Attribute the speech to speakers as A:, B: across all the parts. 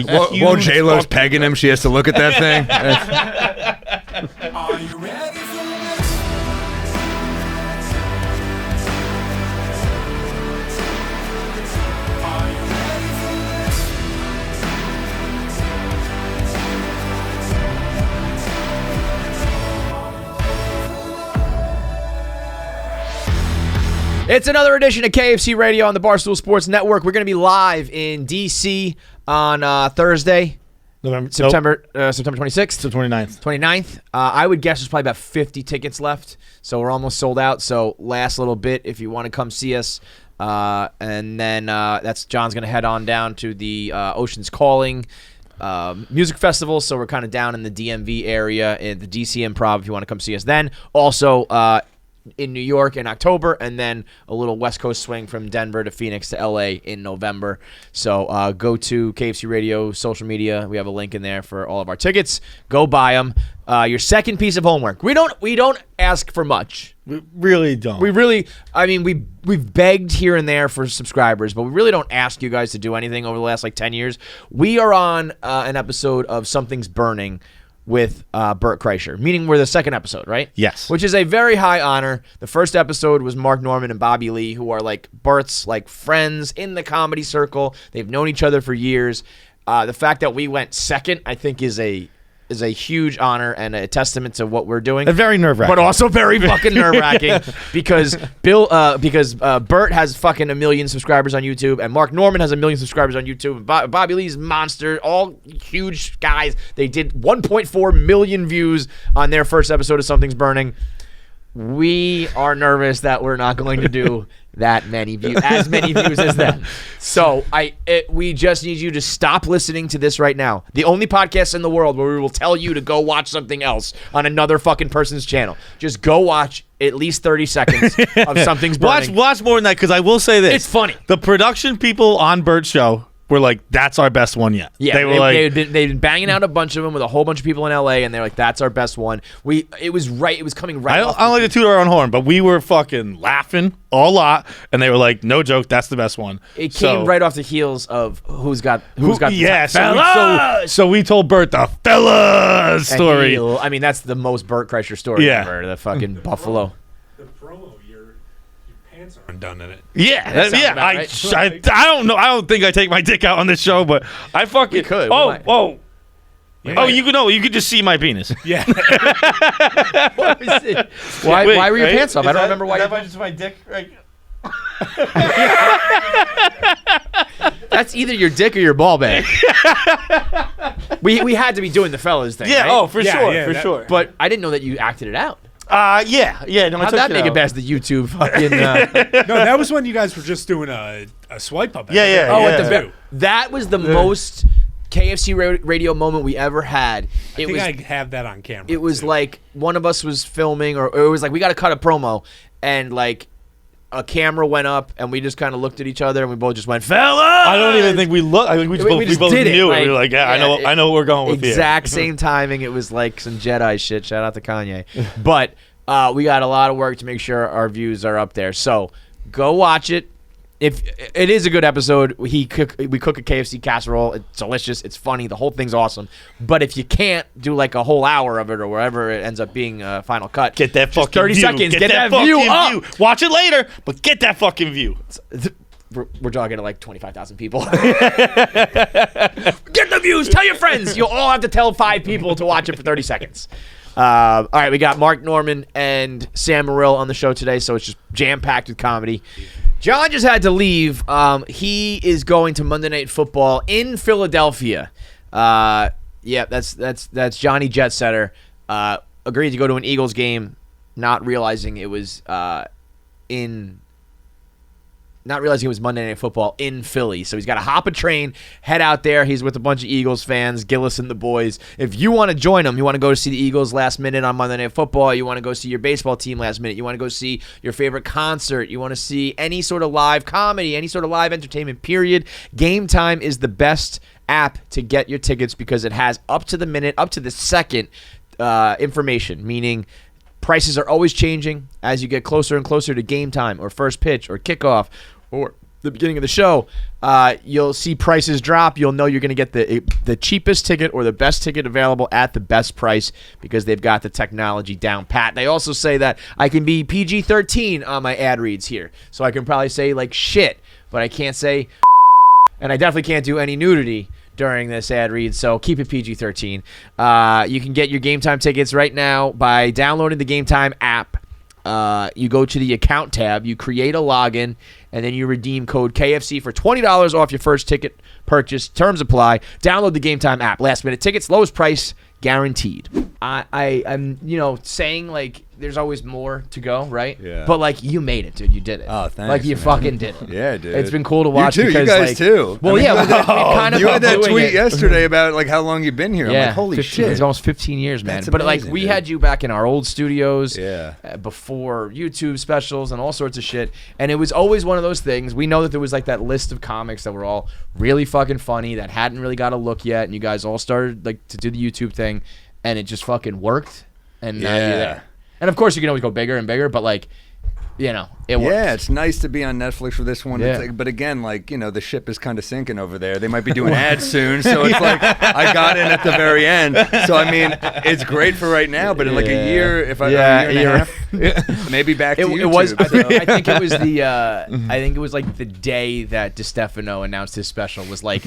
A: While J-Lo's pegging him, she has to look at that thing.
B: Are you ready for this? Are you ready for this?
C: It's another edition of KFC Radio on the Barstool Sports Network. We're going to be live in D.C. on Thursday, September 26th.
D: So
C: 29th. I would guess there's probably about 50 tickets left, so we're almost sold out. So last little bit if you want to come see us. And then that's John's going to head on down to the Ocean's Calling music festival. So we're kind of down in the DMV area in the DC Improv if you want to come see us then. Also, in New York in October, and then a little West Coast swing from Denver to Phoenix to LA in November. So go to KFC Radio social media. We have a link in there for all of our tickets. Go buy them. Your second piece of homework. We don't ask for much.
D: We really don't.
C: We've begged here and there for subscribers, but we really don't ask you guys to do anything over the last 10 years. We are on an episode of Something's Burning with Bert Kreischer, meaning we're the second episode, right?
D: Yes.
C: Which is a very high honor. The first episode was Mark Norman and Bobby Lee, who are Bert's friends in the comedy circle. They've known each other for years. The fact that we went second, I think, is a huge honor and a testament to what we're doing.
D: Very nerve-wracking.
C: But also very fucking nerve-wracking because Bert has fucking 1 million subscribers on YouTube, and Mark Norman has 1 million subscribers on YouTube. Bobby Lee's monster, all huge guys. They did 1.4 million views on their first episode of Something's Burning. We are nervous that we're not going to do as many views as them. So we just need you to stop listening to this right now. The only podcast in the world where we will tell you to go watch something else on another fucking person's channel. Just go watch at least 30 seconds of Something's Burning.
D: Watch more than that, because I will say this.
C: It's funny.
D: The production people on Bert's show were like, that's our best one yet.
C: Yeah, they'd been banging out a bunch of them with a whole bunch of people in LA, and they're like, that's our best one. It was coming right off.
D: I don't like to toot our own horn, but we were fucking laughing a lot, and they were like, no joke, that's the best one.
C: It came right off the heels of who's got
D: yeah,
C: fellas!
D: So we told Bert the fellas story.
C: That's the most Bert Kreischer story
D: Yeah.
C: ever. The fucking Buffalo.
E: The promo, your pants are undone in it.
D: Yeah,
C: That sounds
D: yeah.
C: about right.
D: I don't know. I don't think I take my dick out on this show, but I fucking
C: We could.
D: Oh, you could just see my penis.
E: Yeah.
C: Why were your pants off? I don't remember why.
D: Is that just my dick? Right?
C: That's either your dick or your ball bag. we had to be doing the fellas thing.
D: Yeah.
C: Right?
D: Oh, for
E: Yeah,
D: sure.
E: sure.
C: But I didn't know that you acted it out.
D: Yeah. No,
C: How'd that make it past the YouTube fucking?
E: No, that was when you guys were just doing a swipe up.
D: Yeah.
C: Oh,
D: yeah.
C: at the that was the most KFC radio moment we ever had.
E: I think I have that on camera.
C: It was
E: too.
C: like one of us was filming, or it was like we got to cut a promo, and a camera went up, and we just kind of looked at each other, and we both just went, "Fella!"
D: I don't even think we looked. I think we both
C: did it.
D: knew it. We were like, I know what we're going with here.
C: Exact same timing. It was like some Jedi shit. Shout out to Kanye. But we got a lot of work to make sure our views are up there. So go watch it. If it is a good episode, we cook a KFC casserole. It's delicious. It's funny. The whole thing's awesome. But if you can't do a whole hour of it or wherever it ends up being a final cut,
D: Get that fucking
C: 30
D: view.
C: seconds. Get that
D: fucking
C: view up.
D: Watch it later, but get that fucking view.
C: We're talking to 25,000 people. Get the views. Tell your friends. You'll all have to tell 5 people to watch it for 30 seconds. All right, we got Mark Norman and Sam Morrill on the show today, so it's just jam-packed with comedy. John just had to leave. He is going to Monday Night Football in Philadelphia. That's Johnny Jetsetter. Agreed to go to an Eagles game, not realizing it was Monday Night Football in Philly. So he's got to hop a train, head out there. He's with a bunch of Eagles fans, Gillis and the boys. If you want to join them, you want to go see the Eagles last minute on Monday Night Football, you want to go see your baseball team last minute, you want to go see your favorite concert, you want to see any sort of live comedy, any sort of live entertainment, period, Gametime is the best app to get your tickets because it has up to the minute, up to the second information, meaning prices are always changing as you get closer and closer to game time or first pitch or kickoff or the beginning of the show, you'll see prices drop. You'll know you're going to get the cheapest ticket or the best ticket available at the best price because they've got the technology down pat. They also say that I can be PG-13 on my ad reads here. So I can probably say like shit, but I can't say and I definitely can't do any nudity during this ad read, so keep it PG-13. You can get your Gametime tickets right now by downloading the Gametime app. You go to the account tab, you create a login, and then you redeem code KFC for $20 off your first ticket purchase. Terms apply. Download the Gametime app. Last minute tickets, lowest price guaranteed. I'm saying like there's always more to go, right?
A: Yeah.
C: But like you made it, dude. You did it.
A: Oh, thanks,
C: Like you
A: man.
C: fucking did it.
A: Yeah, dude.
C: It's been cool to watch.
A: You too.
C: Because,
A: You guys
C: like,
A: too.
C: Well, yeah, we kind of
A: you had that
C: doing
A: tweet
C: it.
A: yesterday about like how long you've been here. I'm like, holy
C: 15
A: shit.
C: It's almost 15 years, man.
A: That's
C: But like
A: amazing,
C: we
A: dude.
C: had you back in our old studios,
A: Yeah.
C: before YouTube specials and all sorts of shit, and it was always one of those things. We know that there was like that list of comics that were all really fucking funny that hadn't really got a look yet, and you guys all started like to do the YouTube thing, and it just fucking worked, and now you're
A: Yeah.
C: there. And of course, you can always go bigger and bigger, but like, it works.
A: Yeah, it's nice to be on Netflix for this one.
C: Yeah.
A: It's like, but again, like, the ship is kind of sinking over there. They might be doing ads soon, so it's like I got in at the very end. So I mean, it's great for right now, but in like a year, if I a year and a half, maybe back to YouTube.
C: It was. I
A: so.
C: think it was the. I think it was like the day that DiStefano announced his special was like,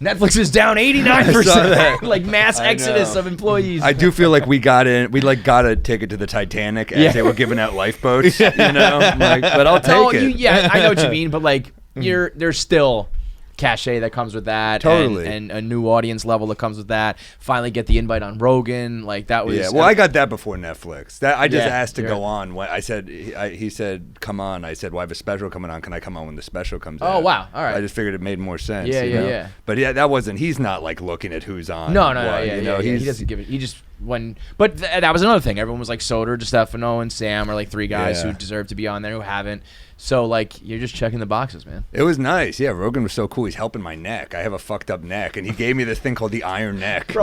C: Netflix is down 89%, like mass
A: I
C: exodus
A: know.
C: of employees.
A: I do feel like we got in. We like got a ticket to the Titanic as they were giving out lifeboats. Like, but I'll take it.
C: I know what you mean, but like there's still cachet that comes with that,
A: Totally.
C: and a new audience level that comes with that. Finally, get the invite on Rogan, like that was.
A: Yeah, well, I got that before Netflix. That I just
C: Yeah,
A: asked to
C: you're
A: go
C: right.
A: on. He said, "Come on." I said, "Well, I have a special coming on. Can I come on when the special comes
C: Oh,
A: out?"
C: wow. All right.
A: I just figured it made more sense.
C: Yeah,
A: you
C: yeah,
A: know?
C: yeah.
A: But yeah, that wasn't. He's not like looking at who's on.
C: No,
A: what,
C: yeah.
A: He's,
C: He doesn't give it. He just but that was another thing. Everyone was like Soder, DiStefano, and Sam are like three guys
A: Yeah.
C: who deserve to be on there who haven't. So like you're just checking the boxes, man.
A: It was nice. Yeah, Rogan was so cool. He's helping my neck. I have a fucked up neck, and he gave me this thing called the iron neck.
C: Get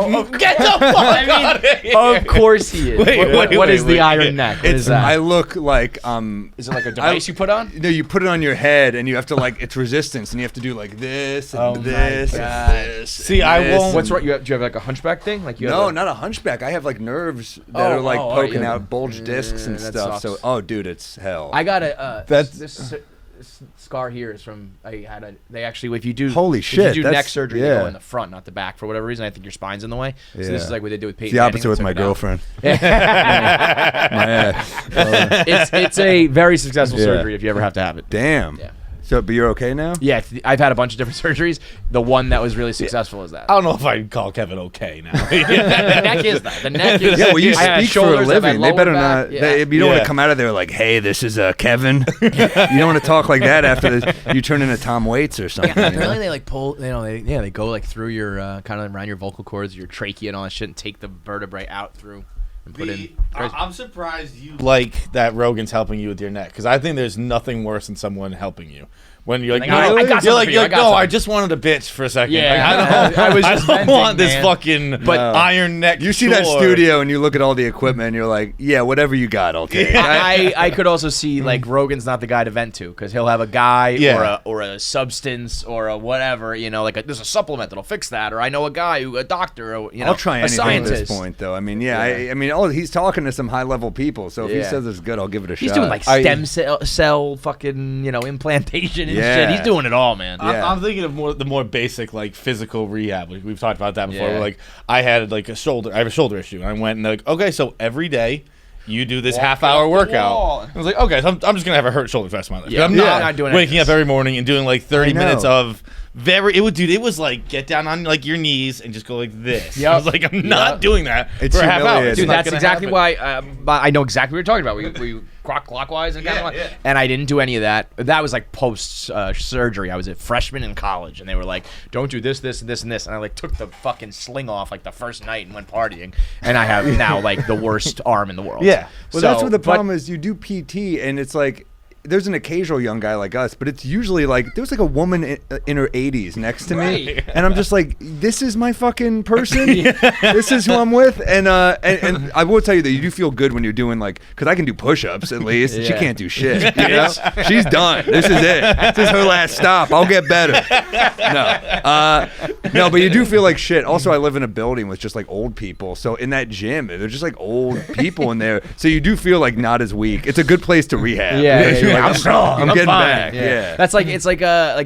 C: the fuck out of here! Of course he is. What is the iron neck? What is that?
A: I look like
C: Is it like a device you put on?
A: No, you put it on your head, and you have to like it's resistance, and you have to do like this and
C: Oh my
A: this
C: God.
A: and this.
D: See,
A: and
D: I
A: this.
D: won't-
C: What's right? Do you have like a hunchback thing? Like you have
A: No,
C: a-
A: not a hunchback. I have like nerves that are like poking
C: yeah.
A: out bulge discs and
C: that
A: stuff.
C: sucks.
A: So, dude, it's hell.
C: I got a
D: That's-
C: this scar here is from they actually if you do
A: Holy
C: if
A: shit,
C: you do
A: that's-
C: neck surgery they
A: yeah.
C: go in the front not the back for whatever reason. I think your spine's in the way. So this
A: Yeah.
C: is like what they did with Peyton
A: It's the opposite
C: Manning,
A: with
C: took
A: my
C: it out.
A: girlfriend. My ex.
C: It's a very successful
A: Yeah.
C: surgery if you ever have to have it.
A: Damn.
C: Yeah.
A: So, but you're okay now?
C: Yeah, I've had a bunch of different surgeries. The one that was really successful is that.
D: I don't know if I'd call Kevin okay now.
C: The neck is that. The neck is.
A: Yeah, well, you
C: I had
A: speak for a
C: shoulders, I've had
A: living. They
C: lower
A: better
C: back.
A: not.
C: Yeah.
A: You don't want
D: Yeah.
A: to come out of there like, "Hey, this is Kevin." You don't want to talk like that after this. You turn into Tom Waits or something.
C: Apparently they like pull, they go like through your kind of around your vocal cords, your trachea and all that shit, and take the vertebrae out through and put in. Crazy.
D: I'm surprised you like that Rogan's helping you with your neck because I think there's nothing worse than someone helping you. When you're like,
C: Like, I got
D: you're
C: something
D: like,
C: for you, I got
D: no, I
C: something.
D: just wanted a bitch for a second.
C: Yeah,
D: Like,
C: I was
D: I
C: just
D: don't
C: venting,
D: want this
C: man.
D: fucking
C: But-
D: iron neck.
A: You see that
D: chore.
A: studio and you look at all the equipment and you're like, "Yeah, whatever you got, I'll take."
C: I could also see like Rogan's not the guy to vent to because he'll have a guy
D: Yeah.
C: or a substance or a whatever, like there's a supplement that'll fix that, or I know a doctor, or
A: I'll try
C: a
A: anything
C: scientist.
A: at this point, though. I mean, yeah,
C: Yeah.
A: I mean, he's talking to some high level people, so if he
C: Yeah.
A: says it's good, I'll give it a
C: He's
A: shot.
C: doing like stem cell fucking implantation and
A: Yeah.
C: shit. He's doing it all, man.
A: Yeah.
D: I'm thinking of the more basic like physical rehab. Like, we've talked about that before.
C: Yeah.
D: Where, like I had like I have a shoulder issue, and I went and they're like, okay, so every day you do this half-hour workout. I was like, okay, so I'm just gonna have a hurt shoulder for the rest of my life.
C: Yeah.
D: I'm
C: Yeah.
D: not,
C: Not doing
D: waking
C: any of
D: up
C: this.
D: every morning and doing like 30
A: I know.
D: minutes of it was like get down on like your knees and just go like this.
C: Yep.
D: I was like, I'm not
C: Yep.
D: doing that
A: It's
D: for a half hour.
A: humiliating.
D: It's
C: Dude,
D: not
C: that's
D: gonna
C: exactly
D: happen.
C: why I know exactly what you're talking about. We clockwise and kind of and I didn't do any of that. That was like post surgery. I was a freshman in college, and they were like, "Don't do this, this, and this, and this." And I like took the fucking sling off like the first night and went partying. And I have now like the worst arm in the world.
D: Yeah.
A: Well, that's what the problem is. You do PT, and it's like there's an occasional young guy like us, but it's usually like there's like a woman in her 80s next to me,
C: Right.
A: and I'm just like, this is my fucking person. This is who I'm with, and I will tell you that you do feel good when you're doing like, because I can do push-ups at least. She
C: Yeah.
A: can't do shit. You know? She's done. This is it. This is her last stop. I'll get better. No, but you do feel like shit. Also, I live in a building with just like old people, so in that gym, there's just like old people in there, so you do feel like not as weak. It's a good place to rehab.
C: Yeah,
A: Because
C: yeah,
A: you're
C: yeah.
A: like,
C: I'm strong.
A: I'm
C: I'm
A: getting
C: fine.
A: back. Yeah.
C: That's like it's like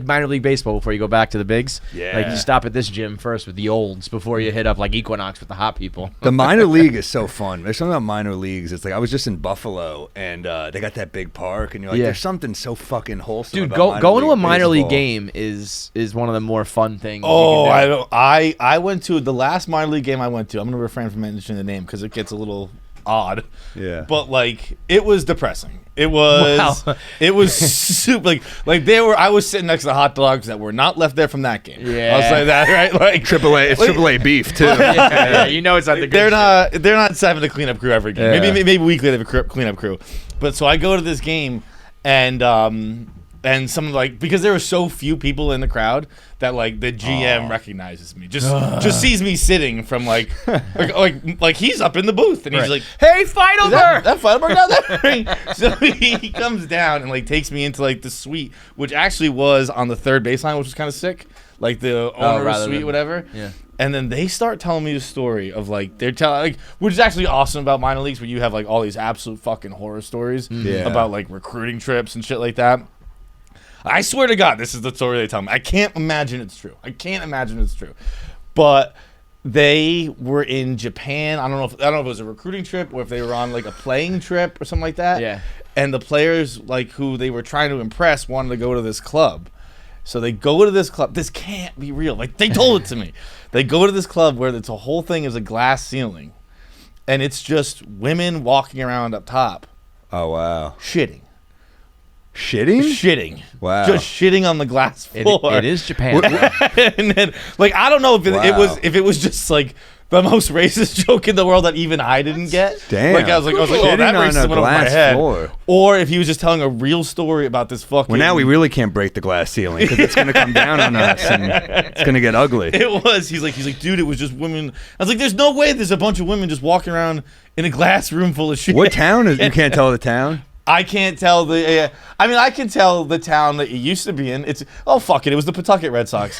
C: minor league baseball before you go back to the bigs.
A: Yeah.
C: Like you stop at this gym first with the olds before you hit up like Equinox with the hot people.
A: The minor league is so fun. There's something about minor leagues. It's like I was just in Buffalo, and they got that big park, and you're like,
C: Yeah.
A: there's something so fucking wholesome.
C: Dude,
A: about
C: going to a minor
A: baseball.
C: league game is one of the more fun things.
D: Oh,
C: you can do.
D: I went to the last minor league game I went to. I'm gonna refrain from mentioning the name because it gets a little odd.
A: Yeah.
D: But like, it was depressing. It was.
C: Wow.
D: It was super. Like they were. I was sitting next to the hot dogs that were not left there from that game.
C: Yeah.
D: I'll say that right. Like
A: AAA. It's AAA beef too.
C: yeah, you know it's not the good
D: they're not having a cleanup crew every game.
C: Yeah.
D: Maybe weekly they have a cleanup crew. But so I go to this game and some like because there were so few people in the crowd that like the GM recognizes me, just sees me sitting from like he's up in the booth and he's like,
C: Hey, Feidelberg!
D: that Feidelberg down there? So he comes down and like takes me into like the suite, which actually was on the third baseline, which was kind of sick, like the owner's
C: rather
D: suite,
C: than-
D: whatever.
C: Yeah.
D: And then they start telling me the story of like they're telling like, which is actually awesome about minor leagues, where you have like all these absolute fucking horror stories
A: Yeah.
D: about like recruiting trips and shit like that. I swear to God, this is the story they tell me. I can't imagine it's true. But they were in Japan. I don't know if it was a recruiting trip or if they were on like a playing trip or something like that.
C: Yeah.
D: And the players like who they were trying to impress wanted to go to this club. So they go to this club. This can't be real. Like they told it to me. They go to this club where the whole thing is a glass ceiling, and it's just women walking around up top,
A: Oh wow.
D: shitting.
A: Shitting? Wow.
D: Just shitting on the glass floor.
C: It is Japan.
D: And then, like, I don't know if it
A: Wow.
D: was just like the most racist joke in the world that even I didn't get.
A: Damn.
D: Like I was like, oh,
A: Shitting
D: that
A: on
D: racist
A: a
D: went over my
A: glass
D: head.
A: floor.
D: Or if he was just telling a real story about this fucking.
A: Well, now we really can't break the glass ceiling because it's going to come down on us and it's going to get ugly.
D: It was. He's like, dude, it was just women. I was like, there's no way there's a bunch of women just walking around in a glass room full of shit.
A: What town is? You can't tell the town.
D: I can't tell the. I mean, I can tell the town that you used to be in. It's fuck it. It was the Pawtucket Red Sox.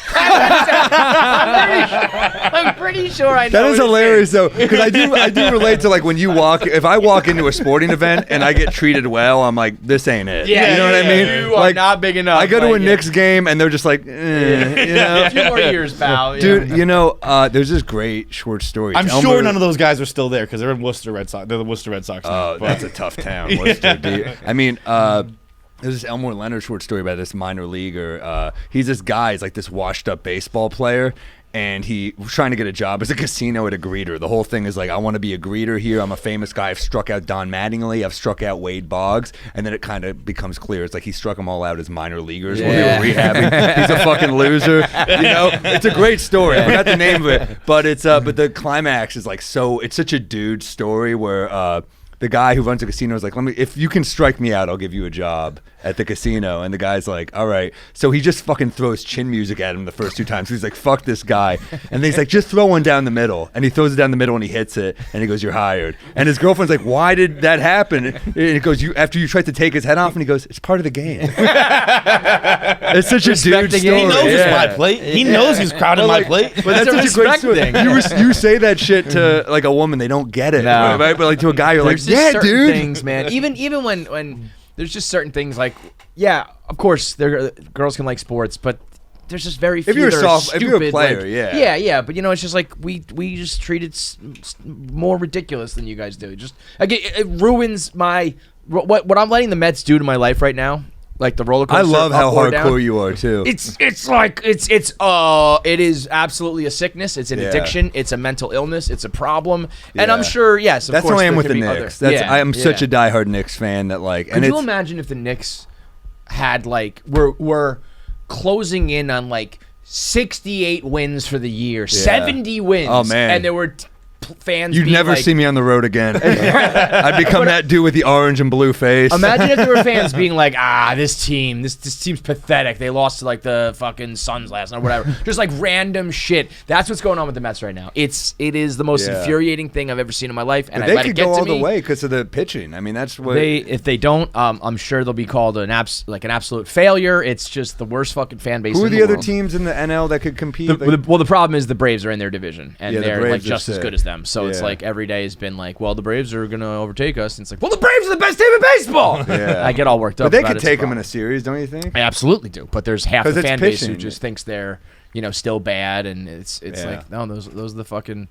C: I'm pretty sure I know.
A: That is
C: what it
A: hilarious though, because I do relate to like when you walk. If I walk into a sporting event and I get treated well, I'm like, this ain't it.
C: Yeah,
A: you know what I mean?
C: You are
A: Like,
C: not big enough.
A: I go to
C: like,
A: a Knicks game and they're just like, you know.
C: A few more years, pal.
A: Dude, you know, there's this great short story.
D: I'm sure none of those guys are still there because they're in Worcester Red Sox. They're the Worcester Red Sox. now,
A: Oh,
D: but-
A: that's a tough town. Worcester, dude. I mean, there's this Elmore Leonard short story about this minor leaguer. He's this guy. He's like this washed-up baseball player, and he was trying to get a job as a casino at a greeter. The whole thing is like, I want to be a greeter here. I'm a famous guy. I've struck out Don Mattingly. I've struck out Wade Boggs. And then it kind of becomes clear. It's like he struck them all out as minor leaguers while they were rehabbing. He's a fucking loser. You know, it's a great story. I forgot the name of it, but it's but the climax is like so. It's such a dude story where. The guy who runs the casino is like, if you can strike me out, I'll give you a job at the casino. And the guy's like, all right. So he just fucking throws chin music at him the first two times. He's like, fuck this guy. And then he's like, just throw one down the middle. And he throws it down the middle and he hits it. And he goes, you're hired. And his girlfriend's like, why did that happen? And he goes, after you tried to take his head off. And he goes, it's part of the game. It's such a dude
C: the
A: story.
C: game.
D: He knows it's
A: Yeah.
D: my plate. He knows he's crowding my plate.
A: But that's
C: It's a
A: such a great
C: respect
A: story.
C: thing.
A: You say that shit to like a woman, they don't get it.
C: No.
A: Right? But like to a guy, you're
C: There's
A: like,
C: just
A: yeah,
C: certain
A: dude.
C: things, man. Even when there's just certain things like, yeah, of course, girls can like sports, but there's just very few.
A: If you're a
C: that are
A: soft- if you're a
C: stupid,
A: player,
C: like-
A: yeah.
C: yeah. But you know, it's just like we just treat it more ridiculous than you guys do. Just again, it ruins my what I'm letting the Mets do to my life right now. Like the roller coaster.
A: I love how
C: up or down.
A: hardcore you are too.
C: It is absolutely a sickness. It's an
A: Yeah.
C: addiction. It's a mental illness. It's a problem. And
A: Yeah.
C: I'm sure, yes, of
A: That's
C: course.
A: how I am
C: there
A: with
C: could
A: the
C: be
A: Knicks.
C: other-
A: That's
C: Yeah,
A: I am such
C: yeah.
A: a diehard Knicks fan that like.
C: Could
A: And
C: you
A: it's,
C: imagine if the Knicks had like were closing in on like 68 wins for the year, 70 wins,
A: Oh, man.
C: and there were fans.
A: You'd
C: being
A: never
C: like,
A: see me on the road again. I'd become that dude with the orange and blue face.
C: Imagine if there were fans being like, this team's pathetic. They lost to like the fucking Suns last night or whatever. Just like random shit. That's what's going on with the Mets right now. It is the most infuriating thing I've ever seen in my life, and
A: But
C: I
A: they
C: let
A: could
C: it get
A: go
C: to
A: all
C: me.
A: the way because of the pitching. I mean, that's what
C: If they don't, I'm sure they'll be called an absolute failure. It's just the worst fucking fan base.
A: Who are
C: in
A: the other
C: world.
A: teams in the NL that could compete?
C: The problem is the Braves are in their division, and
A: Yeah, the
C: they're
A: Braves
C: like
A: are
C: just as
A: sick.
C: good as them. So it's
A: Yeah.
C: like every day has been like, well, the Braves are gonna overtake us, and it's like, well, the Braves are the best team in baseball.
A: Yeah.
C: I get all worked up.
A: But they
C: about
A: could
C: it,
A: take
C: it's
A: them in a series, don't you think?
C: I absolutely do, but there's half the
A: 'Cause it's
C: fan base who
A: pitching.
C: just thinks they're still bad, and it's
A: Yeah.
C: like no, those are the fucking.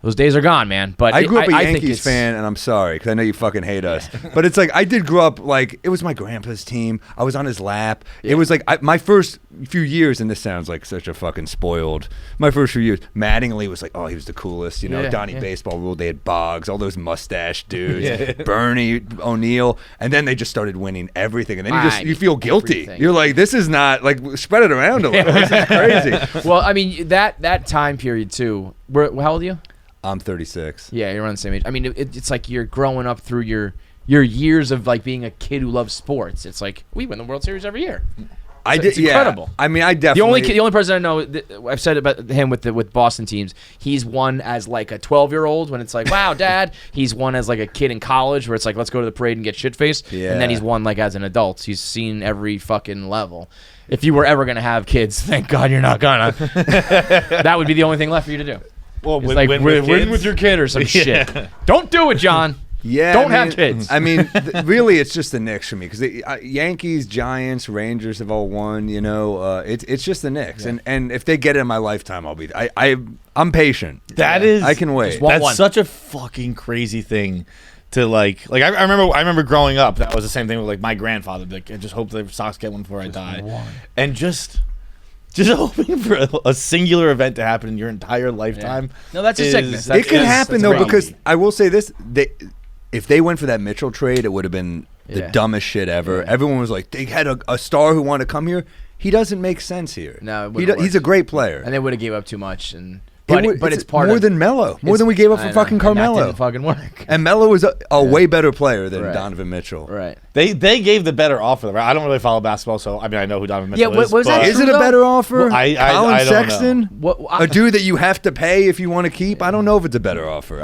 C: Those days are gone, man. But
A: I grew up a
C: I think
A: Yankees
C: it's-
A: fan, and I'm sorry because I know you fucking hate us. But it's like I did grow up like it was my grandpa's team. I was on his lap. It was like my first few years, and this sounds like such a fucking spoiled. My first few years, Mattingly was like, oh, he was the coolest. You know,
C: Yeah,
A: Donnie
C: yeah.
A: Baseball ruled. They had Boggs, all those mustache dudes, Bernie O'Neill, and then they just started winning everything, and then you feel guilty.
C: Everything.
A: You're like, this is not like spread it around a little. This is crazy.
C: Well, I mean that time period too. How old are you?
A: I'm 36.
C: Yeah, you're on the same age. I mean, it's like you're growing up through your years of like being a kid who loves sports. It's like we win the World Series every year. It's incredible.
A: I mean, I definitely
C: The only person I know, I've said about him with Boston teams. He's won as like a 12-year-old when it's like, wow, Dad. He's won as like a kid in college where it's like, let's go to the parade and get shit faced.
A: Yeah.
C: And then he's won like as an adult. He's seen every fucking level. If you were ever gonna have kids, thank God you're not gonna. That would be the only thing left for you to do.
D: Well,
C: It's like win with your kid or some shit. Don't do it, John.
A: Yeah,
C: Don't have kids.
A: I mean, really, it's just the Knicks for me because Yankees, Giants, Rangers have all won. You know, it's just the Knicks, and if they get it in my lifetime, I'll be. I'm patient.
D: That is,
A: I can wait.
C: want
D: That's
C: one.
D: such a fucking crazy thing to like. Like I remember growing up. That was the same thing with like my grandfather. Like I just hope the Sox get one before I die, and just hoping for a singular event to happen in your entire lifetime.
C: No, that's a
D: is-
C: sickness.
A: It could happen
C: that's
A: though
C: crazy.
A: because I will say this: if they went for that Mitchell trade, it would have been the
C: Yeah.
A: dumbest shit ever. Everyone was like, they had a star who wanted to come here. He doesn't make sense here.
C: No, it wouldn't
A: he's
C: work.
A: a great player.
C: And they would have gave up too much, and
A: It
C: but it's part
A: more
C: of
A: than Melo, more
C: it's-
A: than we gave up
C: I
A: for
C: know,
A: fucking
C: and
A: Carmelo.
C: That didn't fucking work.
A: And Melo was a way better player than
C: Right.
A: Donovan Mitchell.
C: Right.
D: They gave the better offer. Right? I don't really follow basketball, so I mean I know who Donovan
C: Yeah,
D: Mitchell is.
C: was that
D: but-
A: Is it
C: true,
A: a
C: though?
A: better offer?
D: Well, I
A: Colin
D: don't know.
A: Sexton?
C: What,
A: A dude that you have to pay if you want to keep? I don't know if it's a better offer.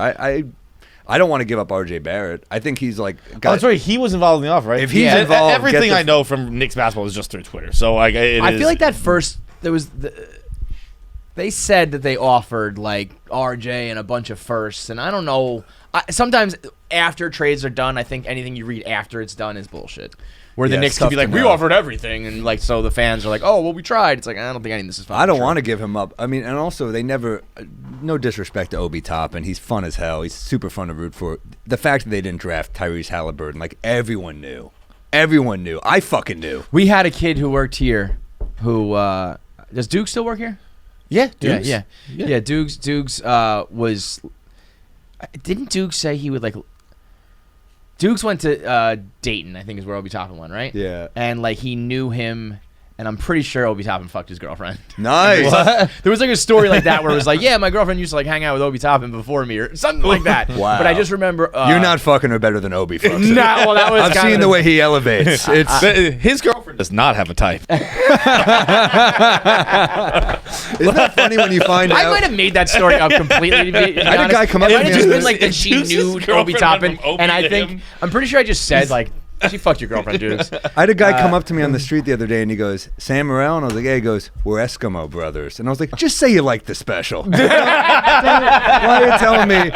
A: I don't want to give up RJ Barrett. I think he's like
D: Oh, that's right. He was involved in the offer, right?
A: If he's
D: Yeah,
A: involved,
D: everything
A: get the-
D: I know from Knicks basketball is just through Twitter. So like,
C: I feel like that first there was they said that they offered like RJ and a bunch of firsts, and I don't know. Sometimes after trades are done, I think anything you read after it's done is bullshit. Where the
A: Yeah,
C: Knicks
A: it's
C: could be
A: tough
C: like,
A: to
C: we
A: know.
C: offered everything, and like so the fans are like, oh well, we tried. It's like I don't think any of this is fun.
A: I don't want to give him up. I mean, and also they never. No disrespect to Obi Toppin, he's fun as hell. He's super fun to root for. The fact that they didn't draft Tyrese Halliburton, like everyone knew. Everyone knew. I fucking knew.
C: We had a kid who worked here. Who does Duke still work here?
D: yeah, Dukes.
C: Yeah. Dukes was. Didn't Duke say he would like? Dukes went to Dayton, I think is where Obi Toppin went, right?
A: Yeah.
C: And like he knew him, and I'm pretty sure Obi Toppin fucked his girlfriend.
A: Nice.
C: There was like a story like that where it was like, yeah, my girlfriend used to like hang out with Obi Toppin before me or something like that.
A: Wow.
C: But I just remember
A: You're not fucking her better than Obi fucks her.
C: No, well that was
A: I've
C: kind
A: seen
C: of
A: the way he elevates. It's
D: His girlfriend does not have a type.
A: isn't that funny when you find
C: I
A: out?
C: might have made that story up completely. To be
A: I had a
C: honest.
A: guy come up
C: It
A: to
C: might
A: me
C: have just
A: and
C: been
A: goes,
C: like that she
D: "Dukes'
C: knew
D: girlfriend
C: Obi
D: went
C: Toppin,
D: from Obi
C: and I
D: to
C: think
D: him."
C: I'm pretty sure I just said like she fucked your girlfriend, Dukes.
A: I had a guy come up to me on the street the other day and he goes, Sam Morrell? And I was like, yeah. He goes, we're Eskimo brothers. And I was like, just say you like the special. Why are you telling me?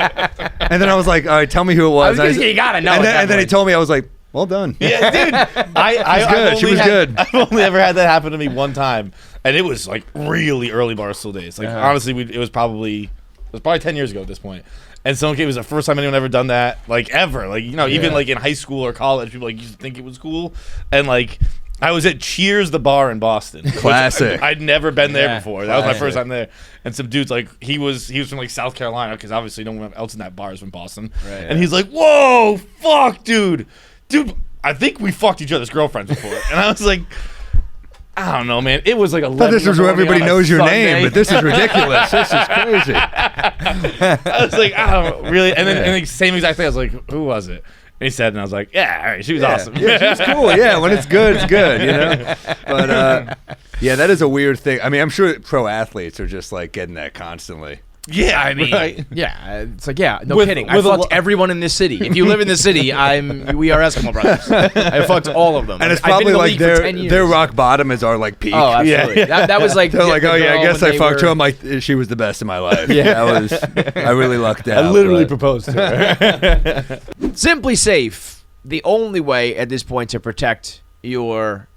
A: And then I was like, all right, tell me who it was.
C: I was gonna say, you gotta know
A: And
C: at that
A: then he
C: point.
A: told me, I was like, well done.
D: Yeah, dude. I've
A: good. She
D: only
A: was
D: had-
A: good.
D: I've only ever had that happen to me one time, and it was like really early Barstool days. Like honestly, it was probably 10 years ago at this point. And someone came, it was the first time anyone ever done that, like ever. Like even like in high school or college, people like used to think it was cool. And like I was at Cheers, the bar in Boston. which
A: Classic.
D: I'd never been there
C: Yeah,
D: before. That was my
C: classic.
D: first time there. And some dudes like he was from like South Carolina because obviously no one else in that bar is from Boston.
C: Right,
D: and he's like, "Whoa, fuck, dude, I think we fucked each other's girlfriends before." And I was like, I don't know, man. It was like 11.
A: But this is where everybody knows your
D: Sunday.
A: name, but this is ridiculous. This is crazy.
D: I was like, oh, really? And then and the same exact thing. I was like, who was it? And he said, and I was like, yeah, all right, she was awesome.
A: Yeah, she's cool. Yeah, when it's good, it's good, you know? But, yeah, that is a weird thing. I mean, I'm sure pro athletes are just, like, getting that constantly.
D: Yeah,
C: I mean,
D: right.
C: yeah, it's like, yeah, no
D: With-
C: kidding. I
D: with a
C: fucked
D: lo-
C: everyone in this city. If you live in this city, we are Eskimo brothers. I fucked all of them.
A: And it's
C: I've been
A: probably
C: in the
A: like
C: league for 10 years.
A: their rock bottom is our, like, peak.
C: Oh, absolutely.
D: Yeah.
C: That was like
A: They're like,
C: the
A: oh, yeah, I
C: girl
A: guess
C: when
A: I
C: they
A: fucked
C: were-
A: her. I'm like, she was the best in my life.
C: Yeah.
A: I really lucked out.
D: I literally
A: but-
D: proposed to her.
C: Simplisafe, the only way at this point to protect your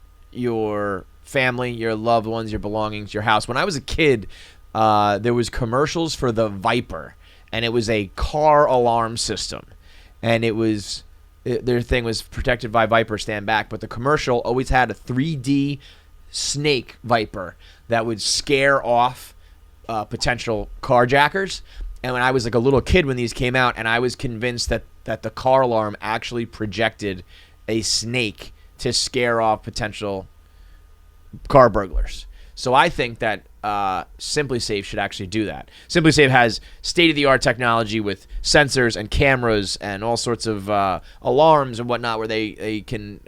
C: family, your loved ones, your belongings, your house. When I was a kid, there was commercials for the Viper, and it was a car alarm system, and their thing was protected by Viper, stand back, but the commercial always had a 3D snake Viper that would scare off potential carjackers. And when I was like a little kid when these came out, and I was convinced that the car alarm actually projected a snake to scare off potential car burglars. So I think that Simplisafe should actually do that. Simplisafe has state-of-the-art technology with sensors and cameras and all sorts of alarms and whatnot, where they can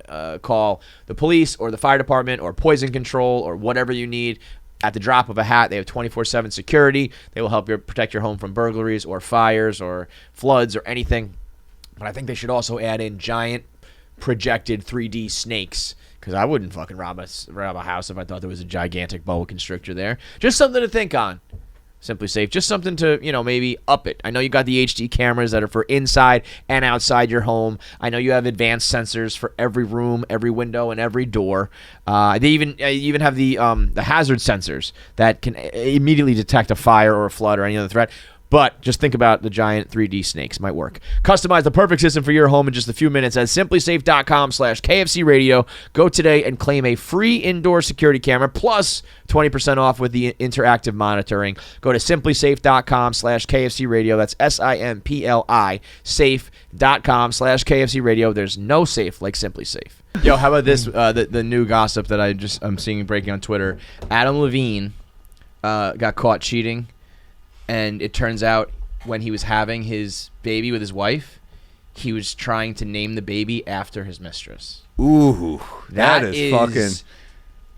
C: call the police or the fire department or poison control or whatever you need at the drop of a hat. They have 24/7 security. They will help you protect your home from burglaries or fires or floods or anything. But I think they should also add in giant projected 3D snakes, because I wouldn't fucking rob a house if I thought there was a gigantic boa constrictor there. Just something to think on. Simplisafe, just something to, maybe up it. I know you got the HD cameras that are for inside and outside your home. I know you have advanced sensors for every room, every window, and every door. They even have the hazard sensors that can immediately detect a fire or a flood or any other threat. But just think about the giant 3D snakes. Might work. Customize the perfect system for your home in just a few minutes at simplisafe.com/KFC radio. Go today and claim a free indoor security camera plus 20% off with the interactive monitoring. Go to simplisafe.com/KFC radio. That's SIMPLI safe.com/KFC radio. There's no safe like Simplisafe. Yo, how about this? The new gossip that I'm seeing breaking on Twitter. Adam Levine got caught cheating. And it turns out when he was having his baby with his wife, he was trying to name the baby after his mistress.
A: Ooh, that is fucking...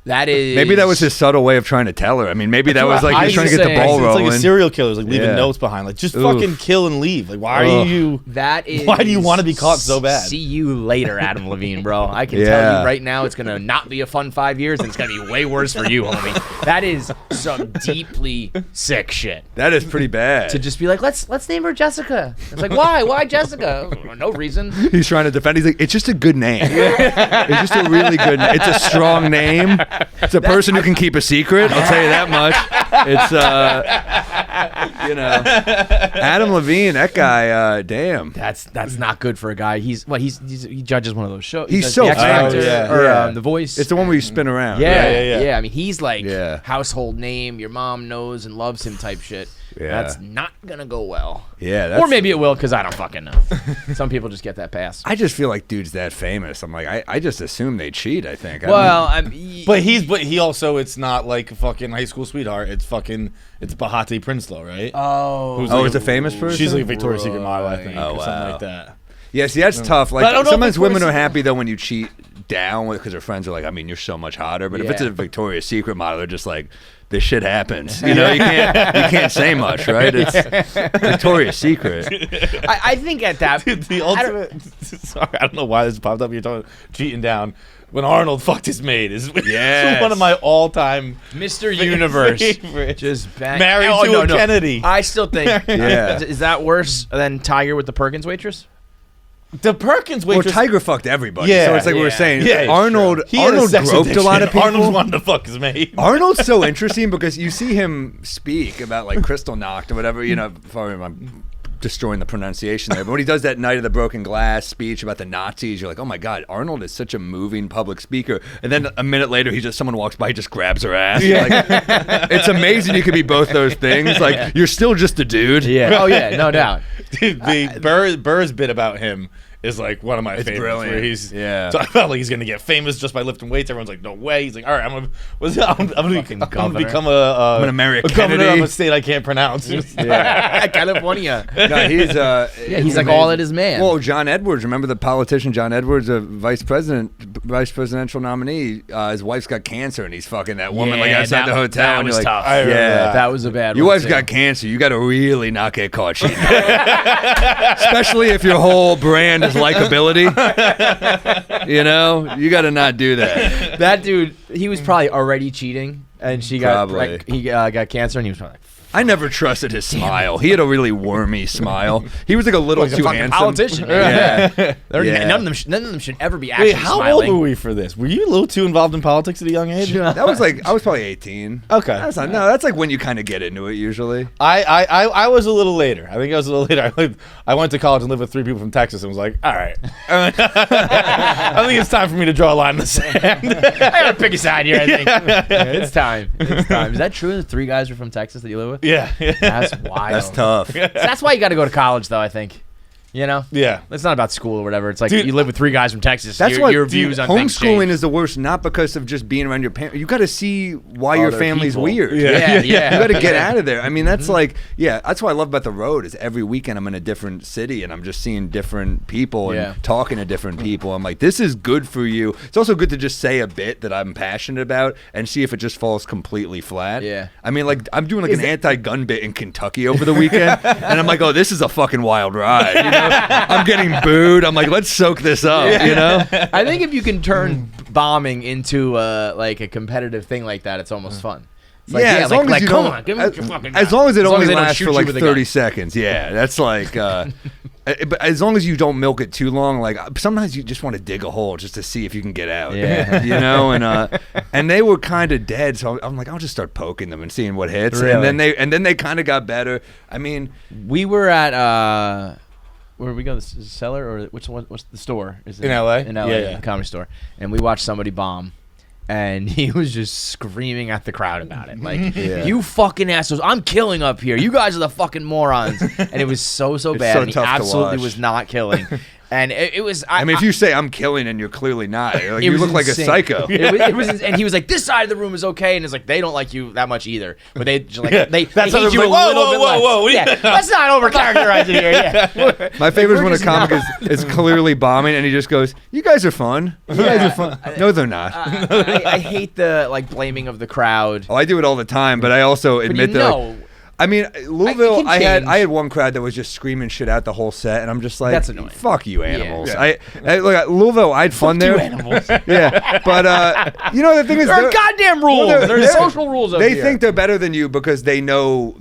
C: That is...
A: Maybe that was his subtle way of trying to tell her. I mean, maybe that was like he's trying to get the ball rolling.
D: It's like a serial killer, like leaving
A: Yeah.
D: notes behind. Like, just
A: Oof.
D: fucking kill and leave. Like, why are you...
C: That is...
D: Why do you want to be caught so bad?
C: See you later, Adam Levine, bro. I can tell
A: Yeah.
C: you right now it's going to not be a fun 5 years, and it's going to be way worse for you, homie. That is some deeply sick shit.
A: That is pretty bad.
C: To just be like, let's name her Jessica. It's like, why? Why Jessica? No reason.
A: He's trying to defend. He's like, it's just a good name. It's just a really good name. It's a strong name. It's a person who can keep a secret. I'll tell you that much. It's, Adam Levine, that guy, damn.
C: That's not good for a guy. He judges one of those shows.
A: He's
C: does
A: so
C: The X
A: famous.
C: Factor
D: Yeah.
C: or
A: Yeah.
C: The Voice.
A: It's the one where you spin around.
C: yeah. I mean, he's like
A: Yeah.
C: household name. Your mom knows and loves him type shit.
A: Yeah.
C: That's not gonna go well.
A: Yeah. That's,
C: Or maybe it will, because I don't fucking know. Some people just get that pass.
A: I just feel like dude's that famous. I'm like, I just assume they cheat, I think.
D: But he also, it's not like a fucking high school sweetheart. It's Bahati Prinsloo, right? Who's
A: Oh,
D: like
A: it's a famous person?
D: She's like a Victoria's Secret model, I think.
A: Oh,
D: or something
A: wow.
D: like that.
A: Yeah, see, that's tough.
D: But I
A: Like,
D: don't know
A: sometimes
D: if
A: women are
D: Victoria's-
A: happy, though, when you cheat down because her friends are like, I mean, you're so much hotter. But if it's
C: Yeah.
A: a Victoria's Secret model, they're just like, this shit happens. You know, you can't say much, right? It's Victoria's Secret.
C: I think at that
D: The ultimate. Sorry, I don't know why this popped up. You're talking cheating down. When Arnold fucked his maid is
A: Yes.
D: one of my all-time
C: Mr. Universe
D: favorites.
C: just bang.
D: Married
C: Oh,
D: to
C: no,
D: a
C: no.
D: Kennedy.
C: I still think.
A: Yeah.
C: Is that worse than Tiger with the Perkins waitress?
D: The Perkins
A: Well,
D: waitress.
A: Tiger fucked everybody.
D: Yeah,
A: so it's like we were
C: yeah.
A: saying,
D: Yeah, it's
A: Arnold
D: He had a sex
A: groped a lot of
D: addiction.
A: people.
D: Arnold wanted to fuck his maid.
A: Arnold's so interesting because you see him speak about like Crystal Knocked or whatever, sorry, I'm destroying the pronunciation there, but when he does that Night of the Broken Glass speech about the Nazis, you're like, oh my God, Arnold is such a moving public speaker. And then a minute later, someone walks by, he just grabs her ass. Like, it's amazing you could be both those things. Like, you're still just a dude.
C: Yeah. Oh yeah, no doubt.
D: Dude, Burr's bit about him is like one of my favorites.
A: brilliant.
D: Where he's
A: Yeah.
D: talking about like he's gonna get famous just by lifting weights. Everyone's like, no way. He's like, all right, I'm gonna become
C: governor.
A: I'm gonna marry a
D: governor
A: Kennedy.
D: of a state I can't pronounce.
C: California.
A: No, he's
C: Yeah, he's like all at his man.
A: Well, John Edwards, remember the politician John Edwards, a vice presidential nominee? His wife's got cancer, and he's fucking that woman like outside the hotel.
C: That
A: and
C: was
A: you're like,
C: tough.
D: I remember
A: Yeah,
C: that was a bad
A: your
C: one.
A: wife's
C: too.
A: got cancer. You got to really not get caught cheating, especially if your whole brand is likability. You know, you got to not do that.
C: That dude, he was probably already cheating, and she got
A: Probably.
C: like, he got cancer, and he was probably like,
A: I never trusted his smile. He had a really wormy smile. He was like a little
C: he's a
A: too
C: fucking
A: handsome.
C: politician.
A: Yeah.
C: They're-
A: Yeah.
C: none of them should ever be actually
D: Wait, how
C: smiling.
D: old were we for this? Were you a little too involved in politics at a young age?
A: That was like I was probably 18.
D: Okay.
A: That's not, no, that's like when you kind of get into it usually.
D: I was a little later. I think I was a little later. I went to college and lived with 3 people from Texas and was like, all right. I think it's time for me to draw a line in the sand.
C: I gotta pick a side here, I think. It's time. It's time. Is that true? The 3 guys are from Texas that you live with?
D: Yeah.
C: That's wild.
A: That's tough.
C: That's why you got to go to college, though, I think. You know?
D: Yeah.
C: It's not about school or whatever. It's like
D: Dude,
C: you live with 3 guys from Texas.
A: That's
C: your,
A: what
C: your views on things
A: homeschooling
C: change.
A: is the worst, not because of just being around your parents. You got to see why your
D: Other
A: family's
D: people.
A: weird.
C: Yeah, yeah.
A: You got to get out of there. I mean, that's like, yeah, that's what I love about the road is every weekend I'm in a different city and I'm just seeing different people and
C: Yeah.
A: talking to different people. I'm like, this is good for you. It's also good to just say a bit that I'm passionate about and see if it just falls completely flat.
C: Yeah.
A: I mean, like, I'm doing like an anti-gun bit in Kentucky over the weekend and I'm like, oh, this is a fucking wild ride. You know? I'm getting booed. I'm like, let's soak this up, you know?
C: I think if you can turn bombing into like a competitive thing like that, it's almost fun. It's like,
A: as long as you
C: come
A: don't,
C: on, give me your fucking
A: as
C: gun.
A: long as it only
C: they don't
A: lasts
C: shoot
A: for
C: you
A: like
C: with a
A: 30
C: gun.
A: seconds. Yeah, that's like, but as long as you don't milk it too long, like sometimes you just want to dig a hole just to see if you can get out.
C: Yeah.
A: You know, and they were kind of dead, so I'm like, I'll just start poking them and seeing what hits.
C: Really?
A: And then they kind of got better. I mean,
C: We were at where did we go? The cellar or which one? What's the store? Is it
D: In LA?
C: In LA,
D: Yeah.
C: the comedy store. And we watched somebody bomb. And he was just screaming at the crowd about it. Like, you fucking assholes, I'm killing up here. You guys are the fucking morons. And it was so bad.
A: so
C: And he
A: tough to
C: absolutely
A: watch.
C: was not killing. And it was.
A: I mean, if you say I'm killing and you're clearly not, like, you
C: was
A: look like a
C: insane.
A: psycho.
C: It was and he was like, this side of the room is okay, and it's like they don't like you that much either, but they just like they
D: That's
C: hate
D: how
C: you
D: they're
C: a
D: like,
C: little bit less.
D: whoa.
C: Yeah, let's not over characterize it here. Yeah,
A: My favorite is
C: we're
A: when a
C: just
A: comic is clearly bombing and he just goes, "You guys are fun. You guys are fun." No, they're not.
C: I hate the like blaming of the crowd.
A: Oh, I do it all the time, but I also
C: But you
A: admit that.
C: know,
A: I mean, Louisville.
C: can
A: I
C: change.
A: had one crowd that was just screaming shit out the whole set, and I'm just like,
C: That's annoying.
A: Fuck you, animals.
D: Yeah.
A: I look, Louisville. I had fun there.
C: you animals.
A: Yeah, but you know the thing is,
C: There are
A: they're-
C: goddamn rules.
A: well,
C: There's social rules over
A: They
C: here.
A: think they're better than you because they know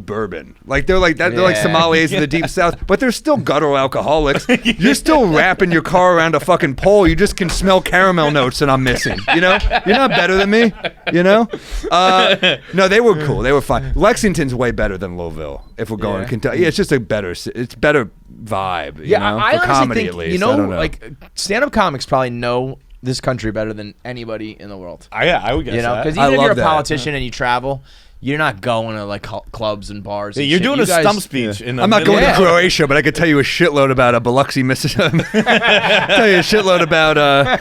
A: bourbon. Like they're like that. They're like
C: Yeah.
A: sommeliers in the deep south, but they're still guttural alcoholics. You're still wrapping your car around a fucking pole. You just can smell caramel notes that I'm missing. You know, you're not better than me. You know, no, they were cool. They were fine. Lexington's way better than Louisville. If we're going
C: Yeah.
A: Kentucky, yeah, it's just it's better vibe. You
C: Yeah,
A: know?
C: I
A: for
C: honestly
A: comedy
C: think
A: at least.
C: you
A: I
C: know,
A: don't know.
C: like stand-up comics probably know this country better than anybody in the world.
D: I would guess
C: You know,
D: that.
C: because
A: I
C: even if
A: love
C: you're a
A: that.
C: politician and you travel, you're not going to like clubs and bars.
D: Yeah,
C: and
D: you're
C: shit.
D: doing
C: You
D: a
C: guys-
D: stump speech. In the
A: I'm not
D: middle
A: going
D: of-
A: to Croatia, but I could tell you a shitload about Biloxi, Mississippi. Tell you a shitload about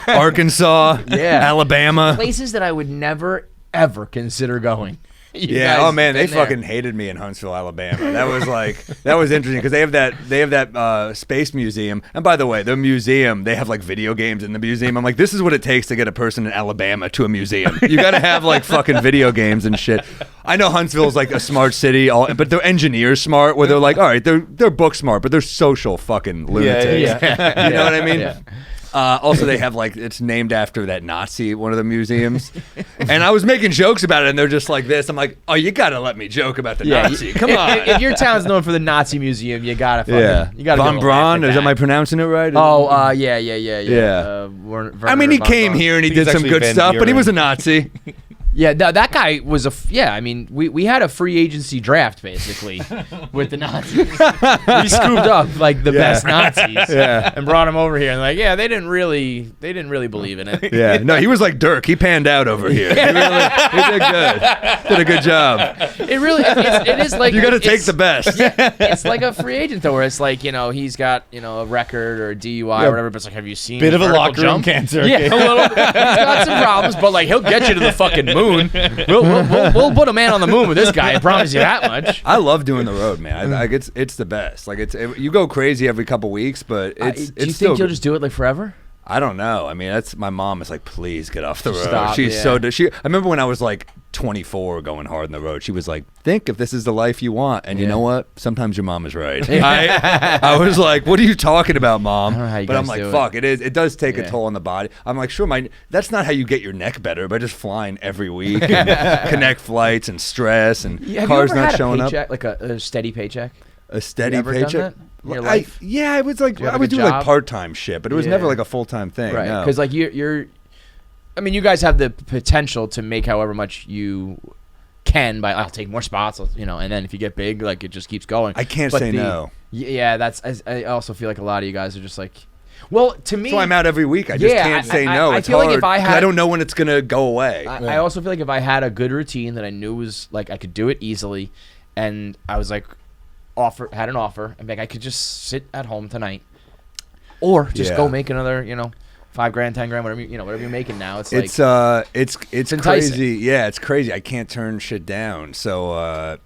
A: Arkansas,
C: Yeah.
A: Alabama.
C: places that I would never ever consider going. You
A: Yeah.
C: guys
A: Oh man, they
C: been there.
A: fucking hated me in Huntsville, Alabama. That was like that was interesting because they have that space museum. And by the way, the museum they have like video games in the museum. I'm like, this is what it takes to get a person in Alabama to a museum. You got to have like fucking video games and shit. I know Huntsville's like a smart city, but they're engineers smart. Where they're like, all right, they're book smart, but they're social fucking lunatics.
C: Yeah.
A: You know what I mean?
C: Yeah.
A: Also, they have like it's named after that Nazi at one of the museums, and I was making jokes about it, and they're just like this. I'm like, oh, you gotta let me joke about the Nazi. Come on.
C: If your town's known for the Nazi museum, you gotta fucking, you gotta
A: Von Braun. Is that my pronouncing it right?
C: Oh, yeah.
A: Yeah.
C: Werner
A: I mean, he
C: von
A: came
C: Braun.
A: here and he
D: He's
A: did some
D: actually
A: good
D: Van
A: stuff, but he
D: Buren.
A: was a Nazi.
C: Yeah, that guy was I mean, we had a free agency draft basically with the Nazis. We scooped up like the best Nazis and brought them over here, and like, they didn't really believe in it.
A: Yeah, no, he was like Dirk. He panned out over here. He did good. Did a good job.
C: It really it is like
A: You got to take the best.
C: It's like a free agent though, where it's like he's got a record or a DUI or whatever, but it's like, have you seen
D: Bit of a
C: vertical
D: locker room
C: jump?
D: cancer.
C: Yeah, a little. He's got some problems, but like he'll get you to the fucking moon. We'll put a man on the moon with this guy. I promise you that much.
A: I love doing the road, man. It's the best. Like you go crazy every couple weeks, but
C: Do you
A: it's
C: think
A: still
C: you'll just do it like forever?
A: I don't know. I mean, that's my mom is like, please get off the road.
C: Stop,
A: She's
C: yeah.
A: so. I remember when I was like 24, going hard on the road. She was like, think if this is the life you want. And you know what? Sometimes your mom is right. I was like, what are you talking about, Mom?
C: I don't know how you
A: but I'm
C: guys
A: like,
C: do it.
A: fuck, it is. It does take a
C: Yeah.
A: toll on the body. I'm like, sure, that's not how you get your neck better by just flying every week and connect flights and stress and
C: Have
A: cars
C: you ever
A: not
C: had
A: showing
C: a
A: up.
C: paycheck, like a steady paycheck?
A: A steady
C: You ever done
A: paycheck.
C: that in your life?
A: Yeah, it was like
C: you have
A: I
C: like
A: was
C: a
A: doing like
C: job?
A: part-time shit, but it was never
C: Yeah.
A: like a full-time thing.
C: Right,
A: no.
C: because like you're, I mean, you guys have the potential to make however much you can by I'll take more spots, and then if you get big, like it just keeps going.
A: I can't
C: But
A: say no.
C: Yeah, I also feel like a lot of you guys are just like, well, to me,
A: So I'm out every week. I just
C: Yeah,
A: can't say
C: I-
A: no.
C: I
A: It's
C: feel like
A: hard.
C: if I
A: 'cause
C: had-
A: I don't know when it's gonna go away.
C: I also feel like if I had a good routine that I knew was like I could do it easily, and I was like had an offer, and like I could just sit at home tonight, or just go
A: Yeah.
C: make another $5 grand, 10 grand, whatever whatever you're making now. It's like
A: It's
C: enticing.
A: crazy. Yeah, it's crazy. I can't turn shit down. So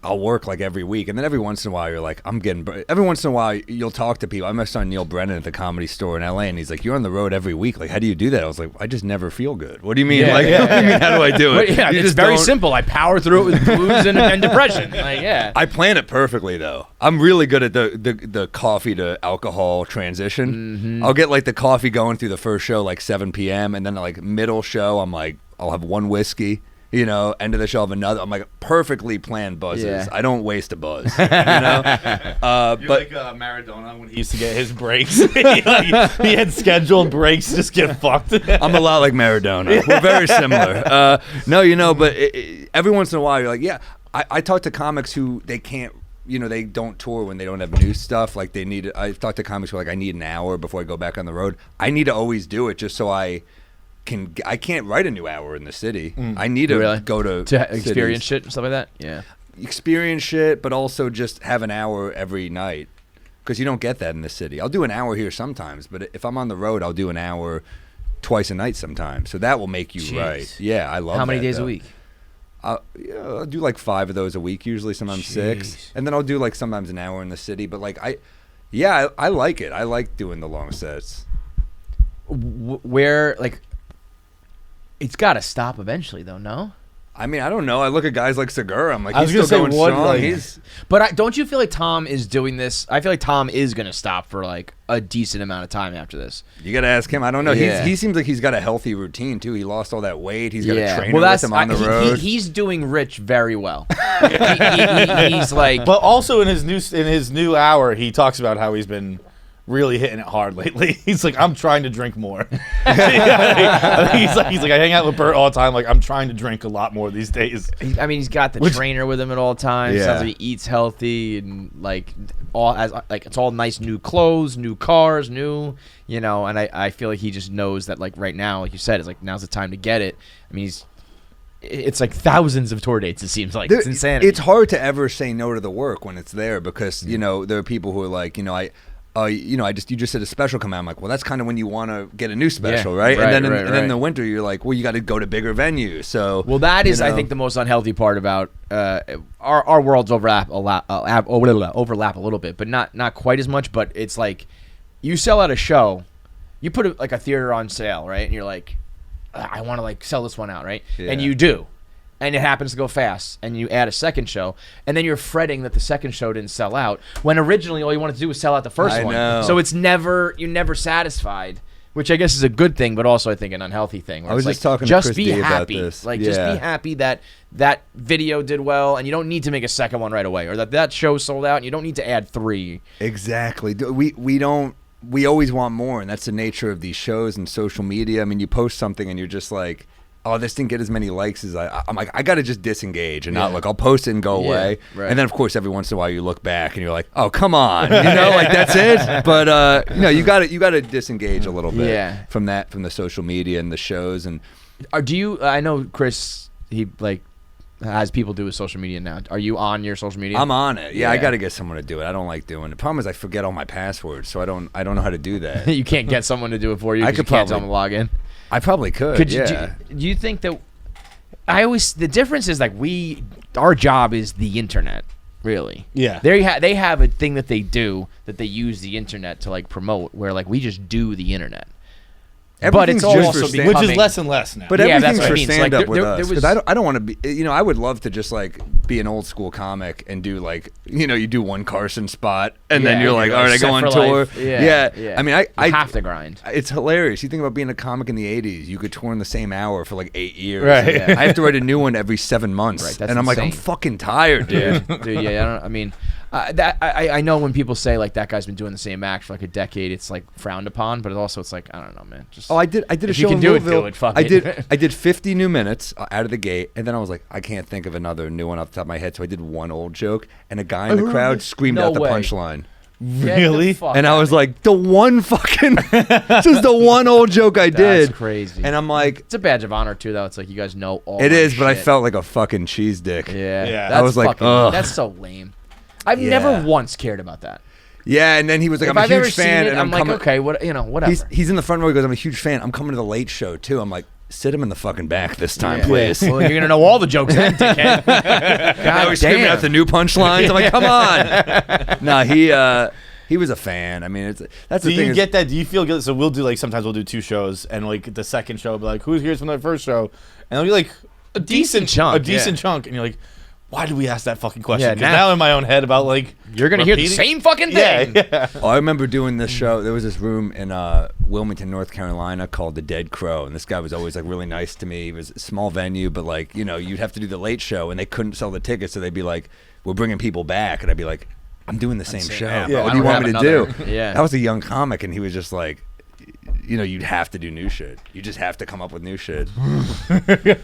A: I'll work like every week, and then every once in a while you're like, every once in a while you'll talk to people. I met my son Neil Brennan at the Comedy Store in LA, and he's like, you're on the road every week. Like, how do you do that? I was like, I just never feel good. What do you mean?
C: Yeah,
A: Like,
C: yeah,
A: what do you mean, how do I do it?
C: yeah,
A: You
C: it's
A: just
C: very
A: don't-
C: simple. I power through it with blues and depression. Like, yeah.
A: I plan it perfectly though. I'm really good at the coffee to alcohol transition.
C: Mm-hmm.
A: I'll get like the coffee going through the first show like 7 p.m. and then like middle show I'm like I'll have one whiskey. End of the show I'll have another. I'm like perfectly planned buzzes.
C: Yeah.
A: I don't waste a buzz.
D: You're
A: But
D: like Maradona when he used to get his breaks. he had scheduled breaks, just get fucked.
A: I'm a lot like Maradona. We're very similar. No, but every once in a while you're like, yeah. I talk to comics who they can't. They don't tour when they don't have new stuff. Like I've talked to comics who are like, I need an hour before I go back on the road. I need to always do it just so I can't write a new hour in the city. I need to
C: Really?
A: go to
C: experience
A: cities.
C: shit and stuff like that. Yeah.
A: Experience shit, but also just have an hour every night because you don't get that in the city. I'll do an hour here sometimes, but if I'm on the road, I'll do an hour twice a night sometimes. So that will make you
C: Jeez.
A: right. Yeah, I love.
C: How many
A: that,
C: days
A: though.
C: a week?
A: I'll do like 5 of those a week, usually sometimes 6, and then I'll do like sometimes an hour in the city. But like I like it. I like doing the long sets.
C: Where like it's got to stop eventually, though. No.
A: I mean, I don't know. I look at guys like Segura. I'm like,
D: I was
A: he's still
D: gonna
A: going
D: say, what,
A: strong.
D: like-
A: He's
C: But don't you feel like Tom is doing this? I feel like Tom is going to stop for like a decent amount of time after this.
A: you got to ask him. I don't know.
C: Yeah.
A: He seems like he's got a healthy routine too. He lost all that weight. He's got a trainer
C: well, that's
A: with him on the road.
C: he's doing Rich very well. He's like,
D: But also in his new hour, he talks about how he's been really hitting it hard lately. He's like, I'm trying to drink more. he's like, I hang out with Bert all the time. Like, I'm trying to drink a lot more these days.
C: I mean, he's got the trainer with him at all times.
A: Yeah.
C: Sounds like he eats healthy and like it's all nice new clothes, new cars, new. And I feel like he just knows that like right now, like you said, it's like now's the time to get it. I mean, it's like thousands of tour dates. It seems like it's insanity.
A: It's hard to ever say no to the work when it's there because there are people who are like, you just said a special come out. I'm like, well, that's kind of when you want to get a new special, right? And then in the winter, you're like, well, you got to go to bigger venues. So
C: well, that is, I think, the most unhealthy part about our worlds overlap a little bit, but not quite as much. But it's like you sell out a show, you put a theater on sale, right? And you're like, I want to like sell this one out, right?
A: Yeah.
C: And you do. And it happens to go fast, and you add a second show, and then you're fretting that the second show didn't sell out, when originally all you wanted to do was sell out the first one.
A: know.
C: So you're never satisfied, which I guess is a good thing, but also I think an unhealthy thing. where
A: I was
C: it's
A: just
C: like,
A: talking to
C: just
A: Chris
C: be
A: D about
C: happy.
A: this.
C: Like, just
A: Yeah.
C: be happy that that video did well, and you don't need to make a second one right away, or that show sold out, and you don't need to add 3.
A: Exactly. We always want more, and that's the nature of these shows and social media. I mean, you post something and you're just like, oh, this didn't get as many likes as I'm like, I got to just disengage and not look. I'll post it and go away.
C: Right.
A: And then, of course, every once in a while you look back and you're like, oh, come on. Like that's it. But, you got to disengage a little bit from the social media and the shows. And
C: I know Chris, he like has people do his social media now. Are you on your social media?
A: I'm on it. Yeah, I got to get someone to do it. I don't like doing it. The problem is I forget all my passwords, so I don't know how to do that.
C: You can't get someone to do it for you.
A: I could
C: you can't tell them to log in.
A: I probably could.
C: Do you think that the difference is like our job is the internet, really.
D: Yeah.
C: They have a thing that they do that they use the internet to like promote, where like we just do the internet. But it's
A: Everything's
C: also
A: just for
C: becoming,
D: Which is less and less now.
A: But
C: Yeah, that's
A: everything's
C: what I
A: for
C: mean. So,
A: stand
C: like,
A: up with
C: there
A: us.
C: was-
A: Because I don't want to be. I would love to just like be an old school comic and do like you do one Carson spot and then you're like, all right, I
C: set
A: go on
C: for
A: tour.
C: life. Yeah.
A: I mean, I
C: have to grind.
A: It's hilarious. You think about being a comic in the '80s. You could tour in the same hour for like 8 years.
D: Right.
C: Yeah.
A: I have to write a new one every 7 months.
C: Right, that's
A: and I'm like, I'm
C: insane.
A: fucking tired, dude.
C: Dude, yeah, I know when people say like that guy's been doing the same act for like a decade, it's like frowned upon, but it's like I don't know, man. Just
A: I did a
C: if
A: show
C: you can
A: in
C: do it,
A: Louisville.
C: do it. Fuck
A: I
C: it.
A: did 50 new minutes out of the gate, and then I was like, I can't think of another new one off the top of my head, so I did one old joke, and a guy in the crowd screamed
C: No
A: out the
C: way.
A: punchline.
D: Really?
A: And I was like, the one fucking, this is the one old joke I did.
C: That's crazy.
A: And I'm like,
C: It's a badge of honor too, though. It's like you guys know all.
A: it
C: my
A: is, but I
C: shit.
A: felt like a fucking cheese dick.
C: Yeah.
D: Yeah.
C: That's
A: I was like,
C: fucking,
A: ugh.
C: that's so lame. I've
A: Yeah.
C: never once cared about that.
A: Yeah, and then he was like,
C: If
A: I'm a
C: I've ever
A: huge
C: seen
A: fan,
C: it,
A: and
C: I'm like,
A: coming.
C: okay, whatever.
A: He's in the front row. He goes, I'm a huge fan. I'm coming to the late show too. I'm like, sit him in the fucking back this time,
C: Yeah.
A: please.
C: Well, you're gonna know all the jokes then, dickhead.
A: Now he's screaming out the new punchlines. I'm like, come on. No, he was a fan. I mean, that's
D: Do
A: the thing.
D: you
A: is-
D: get that? Do you feel good? So we'll do like sometimes we'll do 2 shows, and like the second show will be like, who's here from the first show? And it'll be like a decent
C: chunk,
D: chunk, and you're like, why did we ask that fucking question?
C: Yeah,
D: Because now in my own head about like
C: You're gonna hear the
D: repeating-
C: same fucking thing.
D: Yeah.
A: Oh, I remember doing this show. There was this room in Wilmington, North Carolina called the Dead Crow, and this guy was always like really nice to me. It was a small venue, but like you'd have to do the late show, and they couldn't sell the tickets, so they'd be like, "We're bringing people back," and I'd be like, "I'm doing the same show.
C: yeah,
A: What
C: I
A: do you
C: don't
A: want me
C: have
A: to
C: another."
A: do?"
C: Yeah.
A: I was a young comic, and he was just like, you'd have to do new shit. You just have to come up with new shit.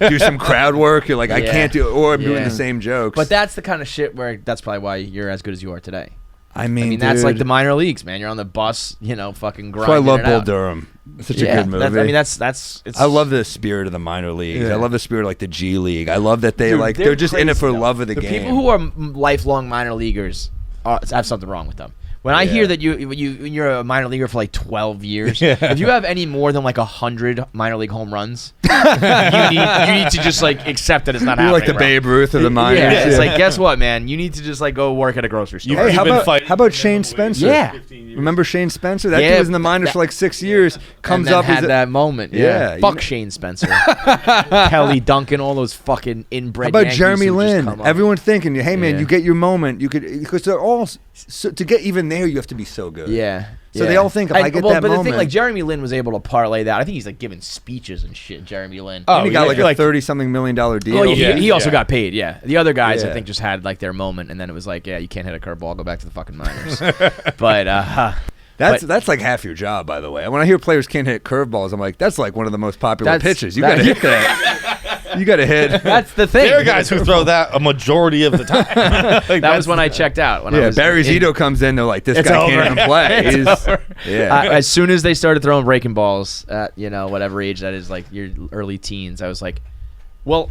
A: Do some crowd work. You're like, I
C: Yeah.
A: can't do it, or I'm doing
C: Yeah.
A: the same jokes.
C: But that's the kind of shit where that's probably why you're as good as you are today.
A: I mean,
C: That's like
A: dude,
C: the minor leagues, man. You're on the bus, fucking
A: that's why I
C: grinding
A: love
C: it
A: Bull
C: out.
A: Durham. It's such
C: Yeah,
A: a good movie.
C: that's. It's,
A: I love the spirit of the minor leagues.
C: Yeah.
A: I love the spirit of like the G League. I love that
C: Dude,
A: they're just in it for
C: crazy, though.
A: love of the game.
C: People who are lifelong minor leaguers have something wrong with them. When I hear that you're a minor leaguer for like 12 years, if you have any more than like 100 minor league home runs, you need to just like accept that it's not
A: You're
C: happening.
A: like the
C: bro.
A: Babe Ruth of the minors.
C: Yeah, it's like, guess what, man? You need to just like go work at a grocery store.
A: Hey, how
D: You've been
A: about
D: fighting
A: how about
D: for
A: Shane
D: minimum wage
A: Spencer?
C: Yeah.
D: 15 years.
A: Remember Shane Spencer? That
C: Yeah,
A: dude was in the minors for like 6 years. Comes
C: and then
A: up
C: had
A: he's a-
C: that moment.
A: Yeah,
C: Fuck
A: you-
C: Shane Spencer, Kelly Duncan, all those fucking inbred.
A: How about
C: Yankees
A: Jeremy
C: who just
A: Lin?
C: come up.
A: Everyone thinking, hey man,
C: Yeah.
A: you get your moment. You could because they're all to get even there. You have to be so good.
C: Yeah.
A: So they all think if I get that
C: but the thing,
A: moment-
C: like Jeremy Lin was able to parlay that. I think he's like giving speeches and shit. Jeremy Lin.
A: And he got
D: yeah.
A: like a $30-something million deal.
C: Well, he also
D: Yeah.
C: got paid. Yeah, the other guys I
A: Yeah.
C: think just had like their moment, and then it was like, yeah, you can't hit a curveball, go back to the fucking minors. But
A: That's like half your job, by the way. When I hear players can't hit curveballs, I'm like, that's like one of the most popular
C: That's-
A: pitches. You got to hit that. You got to hit.
C: that's the thing.
D: There are guys who throw that a majority of the time. Like,
C: That was when I checked out. When I
A: Yeah,
C: was
A: Barry
C: in-
A: Zito comes in. They're like, this
C: It's
A: guy
C: over.
A: can't even play.
C: It's
A: He's-
C: over.
A: Yeah.
C: As soon as they started throwing breaking balls at whatever age that is, like your early teens, I was like, well,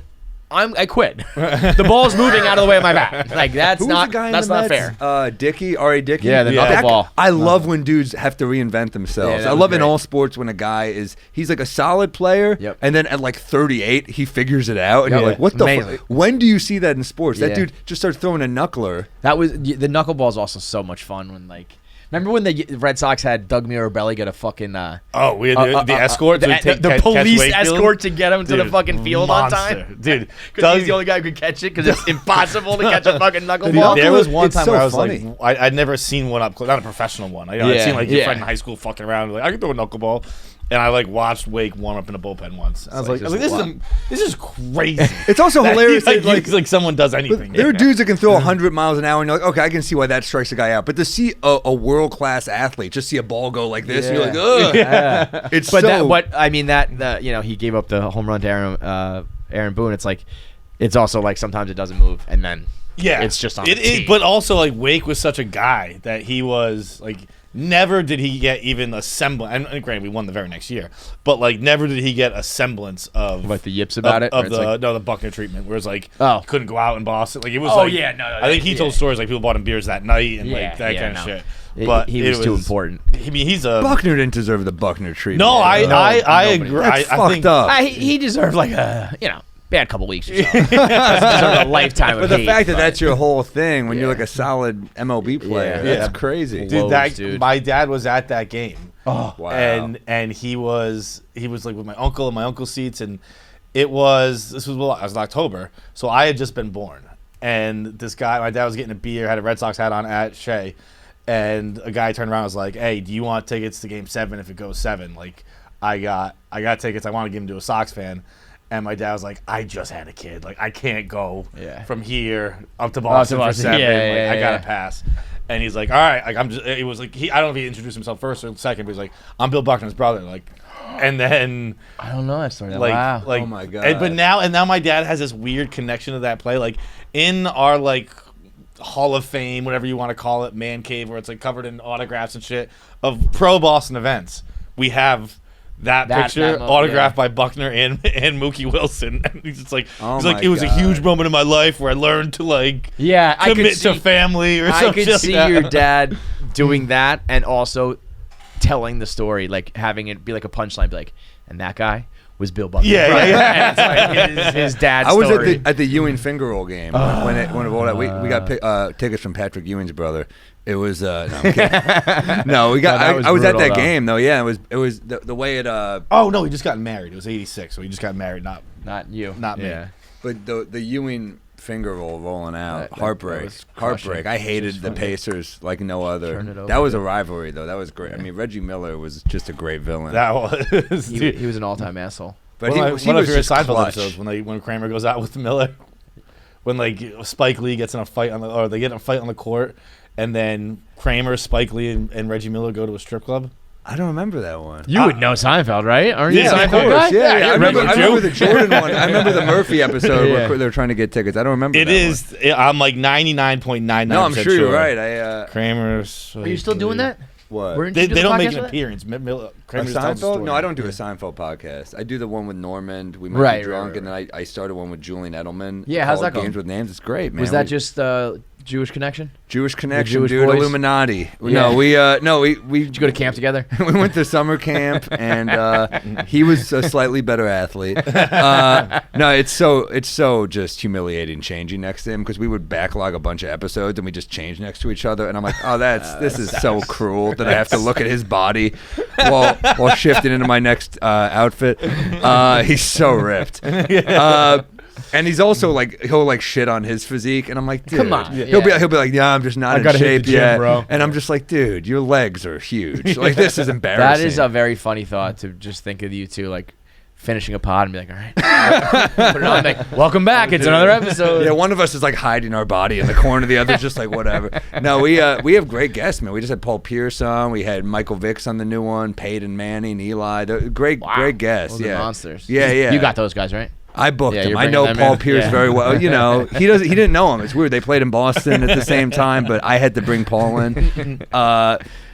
C: I quit. The ball's moving out of the way of my bat. Like that's
A: Who was
C: not
A: the guy in
C: that's
A: the
C: not
A: Mets?
C: fair.
A: Dickey, R.A. Dickey.
C: Yeah, the knuckleball.
A: I love when dudes have to reinvent themselves.
C: Yeah, that
A: I
C: was
A: love in
C: great.
A: all sports when a guy he's like a solid player,
C: Yep.
A: and then at like 38 he figures it out, and
C: Yep.
A: you're like, what the?
C: Amazing.
A: When do you see that in sports? That
C: Yeah.
A: dude just starts throwing a knuckler.
C: That was the knuckleball is also so much fun when like. Remember when the Red Sox had Doug Mirabelli get a fucking
D: Oh, we had the escort to take
C: the
D: catch
C: police
D: Wakefield?
C: escort to get him to the
D: Dude,
C: fucking field
D: monster.
C: on time?
D: Dude,
C: Because he's the only guy who could catch it because it's impossible to catch a fucking knuckleball.
A: Knuckle-
D: There was one
A: It's
D: time
A: so
D: where I was
A: funny.
D: like, I'd never seen one up close, not a professional one. I'd
C: Yeah,
D: seen like your
C: yeah.
D: friend in high school fucking around, like I can throw a knuckleball. And I like watched Wake warm up in a bullpen once. I was like, this is crazy.
A: It's also hilarious.
D: Like,
A: that,
D: like someone does anything.
A: There are dudes that can throw 100 miles an hour, and you're like, okay, I can see why that strikes a guy out. But to see a world class athlete just see a ball go like this, and you're like, ugh.
C: Yeah.
A: It's
C: But
A: so.
C: I mean he gave up the home run to Aaron Boone. It's like it's also like sometimes it doesn't move, and then it's just on the team.
D: But also like Wake was such a guy that he was like. Never did he get even a semblance. And granted, we won the very next year, but like never did he get a semblance of
C: like the yips about it.
D: Of the Buckner treatment, where it's like he couldn't go out in Boston. Like it was. I think he told stories like people bought him beers that night and like that kind of shit. But
C: he was too important.
D: I mean, he's a
A: Buckner didn't deserve the Buckner treatment.
D: No, I agree.
A: That's
D: I
A: fucked
D: think,
A: up.
C: He deserved like a bad couple weeks or so. Doesn't deserve a lifetime of
A: But the
C: hate,
A: fact that that's your whole thing when you're like a solid MLB player,
C: Yeah.
A: that's crazy.
C: Dude,
D: my dad was at that game.
A: Oh, wow.
D: And he was like with my uncle in my uncle's seats, and this was in October, so I had just been born, and this guy, my dad was getting a beer, had a Red Sox hat on at Shea, and a guy turned around and was like, hey, do you want tickets to game 7 if it goes 7? Like I got tickets, I want to give them to a Sox fan. And my dad was like, I just had a kid. Like, I can't go from here up to Boston for 7. I got to pass. And he's like, all right. Like, he was like, I don't know if he introduced himself first or second, but he's like, I'm Bill Buckner's brother. Like, and then.
C: I don't know that story.
D: Like,
C: wow.
D: Like,
A: oh, my God.
D: But now my dad has this weird connection to that play. Like, in our, like, Hall of Fame, whatever you want to call it, man cave, where it's, like, covered in autographs and shit of pro Boston events, we have that picture autographed by Buckner and Mookie Wilson. And he's just like, it was a huge moment in my life where I learned to like commit to family or something.
C: I could see your dad doing that and also telling the story, like having it be like a punchline, be like, and that guy was Bill Buckner.
D: Yeah.
C: And it's like his dad's
A: I was
C: story.
A: at the Ewing finger roll game when all that we got tickets from Patrick Ewing's brother. It was no, I'm kidding. No, we got. I was at that game though. Yeah, it was the way it.
D: Oh no, he just got married. It was '86, so he just got married. Not
C: you,
D: not me.
A: But the Ewing finger roll rolling out,
C: That
A: heartbreak. I hated the Pacers like no other.
C: Turn it over.
A: That was a rivalry though. That was great. I mean, Reggie Miller was just a great villain.
D: That was.
C: He was an all-time asshole.
A: But
D: one
A: he
D: of
A: was
D: your
A: just
D: Seinfeld
A: clutch.
D: episodes when Kramer goes out with Miller, when like Spike Lee gets in a fight they get in a fight on the court, and then Kramer, Spike Lee, and Reggie Miller go to a strip club.
A: I don't remember that one.
C: You would know Seinfeld, right? Aren't you a
A: Yeah, of
C: Seinfeld
A: course.
C: guy?
A: Yeah. I remember
D: Joe.
A: the Jordan one. I remember the Murphy episode where they were trying to get tickets. I don't remember
D: It
A: that
D: is. I'm like 99.99%.
A: No, I'm sure you're right.
D: Kramer's.
C: Are you still doing that?
A: What?
C: Weren't
D: They
C: you do the
D: don't make
C: podcast
D: an
C: with that?
D: appearance.
A: A
D: Kramer's tells the
A: Seinfeld?
D: story.
A: No, I don't do a Seinfeld podcast. I do the one with Normand. We might
C: Right,
A: be drunk,
C: right,
A: and then I started one with Julian Edelman.
C: Yeah, how's
A: called
C: that going?
A: Games with Names. It's great, man.
C: Was that just Jewish connection?
A: Jewish connection,
C: Jewish
A: dude?
C: boys?
A: Illuminati.
C: Yeah.
A: We
C: Did you go to camp together?
A: we went to summer camp, and he was a slightly better athlete. No, it's so just humiliating changing next to him because we would backlog a bunch of episodes and we just change next to each other, and I'm like, oh, this is so cruel that I have to look at his body while shifting into my next outfit. He's so ripped. And he's also like he'll like shit on his physique, and I'm like, dude,
C: Come on.
A: He'll be like, yeah, I'm just not in
D: gotta hit
A: shape
D: the gym,
A: yet,
D: bro.
A: and I'm just like, dude, your legs are huge. Like this is embarrassing.
C: That is a very funny thought to just think of you two like finishing a pod and be like, all right, put it on, like, welcome back. It's another episode.
A: Yeah, one of us is like hiding our body in the corner. The other's just like whatever. No, we have great guests, man. We just had Paul Pierce on. We had Michael Vicks on the new one. Peyton Manning, Eli. They're great guests.
C: Those are
A: Yeah,
C: monsters.
A: Yeah.
C: You got those guys, right?
A: I booked him.
C: you're
A: I know
C: bringing them
A: Paul
C: in.
A: Pierce
C: Yeah.
A: very well. You know, he didn't know him. It's weird. They played in Boston at the same time, but I had to bring Paul in.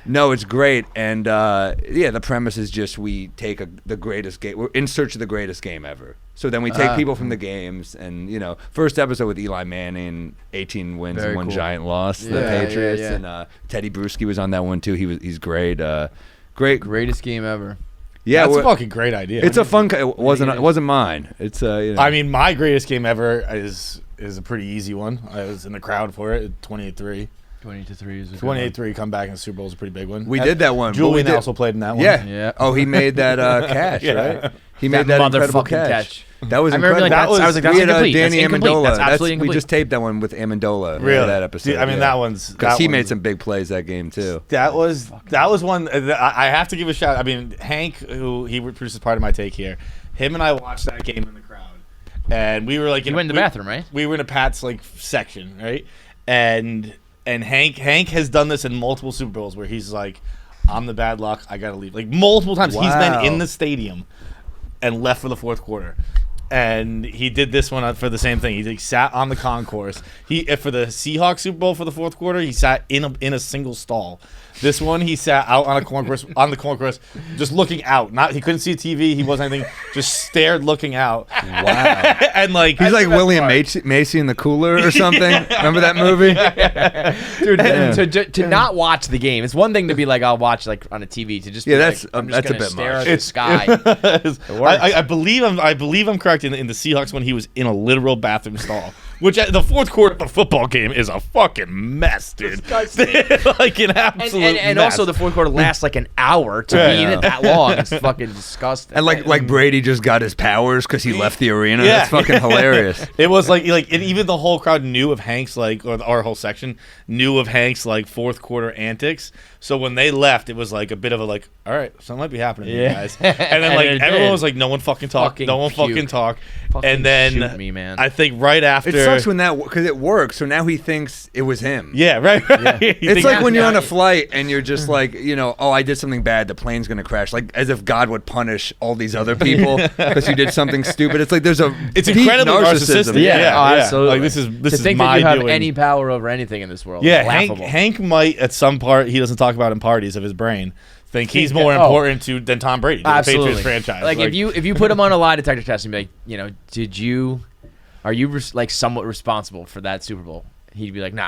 A: No, it's great. And the premise is just we take the greatest game. We're in search of the greatest game ever. So then we take people from the games, and first episode with Eli Manning, 18 wins
C: Very
A: and one
C: cool.
A: giant loss, the
C: Yeah,
A: Patriots,
C: yeah.
A: and Teddy Bruschi was on that one too. He's great. Great.
C: Greatest game ever.
A: Yeah,
D: That's a
A: we're-
D: fucking great idea.
A: it's a fun. It wasn't mine. It's
D: I mean, my greatest game ever is a pretty easy one. I was in the crowd for it at 28-3.
C: 20-3 is a good
D: 28-3 comeback in the Super Bowl is a pretty big one.
A: We did that one. but we
D: Julian
A: did-
D: also played in that one.
A: Yeah.
C: Yeah.
A: Oh, he made that catch,
D: Yeah.
A: right? He made that incredible
C: motherfucking catch.
A: That was
C: I remember
A: incredible.
C: like, I was like, that's
A: we had
C: incomplete.
A: Danny
C: That's incomplete.
A: Amendola.
C: That's absolutely
A: We
C: incomplete.
A: just taped that one with Amendola.
D: Really?
A: That episode.
D: I mean, that one's
A: because he
D: that
A: made
D: one's-
A: some big plays that game too.
D: That was one that I have to give a shout. I mean, Hank, who he produces part of my take here, him and I watched that game in the crowd, and we were like,
C: You went in the bathroom, right?
D: We were in a Pat's like section, right? And Hank has done this in multiple Super Bowls where he's like, I'm the bad luck, I gotta leave. Like multiple times, he's
A: Wow.
D: been in the stadium and left for the fourth quarter. And he did this one for the same thing. He like, sat on the concourse. He for the Seahawks Super Bowl for the fourth quarter, he sat in a single stall. This one, he sat out on the concourse, just looking out. He couldn't see TV. He wasn't anything. Just stared, looking out.
A: Wow.
D: And like
A: He's like William Macy in the cooler or something. Remember that movie?
C: Dude,
A: Yeah.
C: to not watch the game. It's one thing to be like, I'll watch like on a TV. To just
A: Yeah,
C: be
A: that's-
C: like, I'm just
A: that's a
C: gonna
A: bit
C: stare
A: much.
C: at the sky.
D: I believe I'm correct in the Seahawks when he was in a literal bathroom stall. Which the fourth quarter of the football game is a fucking mess, dude. Like an absolute
C: and
D: mess.
C: also the fourth quarter lasts like an hour to be in it that long. It's fucking disgusting.
A: And like Brady just got his powers because he left the arena.
D: Yeah.
A: That's fucking hilarious.
D: It was like and even the whole crowd knew of Hank's or our whole section knew of Hank's like fourth quarter antics. So when they left, it was like a bit of a like, all right, something might be happening, to you guys. And then like
C: it
D: everyone
C: did.
D: was like, no one fucking talk,
C: Fucking
D: no one
C: puke.
D: fucking talk.
C: Fucking
D: And then
C: shoot me, man.
D: I think right after,
A: It sucks when because it works. So now he thinks it was him.
D: yeah, right.
A: It's like when you're on a flight and you're just like, oh, I did something bad. The plane's gonna crash. Like as if God would punish all these other people because you did something stupid. It's like there's a
D: It's
A: deep
D: incredibly
A: narcissism.
D: narcissistic. Yeah.
C: Oh, absolutely.
D: Like this is
C: to think
D: my
C: that you have
D: doing.
C: any power over anything in this world.
D: Yeah,
C: is laughable.
D: Hank might at some part he doesn't talk about in parties of his brain think he's more
C: Oh.
D: important than Tom Brady, the
C: Absolutely.
D: Patriots franchise.
C: Like if you put him on a lie detector test and be like, are you like somewhat responsible for that Super Bowl? He'd be like, no.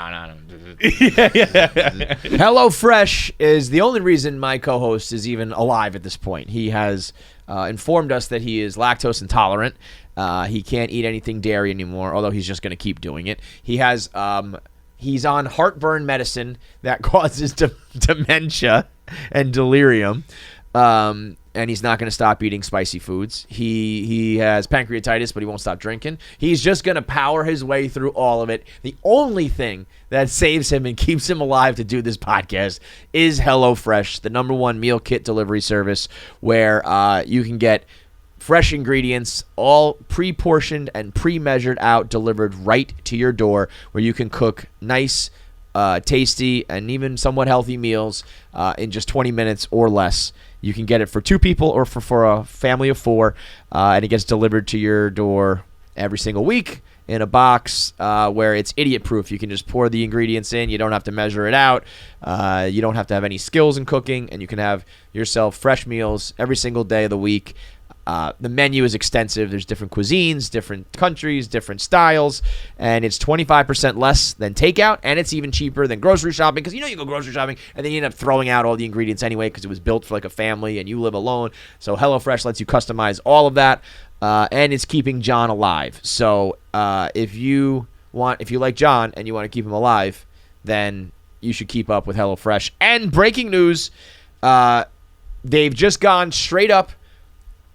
C: HelloFresh is the only reason my co-host is even alive at this point. He has informed us that he is lactose intolerant. He can't eat anything dairy anymore, although he's just going to keep doing it. He has he's on heartburn medicine that causes dementia and delirium. And he's not going to stop eating spicy foods. He has pancreatitis, but he won't stop drinking. He's just going to power his way through all of it. The only thing that saves him and keeps him alive to do this podcast is HelloFresh, the #1 meal kit delivery service where you can get fresh ingredients, all pre-portioned and pre-measured out, delivered right to your door, where you can cook nice, tasty, and even somewhat healthy meals in just 20 minutes or less. You can get it for 2 people or for a family of 4, and it gets delivered to your door every single week in a box where it's idiot-proof. You can just pour the ingredients in. You don't have to measure it out. You don't have to have any skills in cooking, and you can have yourself fresh meals every single day of the week. The menu is extensive. There's different cuisines, different countries, different styles, and it's 25% less than takeout, and it's even cheaper than grocery shopping because you go grocery shopping and then you end up throwing out all the ingredients anyway because it was built for like a family and you live alone. So HelloFresh lets you customize all of that, and it's keeping John alive. So if you like John and you want to keep him alive, then you should keep up with HelloFresh. And breaking news, they've just gone straight up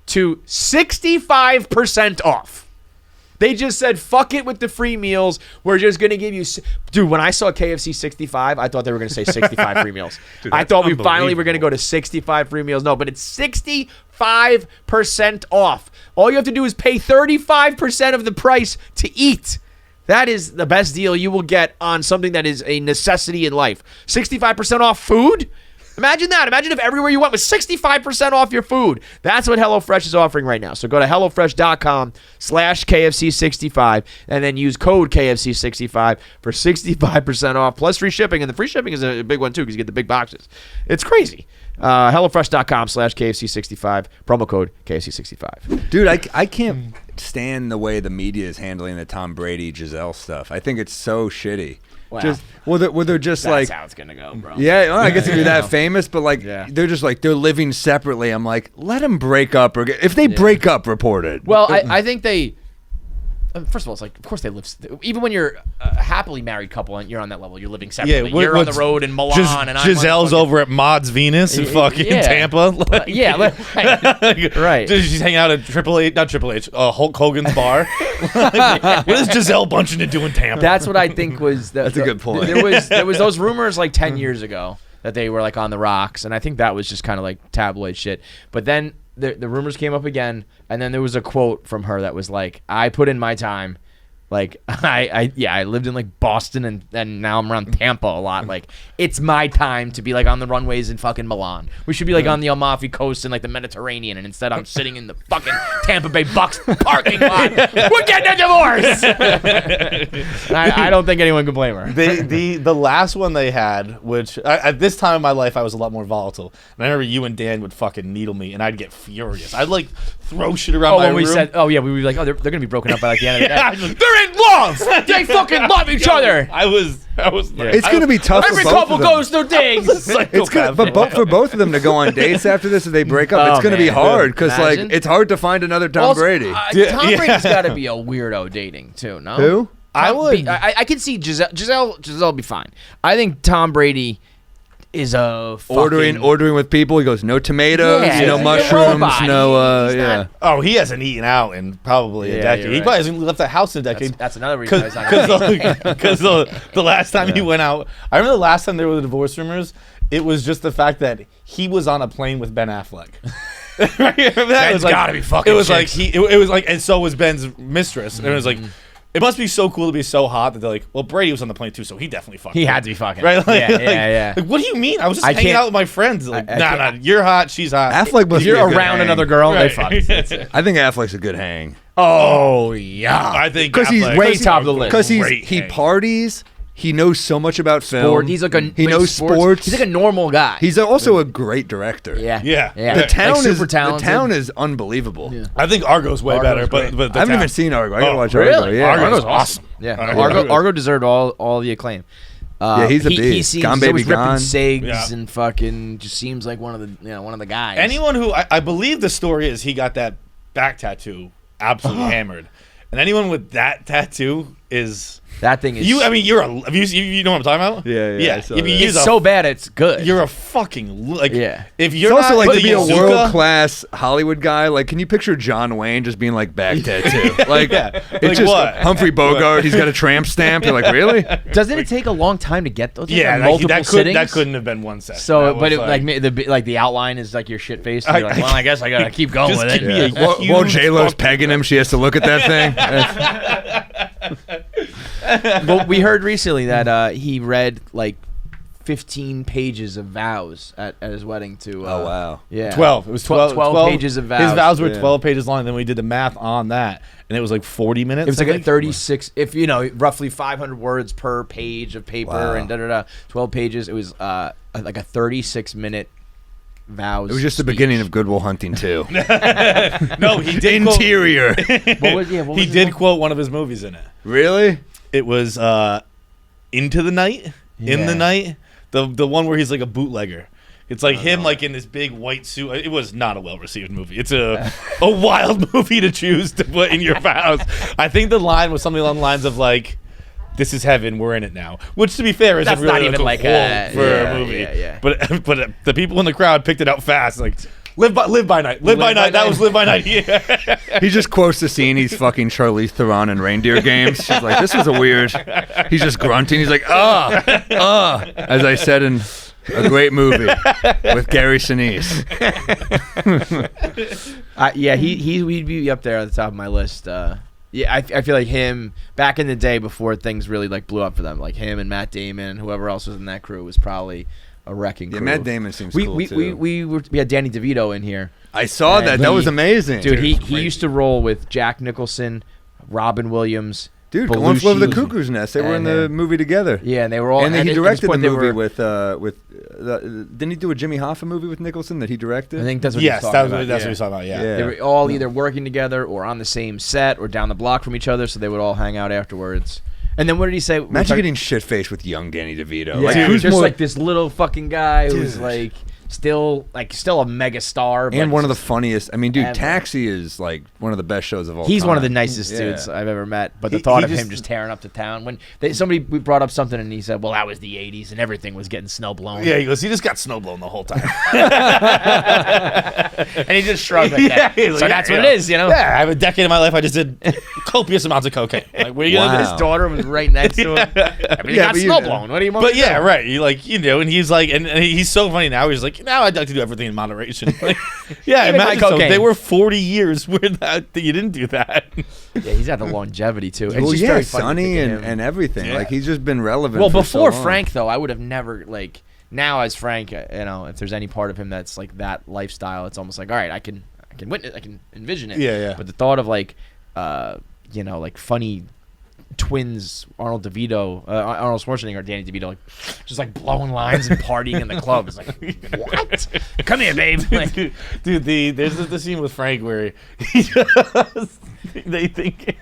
C: to 65% off. They just said, fuck it with the free meals. We're just going to give you... Dude, when I saw KFC 65, I thought they were going to say 65 free meals.
E: Dude,
C: I
E: that's
C: thought we finally were going to
E: unbelievable.
C: go to 65 free meals. No, but it's 65% off. All you have to do is pay 35% of the price to eat. That is the best deal you will get on something that is a necessity in life. 65% off food? Imagine that. Imagine if everywhere you went was 65% off your food. That's what HelloFresh is offering right now. So go to HelloFresh.com/KFC65 and then use code KFC65 for 65% off plus free shipping. And the free shipping is a big one too because you get the big boxes. It's crazy. HelloFresh.com/KFC65, promo code KFC65.
A: Dude, I can't stand the way the media is handling the Tom Brady Gisele stuff. I think it's so shitty.
C: Wow.
A: They're just
C: That's
A: like,
C: how it's going to go, bro.
A: yeah, well, I guess if you're that famous, but like,
C: Yeah.
A: they're just like, they're living separately. I'm like, let them break up, if they break up, report it.
C: Well, I think they first of all, it's like, of course they live. Even when you're a happily married couple and you're on that level, you're living separately.
D: Yeah,
C: you're on the road in Milan, and
D: Giselle's
C: I'm
D: over at Mod's Venus in fucking Tampa. Like,
C: right.
D: She's hanging out at not Triple H, Hulk Hogan's bar. What is Gisele Bundchen to do in Tampa?
C: That's what I think was.
A: That's a good point.
C: There was those rumors like 10 years ago that they were like on the rocks, and I think that was just kind of like tabloid shit. But then the rumors came up again, and then there was a quote from her that was like, "I put in my time." Like I lived in like Boston and now I'm around Tampa a lot. Like it's my time to be like on the runways in fucking Milan. We should be like on the Amalfi Coast in like the Mediterranean, and instead I'm sitting in the fucking Tampa Bay Bucks parking lot. We're getting a divorce. I don't think anyone can blame her.
D: The last one they had, which at this time in my life I was a lot more volatile, and I remember you and Dan would fucking needle me, and I'd get furious. I'd like throw shit around my room.
C: We said, we would be like, they're gonna be broken up by like the end of the day.
D: Yeah,
C: They're in love. They fucking love each other.
D: I was.
A: It's going to be tough
C: Every
A: for both
C: couple
A: of them.
C: goes through digs.
A: It's good, but for both of them to go on dates after this, if they break up, it's going to be hard because like it's hard to find another Tom Brady.
C: Tom Brady's got to be a weirdo dating too. No,
A: Who?
C: I can see Gisele will be fine. I think Tom Brady is a fucking...
A: ordering with people. He goes, no tomatoes, no mushrooms, no.
D: Oh, he hasn't eaten out in probably a decade. He probably hasn't left the house in a decade.
C: That's another reason he's not gonna
D: because the last time he went out, I remember the last time there were the divorce rumors. It was just the fact that he was on a plane with Ben Affleck. Right?
C: Ben's gotta be fucking.
D: It was like it was like, and so was Ben's mistress, and it was like. It must be so cool to be so hot that they're like, well, Brady was on the plane too, so he definitely fucked.
C: He had to be fucking.
D: Right? Like,
C: yeah.
D: Like, what do you mean? I was just hanging out with my friends. Like, nah, you're hot, she's hot.
A: Affleck must
C: If you're
A: be a good
C: around
A: hang.
C: another girl,
D: Right.
C: they fuck. That's it.
A: I think Affleck's a good hang.
C: Oh yeah.
D: I think
A: Because he's
D: Affleck-
C: way top of the list.
A: Because
D: Great
A: he
D: hang.
A: parties. He knows so much about film.
C: Sport. He's like
A: he knows sports.
C: He's like a normal guy.
A: He's also a great director.
D: Yeah.
A: The town
C: Like,
A: is
C: super talented.
A: The town is unbelievable.
C: Yeah.
D: I think Argo's way
C: Argo's
D: better,
C: great.
D: but the
A: I haven't
D: town-
A: even seen Argo. I gotta watch
C: really?
A: Argo. Yeah,
D: Argo's awesome.
C: Yeah,
D: Argo-
C: Argo deserved all the acclaim.
A: he's a
C: he
A: beast.
C: seems
A: Gone
C: he's always
A: Baby
C: ripping
A: Gone.
C: cigs
D: Yeah.
C: and fucking just seems like one of the guys.
D: Anyone who I believe the story is he got that back tattoo absolutely hammered, and anyone with that tattoo is
C: that thing is
D: you. I mean, you know what I'm talking about?
A: Yeah, I saw
D: If you
A: that.
D: use
C: it's so bad it's good.
D: you're a fucking like.
C: Yeah.
D: If you're
A: It's also
D: not
A: like
D: the
A: to be a
D: Yazuka-
A: world class Hollywood guy. Like, can you picture John Wayne just being like back tattoo? Like, it's
D: Like
A: just
D: what?
A: Humphrey Bogart. He's got a tramp stamp. You're like, really?
C: Doesn't it take a long time to get those?
D: Yeah,
C: Like,
D: like,
C: multiple sittings.
D: that couldn't have been one session.
C: So,
D: That
C: but
D: was
C: it, like the outline is like your shit face. And you're like, well, I guess I gotta keep going
D: Just
C: with
D: give
C: it.
D: me a
A: While
D: huge
A: J Lo's
D: fuck-
A: pegging him, she has to look at that thing.
C: Well, we heard recently that he read like 15 pages of vows at his wedding to.
A: Oh, wow.
C: Yeah,
D: 12. It was
C: 12 pages of vows.
D: His vows were
A: Yeah.
D: 12 pages long. Then we did the math on that, and it was like 40 minutes.
C: It was
D: I
C: like a
D: think.
C: 36, if you know, roughly 500 words per page of paper,
A: Wow.
C: and 12 pages. It was like a 36-minute vows.
A: It was just the beginning of Good Will Hunting too.
D: No, he did.
A: Interior.
D: He did quote one of his movies in it.
A: Really?
D: It was Into the Night, In
C: Yeah.
D: the Night, the one where he's like a bootlegger. It's like him like in this big white suit. It was not a well-received movie. It's a wild movie to choose to put in your vows. I think the line was something along the lines of like, "This is heaven, we're in it now." Which, to be fair, isn't
C: That's
D: really
C: not even
D: a
C: like
D: quote
C: a-
D: for
C: yeah,
D: a movie.
C: yeah.
D: But the people in the crowd picked it out fast. Like, live by night, live by night. That was live by night. Yeah.
A: He just quotes the scene. He's fucking Charlize Theron in Reindeer Games. She's like, this was a weird. He's just grunting. He's like, as I said in a great movie with Gary Sinise.
C: Yeah, he'd be up there at the top of my list. Yeah, I feel like him back in the day before things really like blew up for them, like him and Matt Damon and whoever else was in that crew was probably a wrecking crew.
A: Yeah, Matt Damon seems
C: we,
A: cool
C: we,
A: too.
C: we had Danny DeVito in here.
A: I saw that. That was amazing.
C: Dude, he used to roll with Jack Nicholson, Robin Williams.
A: Dude, One Flew Over the
C: Belushi.
A: Cuckoo's Nest. They were in
C: And,
A: the movie together.
C: Yeah, and they were all.
A: And then he
C: at this
A: directed the
C: point they
A: movie
C: were-
A: with didn't he do a Jimmy Hoffa movie with Nicholson that he directed?
C: I think that's what
D: Yes,
C: he's
D: that's
C: talking
D: what
C: about.
D: he's talking about. Yeah.
A: Yeah.
C: They were all either working together or on the same set or down the block from each other, so they would all hang out afterwards. And then what did he say?
A: Imagine getting shit faced with young Danny DeVito.
C: Yeah,
A: Like, who's
C: just
A: more
C: like this little fucking guy who's like still a mega star.
A: And
C: but
A: one of the funniest. I mean, dude,
C: ever.
A: Taxi is like one of the best shows of all time.
C: He's one of the nicest
A: Yeah.
C: dudes I've ever met. But the thought
D: he
C: of
D: just-
C: him just tearing up the town when somebody brought up something and he said, "Well, that was the '80s and everything was getting snow blown."
D: Yeah, he goes, he just got snow blown the whole time.
C: And he just shrugged like that.
D: he's like,
C: So that's what
D: yeah.
C: it is, you know.
D: Yeah, I have a decade of my life I just did copious amounts of cocaine. Like, what are you gonna
A: Wow.
D: do?
C: His daughter was right next to him. I mean, he got
A: but
C: snow blown. What do you want?
D: But
C: me to
D: yeah,
C: do?
D: right. He like, and he's like, and he's so funny now. He's like, now I'd like to do everything in moderation. Like, yeah,
C: Even my
D: imagine so.
C: cocaine.
D: They were 40 years where that you didn't do that.
C: Yeah, he's got the longevity too. It's
A: Well,
C: just
A: yeah,
C: very funny to
A: Sonny
C: think of
A: and,
C: him.
A: and everything.
D: Yeah.
A: Like he's just been relevant.
C: Well,
A: for
C: before
A: so long.
C: Frank though, I would have never like. Now as Frank, if there's any part of him that's like that lifestyle, it's almost like, all right, I can witness, I can envision it.
D: Yeah, yeah.
C: But the thought of like, like funny twins, Arnold Schwarzenegger, or Danny DeVito, like just like blowing lines and partying in the club. It's like, what? Come here, babe. Like,
D: Dude, there's the scene with Frank where he just, they think.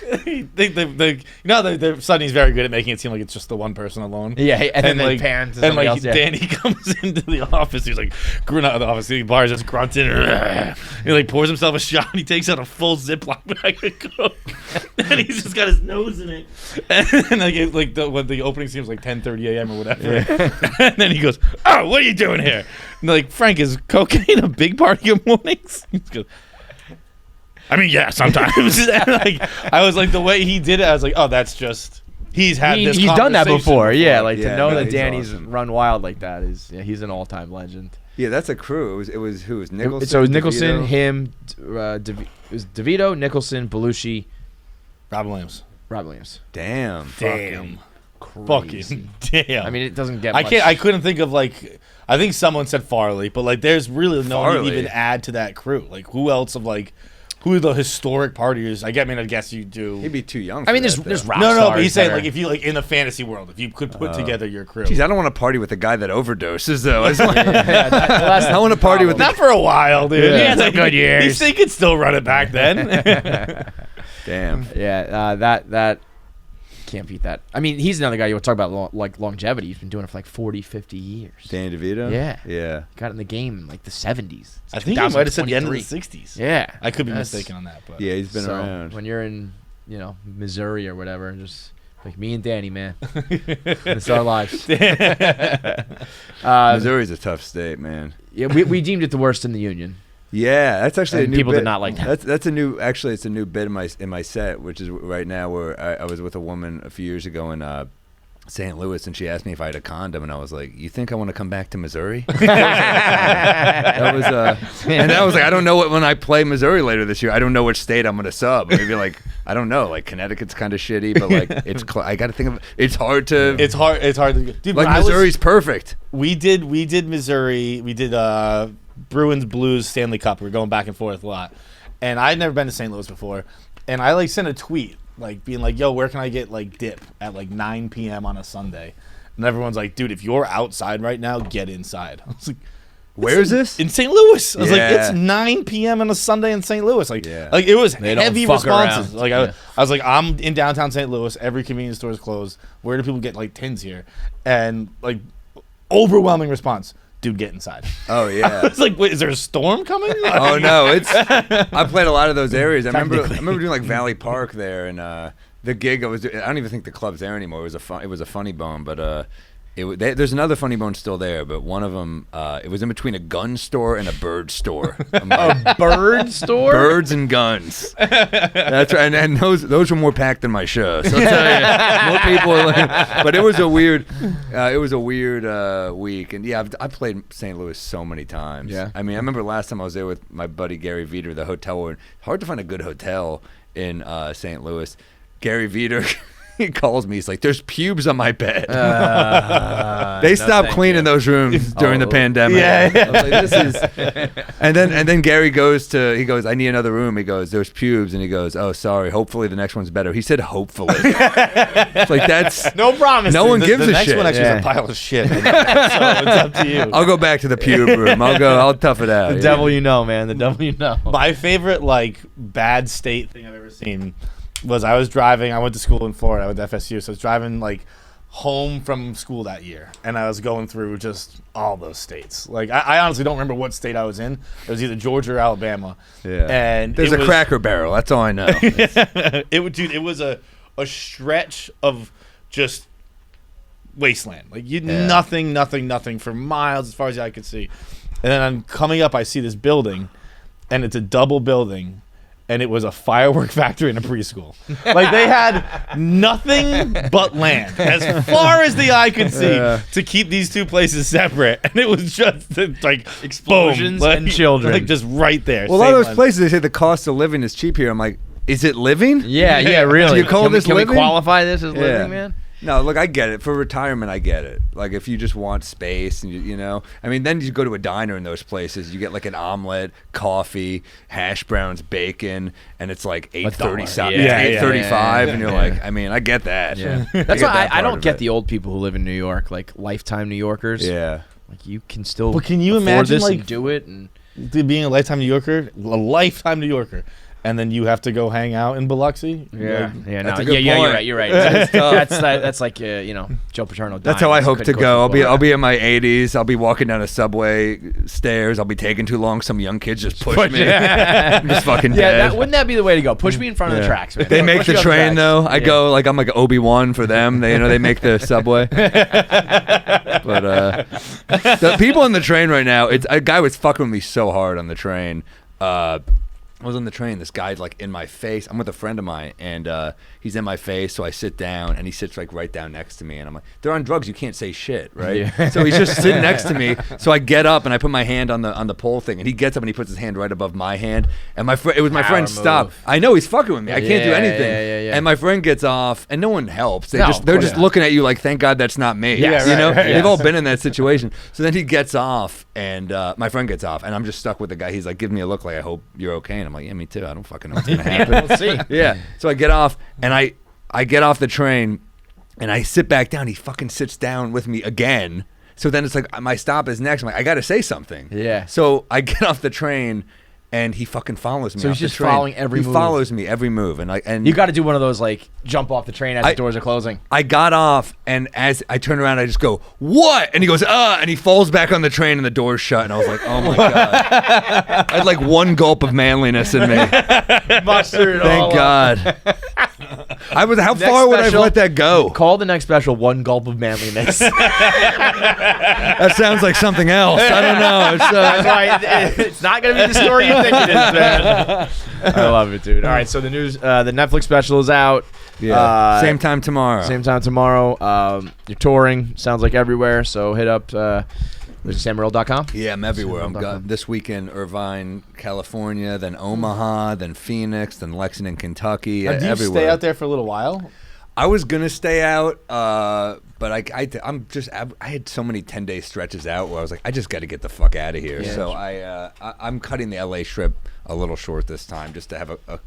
D: The Sonny's very good at making it seem like it's just the one person alone.
C: yeah, and then
D: like,
C: they pan to
D: and
C: somebody
D: like
C: else. Yeah.
D: Danny comes into the office. He's like, not the office. The bar's just grunting. He like pours himself a shot. And he takes out a full Ziploc bag of coke, and he's just got his nose in it. And like when the opening seems like 10:30 a.m. or whatever. And then he goes, "Oh, what are you doing here?" And like, Frank, is cocaine a big part of your mornings? He goes, I mean, yeah, sometimes. And, like, I was like, the way he did it, I was like, oh, that's just he's had this.
C: He's done that
D: conversation
C: before. Yeah, like
A: Yeah,
C: to know
A: no,
C: that
A: he's
C: Danny's
A: awesome.
C: run wild like that is he's an all-time legend.
A: Yeah, that's a crew. It was who? It was Nicholson.
C: So it was Nicholson,
A: DeVito?
C: him, it was DeVito, Nicholson, Belushi,
D: Robin Williams.
C: Rob Williams.
A: Damn.
D: Damn.
C: Crazy.
D: Fucking damn.
C: I mean, it doesn't get.
D: I
C: much.
D: can't. I couldn't think of like. I think someone said Farley, but like, there's really no one to
A: Farley.
D: even add to that crew. Like, who else of like, who are the historic partiers? I guess you do.
A: He'd be too young.
C: I mean,
A: for
C: there's
A: that,
C: rock
D: no,
C: stars
D: but he's saying
C: that
D: like
C: are-
D: if you like in the fantasy world, if you could put together your crew.
A: though. Jeez, I don't want to party with a guy that overdoses though. It's like,
C: that's
A: I want to party with the
D: Not for a while, dude.
C: He had some good years.
D: He could still run it back then.
A: damn.
C: Yeah, that can't beat that. I mean, he's another guy you would talk about like longevity. He's been doing it for like 40, 50 years.
A: Danny DeVito.
C: Yeah.
A: Yeah.
C: Got in the game in like the 70s.
D: I think he might have said the end of the
C: 2023.
D: 60s.
C: Yeah,
D: I could be
C: That's-
D: mistaken on that, but
A: Yeah, he's been
C: so
A: around.
C: when you're in, Missouri or whatever, just like me and Danny, man, it's our lives.
A: Missouri's a tough state, man.
C: Yeah, we deemed it the worst in the union.
A: Yeah, that's actually
C: And
A: a new
C: people
A: bit.
C: did not like that.
A: That's a new. Actually, it's a new bit in my set, which is right now where I was with a woman a few years ago in St. Louis, and she asked me if I had a condom, and I was like, "You think I want to come back to Missouri?" that was and I was like, "I don't know what when I play Missouri later this year. I don't know which state I'm gonna sub. Maybe like I don't know. Like Connecticut's kind of shitty, but like it's I got to think of. It's hard to.
D: it's hard. It's hard to dude.
A: like
D: when I was-
A: Missouri's perfect.
D: We did Missouri. We did Bruins Blues Stanley Cup. We were going back and forth a lot, and I'd never been to St. Louis before, and I like sent a tweet like being like, "Yo, where can I get like dip at like 9 p.m. on a Sunday?" And everyone's like, "Dude, if you're outside right now, get inside." I was like,
A: Where is this?
D: in St. Louis. I was like,
A: Yeah.
D: it's 9 p.m. on a Sunday in St. Louis. Like,
A: Yeah.
D: like it was
C: They don't
D: heavy
C: fuck
D: responses.
C: around.
D: Like,
C: Yeah.
D: I was like, I'm in downtown St. Louis. Every convenience store is closed. Where do people get like tins here? And like, overwhelming response. Dude, get inside.
A: Oh
D: I
A: yeah.
D: was like, wait, is there a storm coming?
A: Oh no, it's. I played a lot of those areas. I remember doing like Valley Park there, and the gig I was. I don't even think the club's there anymore. It was a Funny Bone, but there's another Funny Bone still there, but one of them it was in between a gun store and a bird store. I'm like,
C: Bird store.
A: birds and guns. That's right, and those were more packed than my show. So I'll tell you, more people. Were like, but it was a weird week, and yeah, I played St. Louis so many times.
C: Yeah.
A: I mean, I remember last time I was there with my buddy Gary Veter, the hotel. Hard to find a good hotel in St. Louis. Gary Veter. He calls me. He's like, "There's pubes on my bed." They stopped cleaning those rooms during the pandemic.
D: Yeah.
A: I was like, this is. And then Gary goes, "I need another room." He goes, "There's pubes," and he goes, "Oh, sorry. Hopefully the next one's better." He said, "Hopefully." It's like that's
C: No promise.
A: no one
D: the,
A: gives
D: the
A: a
D: next
A: shit.
D: one actually
C: Yeah.
D: is a pile of shit. So it's up to you.
A: I'll go back to the pube room. I'll tough it out.
C: The devil you know, man. The devil you know.
D: My favorite like bad state thing I've ever seen was I was driving. I went to school in Florida. I went to FSU, so I was driving like home from school that year, and I was going through just all those states. Like I honestly don't remember what state I was in. It was either Georgia or Alabama.
A: Yeah.
D: And
A: There's a Cracker Barrel. That's all I know.
D: It was a stretch of just wasteland. Like nothing for miles as far as the eye could see. And then I'm coming up, I see this building, and it's a double building. And it was a firework factory and a preschool. Like they had nothing but land as far as the eye could see to keep these two places separate. And it was just like
C: Explosions
D: boom,
C: and children.
D: like just right there.
A: Well, a lot
D: Same
A: of those
D: line.
A: places, they say the cost of living is cheap here. I'm like, is it living?
C: Yeah, really.
A: Do you call this
C: can
A: living?
C: we qualify this as
A: Yeah.
C: living, man?
A: No, look, I get it. For retirement, I get it. Like, if you just want space and, you know, I mean, then you go to a diner in those places, you get like an omelet, coffee, hash browns, bacon, and it's like $8.30,
C: Yeah,
A: $8.35, and you're like, I mean, I get that.
C: Yeah.
A: I
C: That's
A: get
C: why
A: that
C: I
A: part
C: don't
A: of
C: get
A: it.
C: the old people who live in New York, like lifetime New Yorkers.
A: Yeah.
C: Like you can still
D: But can you
C: afford
D: imagine,
C: this
D: like,
C: and do it and
D: being a lifetime New Yorker, and then you have to go hang out in Biloxi?
C: yeah,
D: Like,
C: yeah,
A: That's
C: no,
A: a good
C: yeah,
A: point.
C: you're right.
A: It's tough.
C: That's like you know, Joe Paterno.
A: That's how I hope to go. I'll be in my 80s. I'll be walking down a subway stairs. I'll be taking too long. Some young kids just push me. I'm just fucking dead.
C: wouldn't that be the way to go? Push me in front of the
A: Yeah.
C: tracks. Man.
A: They make
C: Push me
A: the
C: on
A: train
C: tracks.
A: though. I
C: Yeah.
A: go like I'm like Obi-Wan for them. They they make the subway. But the people on the train right now, it's a guy was fucking with me so hard on the train. I was on the train. This guy's like in my face. I'm with a friend of mine, and he's in my face. So I sit down, and he sits like right down next to me. And I'm like, "They're on drugs. You can't say shit, right?"
C: Yeah.
A: So he's just sitting next to me. So I get up and I put my hand on the pole thing, and he gets up and he puts his hand right above my hand. And my friend, it was my
C: Power
A: friend.
C: move.
A: Stop. I know he's fucking with me. I can't do
C: Yeah,
A: anything.
C: yeah.
A: And my friend gets off, and no one helps.
C: No,
A: They're
C: of
A: just
C: course.
A: looking at you like, "Thank God that's not me."
C: Yes.
A: You
C: Yeah,
A: know,
C: right,
A: they've
C: yes.
A: all been in that situation. So then he gets off, and my friend gets off, and I'm just stuck with the guy. He's like, giving me a look like, "I hope you're okay." And I'm like, "Yeah, me too. I don't fucking know what's gonna happen."
C: We'll see.
A: Yeah. So I get off, and I get off the train, and I sit back down. He fucking sits down with me again. So then it's like my stop is next. I'm like, I got to say something.
C: Yeah.
A: So I get off the train, and he fucking follows me.
C: So he's
A: off the
C: just
A: train.
C: following every move.
A: He follows me every move, and
C: You got to do one of those like jump off the train as the doors are closing.
A: I got off, and as I turn around, I just go, "What?" And he goes, and he falls back on the train, and the door's shut. And I was like, "Oh my god!" I had like one gulp of manliness in me.
C: Mustard.
A: Thank God. I was. How far would I have
C: special-
A: let that go?
C: Call the next special one gulp of manliness.
A: That sounds like something else. I don't know. It's,
C: That's why it's not going to be the story you think it is, man. I love it, dude. All right, so the Netflix special is out.
A: yeah. Same time tomorrow.
C: Same time tomorrow. You're touring. Sounds like everywhere. So hit up SamMorrill.com.
A: Yeah, I'm everywhere. I'm
C: Sam.com.
A: this weekend, Irvine, California, then Omaha, then Phoenix, then Lexington, Kentucky.
D: do you
A: everywhere.
D: stay out there for a little while?
A: I was gonna stay out, but I had so many 10-day stretches out where I was like, I just got to get the fuck out of here.
C: Yeah.
A: So I'm cutting the LA trip a little short this time, just to have a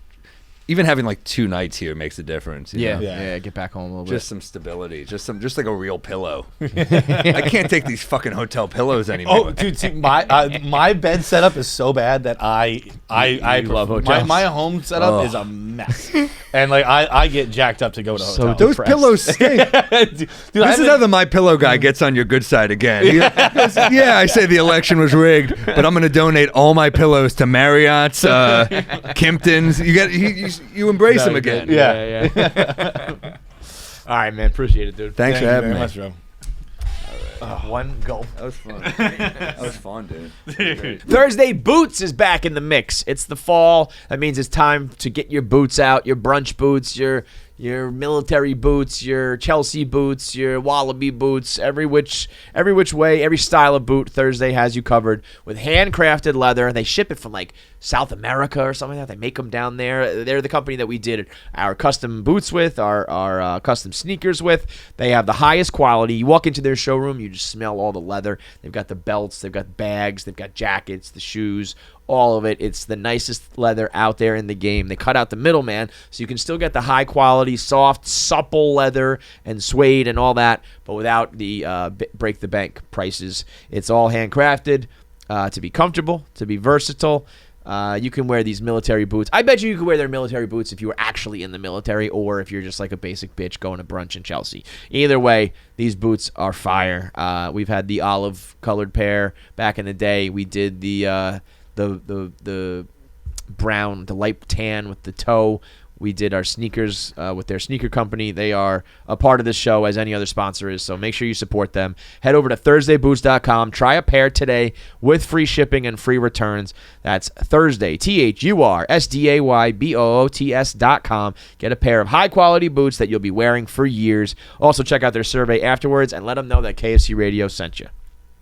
A: even having like 2 nights here makes a difference. you know?
D: Yeah.
C: Get back home a little
A: Just some stability, just like a real pillow. I can't take these fucking hotel pillows anymore.
D: Oh, dude, see, my bed setup is so bad that I
C: love
D: prefer-
C: hotels.
D: My home setup
A: Ugh.
D: is a mess, and like I get jacked up to go to
C: So
D: hotels.
A: Those
C: depressed.
A: pillows stink.
D: Dude,
A: This is how the My Pillow guy gets on your good side again. He goes, yeah, I say the election was rigged, but I'm going to donate all my pillows to Marriott's, Kimpton's. You embrace them again.
D: Yeah.
C: All right, man. Appreciate it, dude.
A: Thanks for
D: Thank
A: having
D: you very
A: me.
D: much, bro.
C: One gulp.
A: That was fun. That was fun, dude.
C: Thursday Boots is back in the mix. It's the fall. That means it's time to get your boots out, your brunch boots, your military boots, your Chelsea boots, your Wallaby boots, every which way, every style of boot. Thursday has you covered with handcrafted leather. They ship it from like South America or something like that. They make them down there. They're the company that we did our custom boots with, our custom sneakers with. They have the highest quality. You walk into their showroom, you just smell all the leather. They've got the belts, they've got bags, they've got jackets, the shoes, all of it. It's the nicest leather out there in the game. They cut out the middleman, so you can still get the high quality, soft, supple leather and suede and all that, but without the break the bank prices. It's all handcrafted to be comfortable, to be versatile. You can wear these military boots. I bet you could wear their military boots if you were actually in the military or if you're just like a basic bitch going to brunch in Chelsea. Either way, these boots are fire. We've had the olive-colored pair back in the day. We did the brown, the light tan with the toe. We did our sneakers with their sneaker company. They are a part of this show as any other sponsor is, so make sure you support them. Head over to ThursdayBoots.com. Try a pair today with free shipping and free returns. That's Thursday, ThursdayBoots.com. Get a pair of high-quality boots that you'll be wearing for years. Also, check out their survey afterwards and let them know that KFC Radio sent you.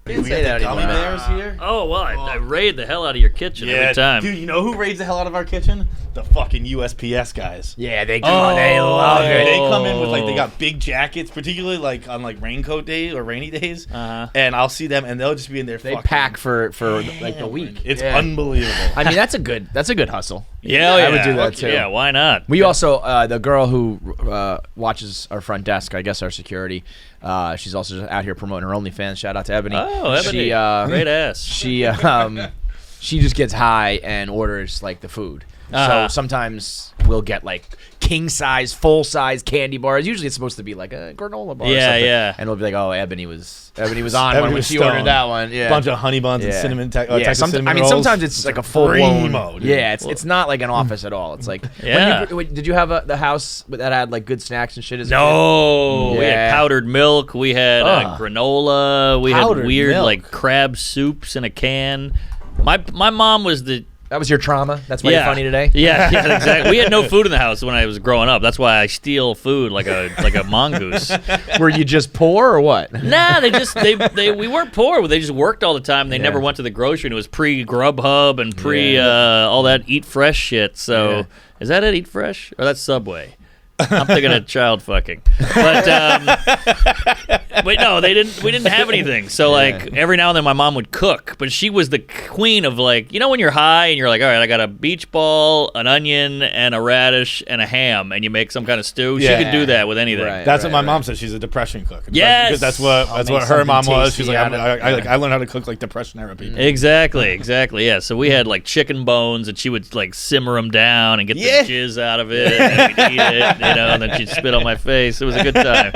D: We
C: say
D: got
C: that
D: the gummy
C: anymore.
D: bears here.
F: Oh, well, I raid the hell out of your kitchen every time.
D: Dude, you know who raids the hell out of our kitchen? The fucking USPS guys.
C: Yeah, they
F: They love it.
D: They come in with they got big jackets, particularly on raincoat days or rainy days. And I'll see them and they'll just be in there.
C: They
D: fucking
C: pack for like the week.
D: It's unbelievable.
C: I mean, that's a good hustle.
F: Yeah,
C: I would do that too.
F: Yeah, why not?
C: We also the girl who watches our front desk, I guess our security. She's also out here promoting her OnlyFans. Shout out to Ebony.
F: Oh, Ebony. Great ass.
C: She just gets high and orders like the food. So sometimes we'll get like king size, full size candy bars. Usually it's supposed to be like a granola bar. or something.
F: Yeah.
C: And we'll be like, oh, Ebony was on
D: Ebony
C: one when
D: was
C: she
D: stoned.
C: ordered that one. Yeah.
D: Bunch of honey buns and
C: Yeah.
D: cinnamon.
C: I mean, sometimes it's like a full blown.
D: Primo, dude.
C: Yeah, it's not like an office at all. It's like,
F: Yeah.
C: did you have the house that had like good snacks and shit? As a
F: No, we
C: Yeah.
F: had powdered milk. We had granola. We had
D: Powdered
F: weird
D: milk.
F: like crab soups in a can. My mom was the
C: kid? That was your trauma. That's why you're funny today.
F: Yeah, exactly. We had no food in the house when I was growing up. That's why I steal food like a mongoose.
C: Were you just poor or what?
F: Nah, we weren't poor. They just worked all the time. They never went to the grocery, and it was pre Grubhub and pre all that Eat Fresh shit. So is that it? Eat Fresh or that's Subway? I'm thinking of child fucking, but no, they didn't. We didn't have anything. So like every now and then, my mom would cook, but she was the queen of like, you know, when you're high and you're like, all right, I got a beach ball, an onion, and a radish and a ham, and you make some kind of stew.
D: Yeah.
F: She could do that with anything.
C: Right.
D: That's what my mom says. She's a depression cook.
F: Yes!
D: Because that's what
C: make
D: her
C: something
D: mom was. She's
C: tasty
D: like,
C: out of it.
D: I learned how to cook like depression era people.
F: Exactly. Yeah. So we had like chicken bones, and she would like simmer them down and get the jizz out of it, and we'd eat it, you know, and then she'd spit on my face. It was a good time.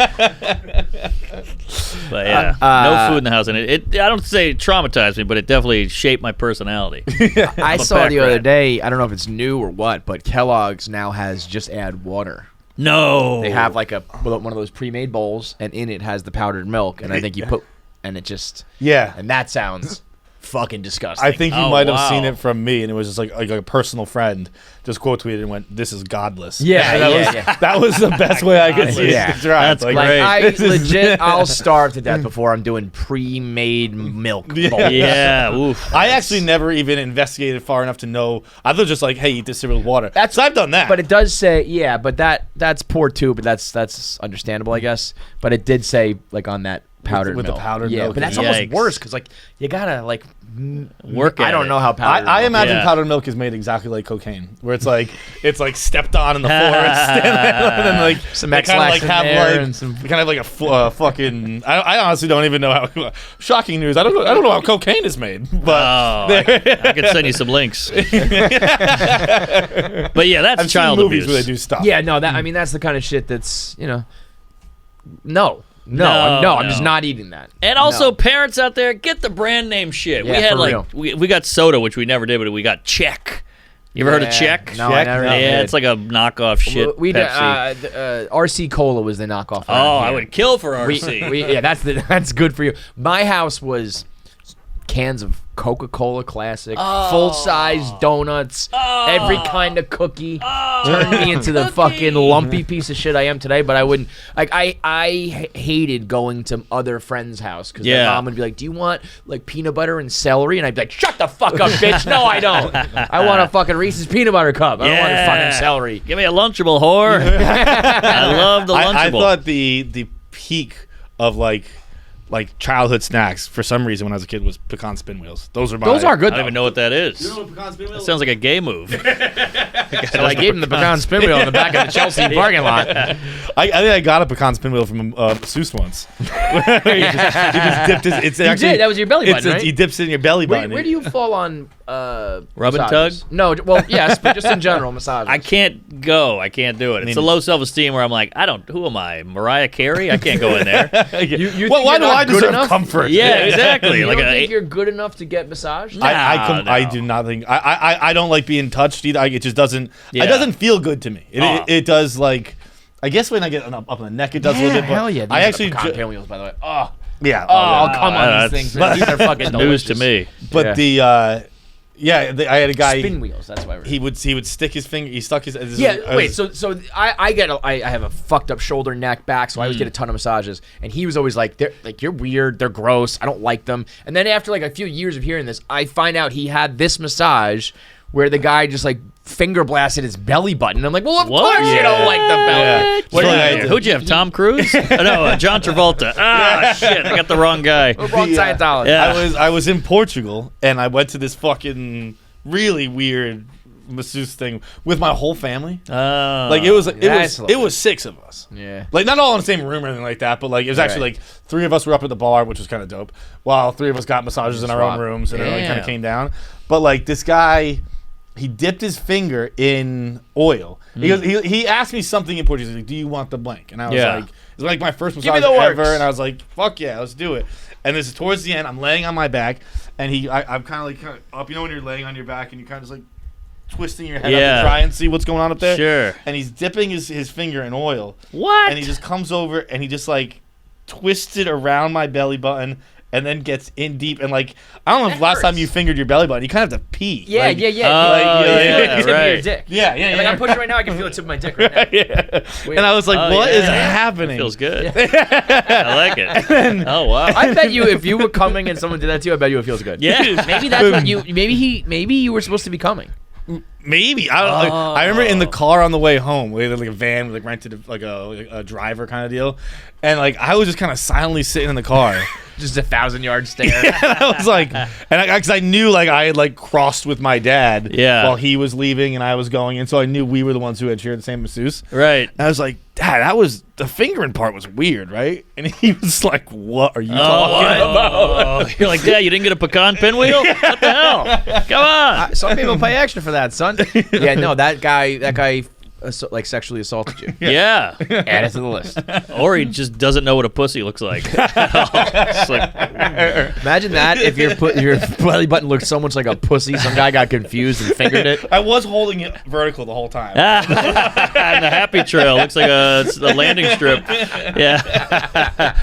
F: But yeah, no food in the house, and it I don't say it traumatized me, but it definitely shaped my personality.
C: I
F: I'm a
C: saw
F: pack
C: the other
F: rat.
C: day. I don't know if it's new or what, but Kellogg's now has just add water.
F: No,
C: They have like one of those pre-made bowls, and in it has the powdered milk, and I think you put, and it just
D: Yeah.
C: and that sounds fucking disgusting.
D: I think you
F: Oh,
D: might have
F: wow.
D: seen it from me, and it was just like a personal friend just quote tweeted and went, "This is godless."
C: Yeah,
D: And that was the best way I could see
C: Yeah.
D: it described.
F: That's
D: Like,
C: like
F: great.
C: I
D: this is-
C: legit, I'll starve to death before I'm doing pre-made milk bowls.
F: Yeah, oof.
D: I actually never even investigated far enough to know. I was just like, "Hey, eat this cereal with water." So I've done that.
C: But it does say, yeah, but that's poor too. But that's understandable, I guess. But it did say like on that powdered
D: with the
C: milk.
D: powdered
C: yeah,
D: milk.
C: but that's
F: Yikes.
C: almost worse because like you gotta like
F: Work
C: I
F: at
C: don't
F: it.
C: know how powdered.
D: I
C: milk
D: imagine
F: Yeah.
D: powdered milk is made exactly like cocaine, where it's like stepped on in the forest, and then like
C: Some
D: they
C: X-Lax
D: like
C: in
D: have
C: there
D: like
C: and some-
D: kind of like a fucking. I honestly don't even know how. Shocking news! I don't know how cocaine is made, but
F: I could send you some links. But yeah, that's
D: I've
F: child
D: seen movies
F: abuse.
D: where they do stuff.
C: Yeah, no, that I mean that's the kind of shit that's no,
F: No,
C: I'm just
F: no.
C: not eating that.
F: And also,
C: No.
F: parents out there, get the brand name shit.
C: Yeah,
F: we had
C: for
F: like
C: real.
F: we got soda, which we never did, but we got Check. You ever heard of Check?
C: No, I never
F: Yeah,
C: did.
F: it's like a knockoff shit.
C: We did,
F: Pepsi.
C: RC Cola was the knockoff.
F: Oh,
C: around
F: I
C: here.
F: would kill for RC.
C: Yeah, that's good for you. My house was cans of Coca-Cola Classic, full-size donuts, every kind of cookie. Turned me into the fucking lumpy piece of shit I am today. But I wouldn't like. I hated going to other friends' house because
F: Yeah.
C: their mom would be like, "Do you want like peanut butter and celery?" And I'd be like, "Shut the fuck up, bitch! No, I don't. I want a fucking Reese's peanut butter cup. I don't want a fucking celery."
F: Give me a Lunchable, whore. I love the Lunchable.
D: I thought the peak of like childhood snacks for some reason when I was a kid was pecan spin wheels. Those are
C: Good.
F: I
C: Though.
F: don't even know what that is.
D: pecan spin
F: That sounds like a gay move.
C: So I gave him the pecan spin wheel in the back of the Chelsea parking lot.
D: I think I got a pecan spin wheel from Seuss once. he just dipped his. It's
C: You
D: actually
C: did. That was your belly button, right?
D: He dips it in your belly button.
C: Where do you fall on
F: Rub and
C: massages.
F: tug?
C: No, well, yes, but just in general massages.
F: I can't go. I can't do it. It's a low self-esteem where I'm like, who am I? Mariah Carey? I can't go in there.
C: You
D: Well,
C: think
D: why
C: you're
D: do
C: not
D: I
C: good
D: deserve
C: enough?
D: comfort?
F: Yeah, exactly.
C: You
F: Like
C: don't think you're good enough to get massaged?
F: No.
D: I do not think I don't like being touched either. It just doesn't.
F: Yeah.
D: It doesn't feel good to me. It does like. I guess when I get up on the neck, it does a little bit. But
C: hell yeah.
D: I actually.
C: pinwheels, by the way. Oh,
D: Yeah.
C: I'll come on these
F: that's-
C: things. Man. These are fucking
F: news
C: delicious.
F: to me.
D: But
C: Yeah.
D: I had a guy.
C: Spin wheels. That's why.
D: He would stick his finger. He stuck his.
C: Yeah, wait. So I have a fucked up shoulder, neck, back. So I always get a ton of massages, and he was always like, "They're like you're weird. They're gross. I don't like them." And then after like a few years of hearing this, I find out he had this massage where the guy just like finger blasted his belly button. I'm like, well, of
F: What?
C: course you don't like the belly.
F: What
D: Yeah.
F: did you do? Who'd you have? Tom Cruise? No, John Travolta. Ah, shit! I got the wrong guy.
C: Wrong Scientology.
F: Yeah.
D: I was in Portugal and I went to this fucking really weird masseuse thing with my whole family.
F: Oh.
D: Like it
C: That's
D: was 6 of us.
C: Yeah.
D: Like not all in the same room or anything like that, but like it was actually
C: Right.
D: like 3 of us were up at the bar, which was kind of dope, while 3 of us got massages in our own
C: Swap.
D: rooms and it like kind
F: Damn.
D: of came down. But like this guy, he dipped his finger in oil. He asked me something in Portuguese. He's like, "Do you want the blank?" And I was
F: Yeah.
D: like, "It's like my first
C: Give me
D: massage
C: the
D: ever."
C: works.
D: And I was like, "Fuck yeah, let's do it." And this is towards the end. I'm laying on my back, and I'm kind of like up. You know when you're laying on your back and you kind of just like twisting your head up
F: Yeah.
D: to try and see what's going on up there.
F: Sure.
D: And he's dipping his finger in oil.
F: What?
D: And he just comes over and he just like twists it around my belly button and then gets in deep and like I don't know if
C: That
D: last time
C: hurts.
D: you fingered your belly button, you kind of have to pee.
C: Yeah,
D: Like,
C: yeah.
F: Oh,
C: You
F: yeah,
C: feel it
F: yeah,
C: at the tip of your
F: right.
C: dick.
D: Yeah, yeah,
C: And, like
D: yeah.
C: I'm pushing right now. I can feel the tip of my dick right now.
D: Yeah. And I was like,
F: Oh,
D: what is
F: yeah.
D: happening?
F: Feels good. I like it. Oh wow.
C: I bet you if you were coming and someone did that to you, I bet you it feels good.
F: Yeah.
C: Maybe that's what you. Maybe you were supposed to be coming.
D: Maybe I don't. Like, I remember in the car on the way home, we had like a van, we like rented like a driver kind of deal, and like I was just kind of silently sitting in the car.
C: Just 1,000-yard stare.
D: And I was like, because I knew like I had like crossed with my dad,
F: Yeah.
D: while he was leaving and I was going, and so I knew we were the ones who had shared the same masseuse.
F: Right.
D: And I was like, Dad, that was the fingering part was weird, right? And he was like, "What are you talking about?"
F: Oh, you're like, Dad, you didn't get a pecan pinwheel? What the hell? Come on.
C: Some people pay extra for that, son. Yeah, no, that guy, like sexually assaulted you.
F: Yeah.
C: Add it to the list.
F: Or he just doesn't know what a pussy looks like. It's like,
C: Imagine that if your belly button looked so much like a pussy, some guy got confused and fingered it.
D: I was holding it vertical the whole time.
F: and the happy trail looks like a landing strip. Yeah.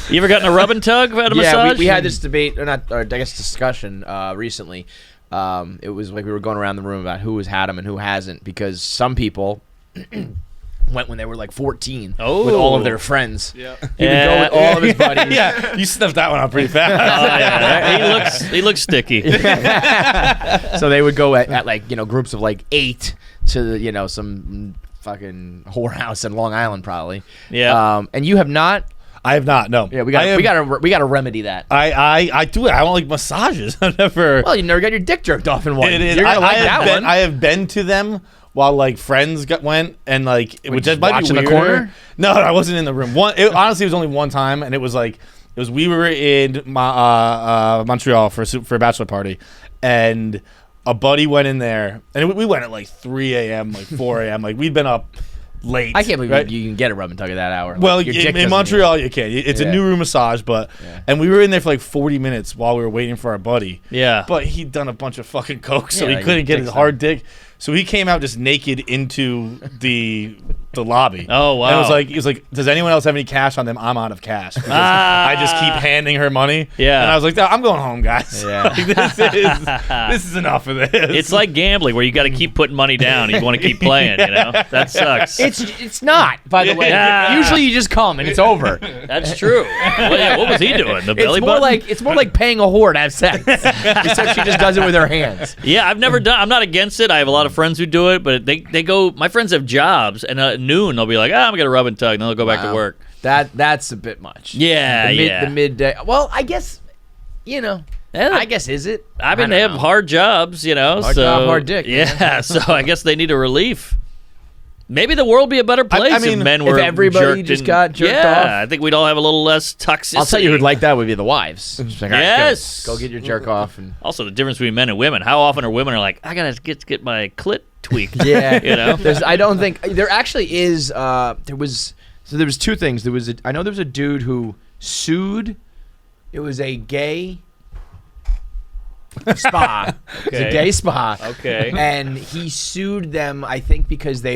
F: You ever gotten a rub and tug at a
C: Yeah,
F: massage?
C: we had this debate, or I guess discussion recently. It was like we were going around the room about who has had them and who hasn't, because some people went when they were like 14 with all of their friends. Yeah. He would go with all of his buddies.
D: Yeah, you snuffed that one out pretty fast.
F: Oh, yeah. He looks sticky.
C: So they would go at like, groups of like 8 to, some fucking whorehouse in Long Island probably.
F: Yeah.
C: And you have not.
D: I have not. No.
C: Yeah, we got to remedy that.
D: I do it. I don't like massages. I never.
C: Well, you never got your dick jerked off in one.
D: It is.
C: You're gonna like
D: I have
C: that
D: been,
C: one.
D: I have been to them while like friends went and like which
C: just
D: might be
C: watch in the
D: weirder.
C: corner?
D: No, I wasn't in the room. Honestly, it was only one time, and it was we were in Montreal for a bachelor party, and a buddy went in there, and we went at like 3 a.m., like 4 a.m., like we'd been up late.
C: I can't believe
D: right?
C: you can get a rub and tug at that hour.
D: Well,
C: Like, your dick
D: in
C: doesn't
D: Montreal, you can. It's a
C: Yeah.
D: new room massage, but and we were in there for like 40 minutes while we were waiting for our buddy.
F: Yeah.
D: But he'd done a bunch of fucking coke, so
C: Yeah,
D: he
C: like
D: couldn't get
C: dick's
D: his hard dick. So he came out just naked into the lobby.
F: Oh, wow.
D: And he was like, "Does anyone else have any cash on them? I'm out of cash. Because
F: Ah.
D: I just keep handing her money."
F: Yeah.
D: And I was like, "I'm going home, guys.
C: Yeah.
D: Like, this is enough of this."
F: It's like gambling where you got to keep putting money down. You want to keep playing, That sucks.
C: It's not, by the way.
F: Yeah.
C: Usually you just come and it's over.
F: That's true. Well, yeah, what was he doing? The belly button?
C: It's more like paying a whore to have sex. Except she just does it with her hands.
F: Yeah, I've never done. I'm not against it. I have a lot of friends who do it, but they go. My friends have jobs, and at noon they'll be like, I'm gonna rub and tug, and then they'll go back to
C: Wow.
F: work.
C: That's a bit much.
F: Yeah,
C: The midday. Well, I guess I guess is it?
F: I mean,
C: don't
F: they have
C: know.
F: hard jobs,
C: Hard
F: so
C: job, hard dick,
F: Yeah, so I guess they need a relief. Maybe the world would be a better place
D: mean,
F: if men
C: if
F: were
C: everybody
F: jerked
C: just
F: in-
C: got jerked
F: yeah,
C: off.
F: I think we'd all have a little less toxicity.
C: I'll tell you who'd like that would be the wives. Just like, all right,
F: Yes.
C: go get your jerk off. And
F: Also, the difference between men and women. How often are women like, I gotta get my clit tweaked?
C: yeah,
F: You know?
C: I don't think there actually is. There was two things. I know there was a dude who sued. It was a gay spa. It was a
F: Okay.
C: gay spa.
F: Okay.
C: And he sued them, I think, because they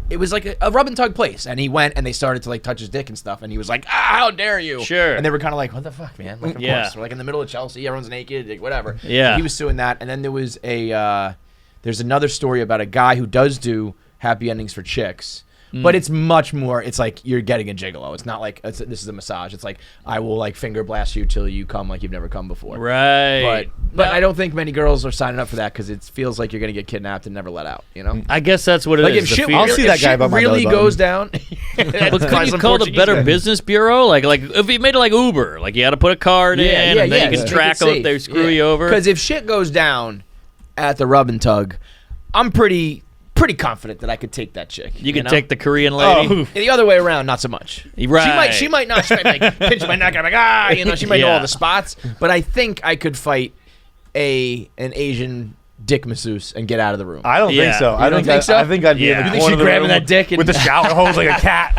C: it was like a rub and tug place, and he went and they started to like touch his dick and stuff, and he was like, how dare you?
F: Sure.
C: And they were kind of like, what the fuck, man? Like, of
F: Yeah.
C: course, we're like in the middle of Chelsea, everyone's naked, like, whatever.
F: Yeah.
C: So he was suing that, and then there was there's another story about a guy who does do happy endings for chicks. But it's much more. It's like you're getting a gigolo. It's not like this is a massage. It's like I will like finger blast you till you come like you've never come before.
F: Right.
C: But I don't think many girls are signing up for that because it feels like you're gonna get kidnapped and never let out. You know.
F: I guess that's what it is.
C: Like if
F: the
C: shit,
F: fear.
D: I'll see
C: if
D: that guy
C: shit
D: above my
C: really
D: belly button.
C: goes down.
F: But couldn't you call the Better Business Bureau? Like if you made it like Uber, like you had to put a card in, and then you can track them if they screw you over.
C: Because if shit goes down at the rub and tug, I'm pretty confident that I could take that chick.
F: you can
C: know?
F: take the Korean lady.
C: And the other way around, not so much.
F: Right.
C: She might not. She might like pinch my neck. I'm like, she might know
F: Yeah.
C: all the spots. But I think I could fight an Asian dick masseuse and get out of the room.
D: I don't
F: Yeah.
D: think so.
F: You
D: I
C: don't
D: think
C: think so?
D: I think I'd be
F: Yeah.
D: in
F: You
D: the
F: think
D: corner
C: she'd
D: of the
C: grab
D: room
C: that dick and-
D: with the shower hose like a cat.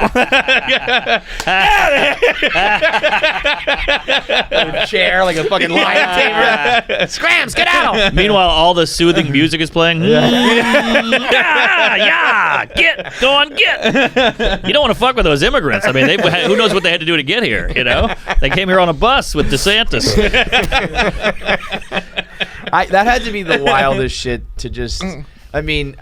C: Chair like a fucking lion tamer. Scrams, get out!
F: Meanwhile, all the soothing music is playing. Yeah, go on, get. You don't want to fuck with those immigrants. I mean, who knows what they had to do to get here? You know, they came here on a bus with DeSantis.
C: That had to be the wildest shit to just. I mean,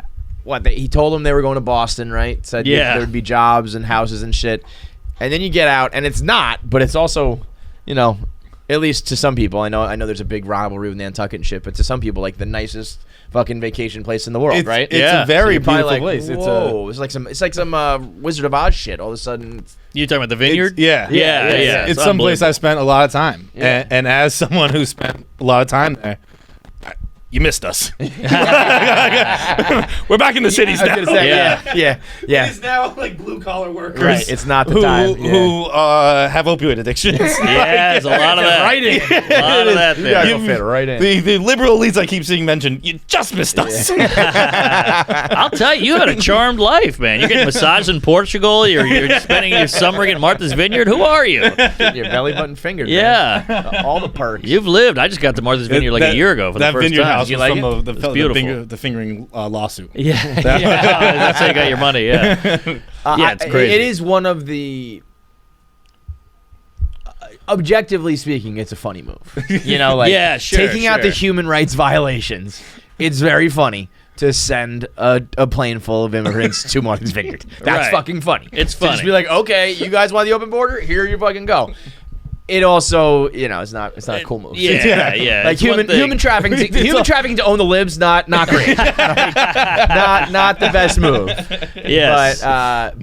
C: he told them they were going to Boston, right? Said
F: Yeah.
C: there would be jobs and houses and shit. And then you get out, and it's not, but it's also, at least to some people. I know there's a big rivalry with Nantucket and shit, but to some people, like the nicest fucking vacation place in the world, right?
D: It's
F: Yeah.
D: a very
C: You're probably
D: beautiful
C: like,
D: place.
C: whoa, it's like some Wizard of Oz shit. All of a sudden,
F: You talking about the vineyard?
D: Yeah.
F: Yeah.
D: It's some place
F: unbelievable.
D: I spent a lot of time.
C: Yeah.
D: And as someone who spent a lot of time there, you missed us. We're back in the cities
C: I was
D: now.
C: gonna say,
F: Yeah.
C: yeah.
E: It's now like blue collar workers.
C: Right, it's not the
D: who
C: time.
D: who have opioid addictions.
F: Yeah, there's a lot of that.
C: Writing.
F: A lot of that
C: You
F: there.
C: gotta go fit right in.
D: The liberal elites I keep seeing mentioned, you just missed us.
F: I'll tell you, you had a charmed life, man. You're getting massaged in Portugal. You're spending your summer at Martha's Vineyard. Who are you?
C: Getting your belly button fingered.
F: Yeah.
C: man. All the perks.
F: You've lived. I just got to Martha's Vineyard like a year ago for the
D: that
F: first
D: vineyard
F: time.
D: house
F: Did you
D: was
F: like
D: from
F: it?
D: the
F: beautiful.
D: the fingering lawsuit.
F: Yeah, yeah. That's how you got your money. Yeah, yeah, it's crazy.
C: It is one of the. Objectively speaking, it's a funny move.
F: Yeah, sure,
C: taking out the
F: sure.
C: human rights violations. It's very funny to send a plane full of immigrants to Martha's Vineyard. That's
F: Right.
C: fucking funny.
F: It's
C: To
F: funny.
C: just be like, okay, you guys want the open border? Here you fucking go. It also, it's not a cool move.
F: Yeah, yeah.
C: Like
F: It's one thing.
C: human trafficking to own the libs, not great. not the best move.
F: Yes.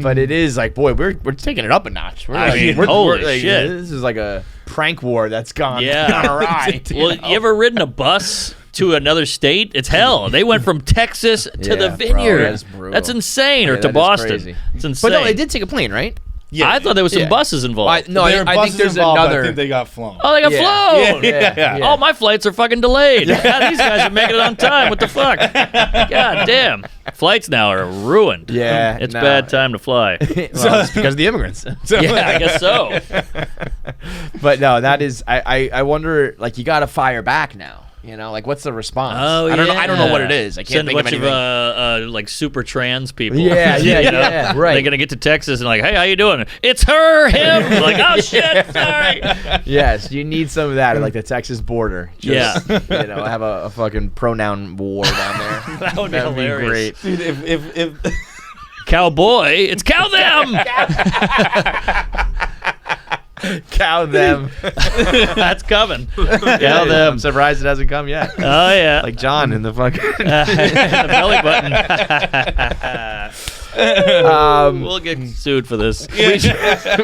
C: But it is like, boy, we're taking it up a notch.
F: I mean, holy
C: like,
F: shit.
C: This is like a prank war that's gone
F: Yeah.
C: awry.
F: Well, you ever ridden a bus to another state? It's hell. They went from Texas to
C: Yeah,
F: the
C: bro,
F: vineyard.
C: that is brutal.
F: That's insane. Or
C: Yeah,
F: to
C: that is
F: Boston.
C: crazy.
F: It's insane.
C: But no, they did take a plane, right?
D: Yeah.
F: I thought there was some
C: Yeah.
F: buses involved.
C: No,
D: There were
C: I think
D: buses
C: there's
D: involved, but
C: another.
D: I think they got flown.
F: Oh, they got
C: Yeah.
F: flown.
C: Yeah.
F: All my flights are fucking delayed. God, these guys are making it on time. What the fuck? God damn. Flights now are ruined.
C: Yeah,
F: It's
C: no.
F: bad time to fly.
C: Well, it's because of the immigrants.
F: Yeah, I guess so.
C: But no, that is. I wonder. Like, you got to fire back now. Like, what's the response?
F: Oh,
C: I don't know what it is. I can't
F: Send
C: think
F: a
C: of
F: bunch
C: anything.
F: of like super trans people.
C: Yeah,
F: You know?
C: yeah, right.
F: They're gonna get to Texas and like, hey, how you doing? It's her, him. Like, oh shit, sorry.
C: Yes, you need some of that at like the Texas border. Just, have a fucking pronoun war down there.
F: That would be
C: That'd
F: hilarious.
C: great.
D: Dude, if
F: Cowboy, it's cow them.
C: Cow them.
F: That's coming. Cow
C: I'm
F: them.
C: surprised it hasn't come yet.
F: Oh yeah.
C: Like John in the fucking.
F: the belly button. We'll get sued for this.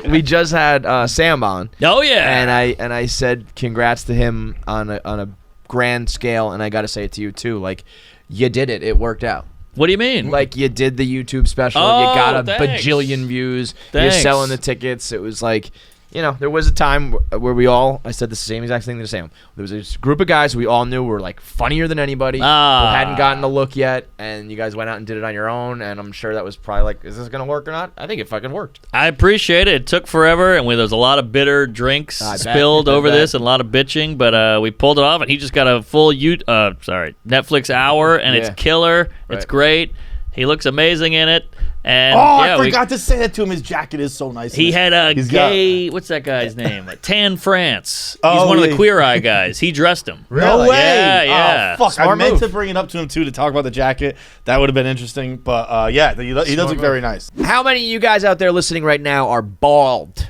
C: We just had Sam on.
F: Oh yeah.
C: And I said congrats to him on a grand scale, and I got to say it to you too. Like, you did it. It worked out.
F: What do you mean?
C: Like you did the YouTube special,
F: Oh,
C: you got a
F: thanks.
C: bajillion views.
F: Thanks.
C: You're selling the tickets. It was like, there was a time where I said the same exact thing to Sam. There was this group of guys we all knew were like funnier than anybody. Who hadn't gotten a look yet, and you guys went out and did it on your own. And I'm sure that was probably like, is this gonna work or not? I think it fucking worked.
F: I appreciate it. It took forever, and there was a lot of bitter drinks
C: I bet.
F: spilled
C: I
F: over
C: bet.
F: this and a lot of bitching, but we pulled it off, and he just got a full Netflix hour, and it's
C: Yeah.
F: killer. It's
C: Right.
F: great. He looks amazing in it. And
D: I forgot to say that to him. His jacket is so nice.
F: He had a
D: He's
F: gay, what's that guy's name? Tan France. He's
D: Oh,
F: one of the
D: yeah.
F: Queer Eye guys. He dressed him.
D: No way.
F: Yeah, yeah.
D: Oh, fuck. I
C: Smart
D: meant
C: move.
D: to bring it up to him, too, to talk about the jacket. That would have been interesting. But, he does look very nice.
C: How many of you guys out there listening right now are bald?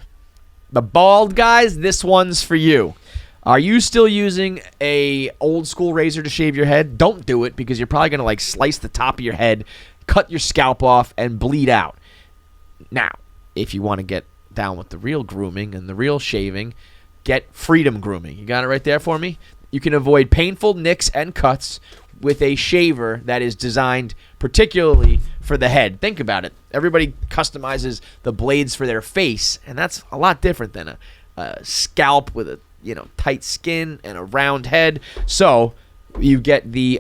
C: The bald guys, this one's for you. Are you still using a old school razor to shave your head? Don't do it, because you're probably going to like slice the top of your head, cut your scalp off, and bleed out. Now, if you want to get down with the real grooming and the real shaving, get Freedom Grooming. You got it right there for me? You can avoid painful nicks and cuts with a shaver that is designed particularly for the head. Think about it. Everybody customizes the blades for their face, and that's a lot different than a scalp with a tight skin and a round head. So you get the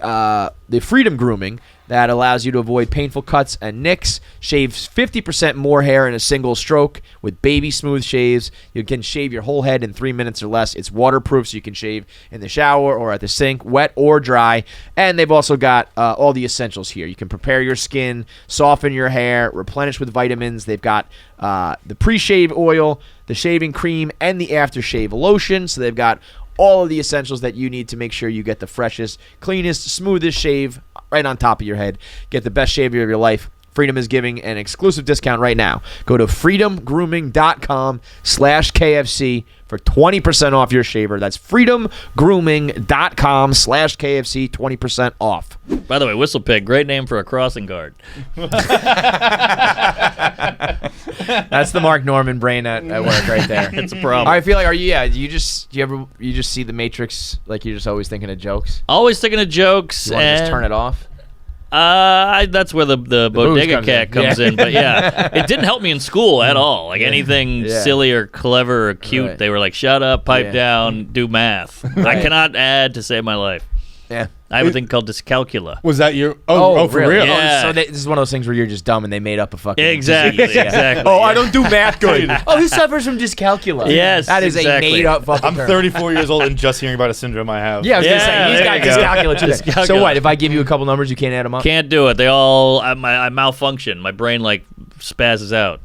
C: Freedom Grooming that allows you to avoid painful cuts and nicks, shaves 50% more hair in a single stroke with baby smooth shaves. You can shave your whole head in 3 minutes or less. It's waterproof, so you can shave in the shower or at the sink, wet or dry. And they've also got all the essentials here. You can prepare your skin, soften your hair, replenish with vitamins. They've got the pre-shave oil, the shaving cream, and the aftershave lotion. So they've got all of the essentials that you need to make sure you get the freshest, cleanest, smoothest shave right on top of your head. Get the best shave of your life. Freedom is giving an exclusive discount right now. Go to freedomgrooming.com/KFC for 20% off your shaver. That's freedomgrooming.com/KFC, 20% off.
F: By the way, Whistle Pig, great name for a crossing guard.
C: That's the Mark Norman brain at work right there.
F: It's a problem.
C: I feel like, do you just see the Matrix like you're just always thinking of jokes?
F: Always thinking of jokes.
C: You want to
F: and
C: just turn it off?
F: That's where the bodega
C: comes
F: cat
C: in.
F: comes
C: Yeah.
F: in. But yeah, it didn't help me in school at all. Like anything
C: Yeah.
F: silly or clever or cute,
C: Right.
F: they were like, shut up, pipe
C: Yeah.
F: down, do math. I cannot add to save my life.
C: Yeah.
F: I have a thing called dyscalculia.
D: Was that your... Oh, for
C: really?
D: real?
F: Yeah.
C: So this is one of those things where you're just dumb and they made up a fucking
F: Exactly,
C: disease. Yeah.
F: exactly.
C: Oh, I don't do math good. Oh, he suffers from dyscalculia.
F: Yes,
C: that is
F: exactly.
C: a made up fucking
D: I'm
C: term.
D: 34 years old and just hearing about a syndrome I have.
C: Yeah, I was
F: Yeah,
C: gonna say he's
F: there
C: got
F: you go.
C: dyscalculia today.
F: Dyscalculia.
C: So what? If I give you a couple numbers, you can't add them up.
F: Can't do it. They all, I malfunction. My brain like spazzes out.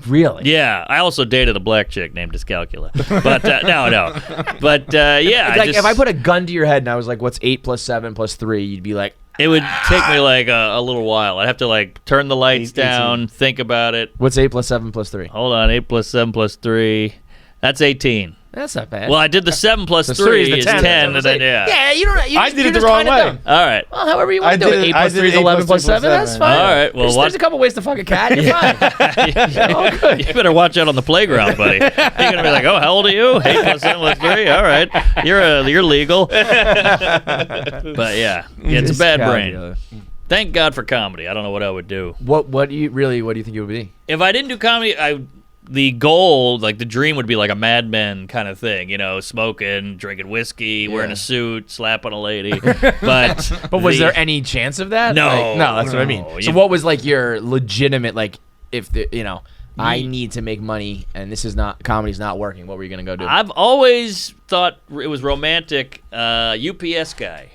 C: Really?
F: Yeah, I also dated a black chick named Dyscalculia. But no. But yeah,
C: Like if I put a gun to your head and I was like, "What's 8 + 7 + 3?" You'd be like,
F: it would take me like a little while. I'd have to like turn the lights
D: 18.
F: down, think about it.
C: "What's 8 + 7 + 3?"
F: Hold on, 8 + 7 + 3. That's 18.
C: That's not bad.
F: Well, I did the 7 +
C: So
F: 3
C: is the 10.
F: and then yeah.
C: Yeah, you don't.
D: I did it the wrong way.
F: All right.
C: Well, however you
D: I
C: want to do
D: did
C: it.
D: it-
C: 8
D: I
C: +
D: did
C: 3 is
D: 8 +
C: 11 +
D: 3 +
C: 7. That's
D: 7.
C: fine.
F: All right, well,
C: there's a couple ways to fuck a cat. You're fine.
F: You better watch out on the playground, buddy. You're gonna be like, "Oh, how old are you? 8 + 7 + 3. All right, you're legal." But yeah, it's a bad brain. Thank God for comedy. I don't know what I would do
C: What do you think it would be?
F: if I didn't do comedy. The goal, like the dream, would be like a Mad Men kind of thing, smoking, drinking whiskey, wearing a suit, slapping a lady. But
C: was there any chance of that?
F: No.
C: Like, no, that's what I mean.
F: No.
C: So what was like your legitimate, like, if I need to make money and comedy's not working, what were you gonna go do?
F: I've always thought it was romantic. UPS guy.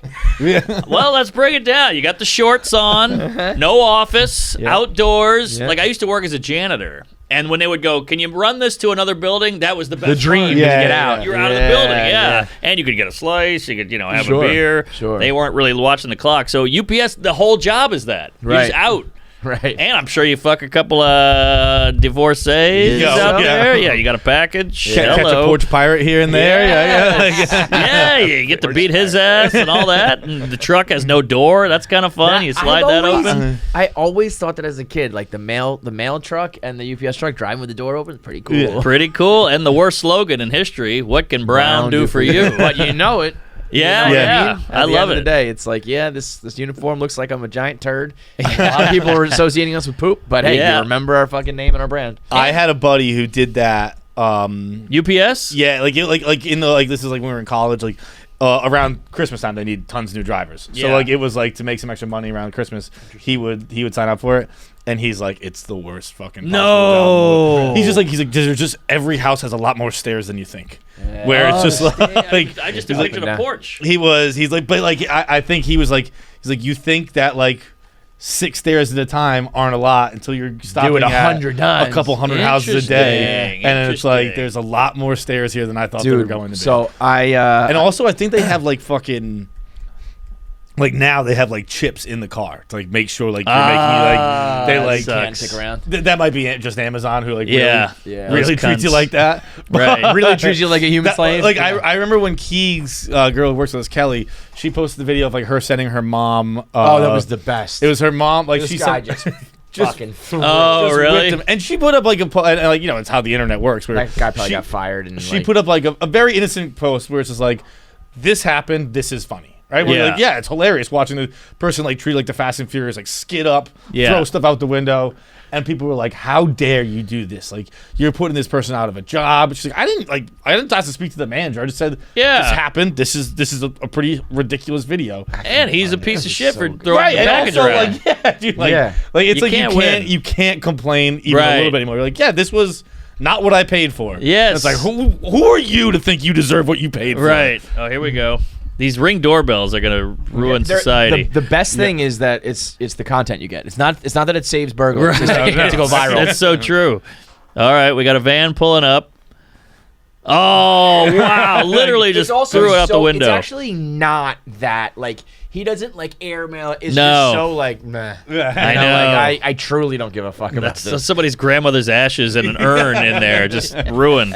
F: Well, let's bring it down. You got the shorts on, no office, outdoors.
C: Yeah.
F: Like I used to work as a janitor. And when they would go, "Can you run this to another building?" That was the best.
C: The dream
F: part.
C: is to
D: Yeah,
C: get
D: yeah,
C: out.
F: You're out of the building, yeah. And you could get a slice. You could, have
C: Sure,
F: a beer.
C: sure.
F: They weren't really watching the clock. So UPS, the whole job is that. You're
C: Right.
F: just out.
C: Right.
F: And I'm sure you fuck a couple of divorcees
D: Yeah.
F: out
D: Yeah.
F: there. Yeah, you got a package.
D: Catch a
F: Hello.
D: porch pirate here and there. Yeah.
F: Yeah, you get to beat his ass and all that. And the truck has no door. That's kind of fun. You slide that open.
C: I always thought that as a kid, like the mail truck and the UPS truck driving with the door open is pretty cool.
D: Yeah.
F: Pretty cool. And the worst slogan in history, "What can Brown do for you?"
C: But you know it.
F: Yeah,
C: You know what
F: yeah.
C: I mean?
F: I
C: At the
F: love
C: end of
F: it.
C: the day, it's like, yeah, this uniform looks like I'm a giant turd. A lot of people are associating us with poop, but hey,
F: Yeah.
C: you remember our fucking name and our brand.
D: I had a buddy who did that.
F: UPS?
D: Yeah, like in the like this is like when we were in college, like around Christmas time they need tons of new drivers. So
F: Yeah.
D: like it was like to make some extra money around Christmas, he would sign up for it, and he's like, it's the worst fucking possible job. He's like there's just every house has a lot more stairs than you think. Where it's just like
F: I just
C: He's
F: pictured
C: like-
F: a porch.
D: he's like, but like I think he's like you think that like 6 stairs at a time aren't a lot until you're stopping
C: it
D: at
C: 100 times.
D: a couple hundred houses a day,
F: Interesting,
D: and it's like
F: interesting.
D: there's a lot more stairs here than I thought they were
C: Dude,
D: going to be.
C: so
D: and also I think they have like fucking like now they have like chips in the car to like make sure like you're making like they like
F: sucks.
C: can't stick around.
D: that might be just Amazon who like
F: Yeah.
C: Yeah.
D: really
F: Those
D: treats you
F: cunts.
D: like that.
F: Right.
C: Really treats you like a human
D: That-
C: slave.
D: like I remember when Keegs girl who works with us, Kelly, she posted the video of like her sending her mom.
C: oh, that was the best.
D: It was her mom. Like
C: this
D: she
C: guy
D: sent,
C: just fucking threw
F: Oh,
D: just
F: really?
D: whipped him. And she put up like and like you know it's how the internet works. Where
C: That guy probably
D: she,
C: got fired. And
D: she put up like a very innocent post where it's just like, this happened. This is funny. Right? Where
F: Yeah.
D: like, yeah, it's hilarious watching the person like treat like the Fast and Furious, like skid up,
F: Yeah.
D: throw stuff out the window. And people were like, how dare you do this? Like, you're putting this person out of a job. She's like, I didn't have to speak to the manager. I just said,
F: Yeah.
D: this happened. This is a pretty ridiculous video.
F: And he's a piece of shit for
C: good.
F: throwing the
D: and
F: package
D: also,
F: around.
D: like, yeah, dude, like,
C: Yeah.
D: like it's
F: You
D: like
F: can't win.
D: you can't complain even a
F: Right.
D: little bit anymore. You're like, yeah, this was not what I paid for.
F: Yes.
D: And it's like, who are you to think you deserve what you paid for?
F: Right. Oh, here we go. These Ring doorbells are gonna ruin society.
C: The best thing is that it's the content you get. It's not that it saves burglars. It's that you get to go viral.
F: That's so true. All right, we got a van pulling up. Oh wow! Literally just threw it out the window.
C: It's actually not that like he doesn't like airmail it. It's
F: No.
C: just so like meh.
F: I
C: You
F: know.
C: Like, I truly don't give a fuck about
F: That's
C: this.
F: somebody's grandmother's ashes in an urn in there, just ruined.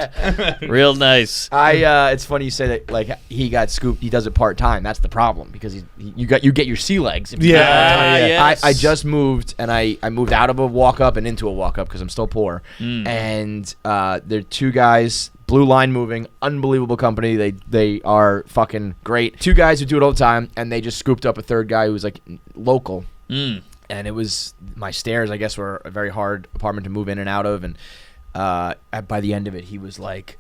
F: Real nice.
C: It's funny you say that like he got scooped. He does it part time. That's the problem because you get your sea legs. If you do it part-time.
F: yes.
C: I just moved and I moved out of a walk up and into a walk up because I'm still poor. And there are two guys. Blue Line Moving, unbelievable company. They are fucking great. Two guys who do it all the time, and they just scooped up a third guy who was like local. And it was my stairs. I guess were a very hard apartment to move in and out of. And by the end of it, he was like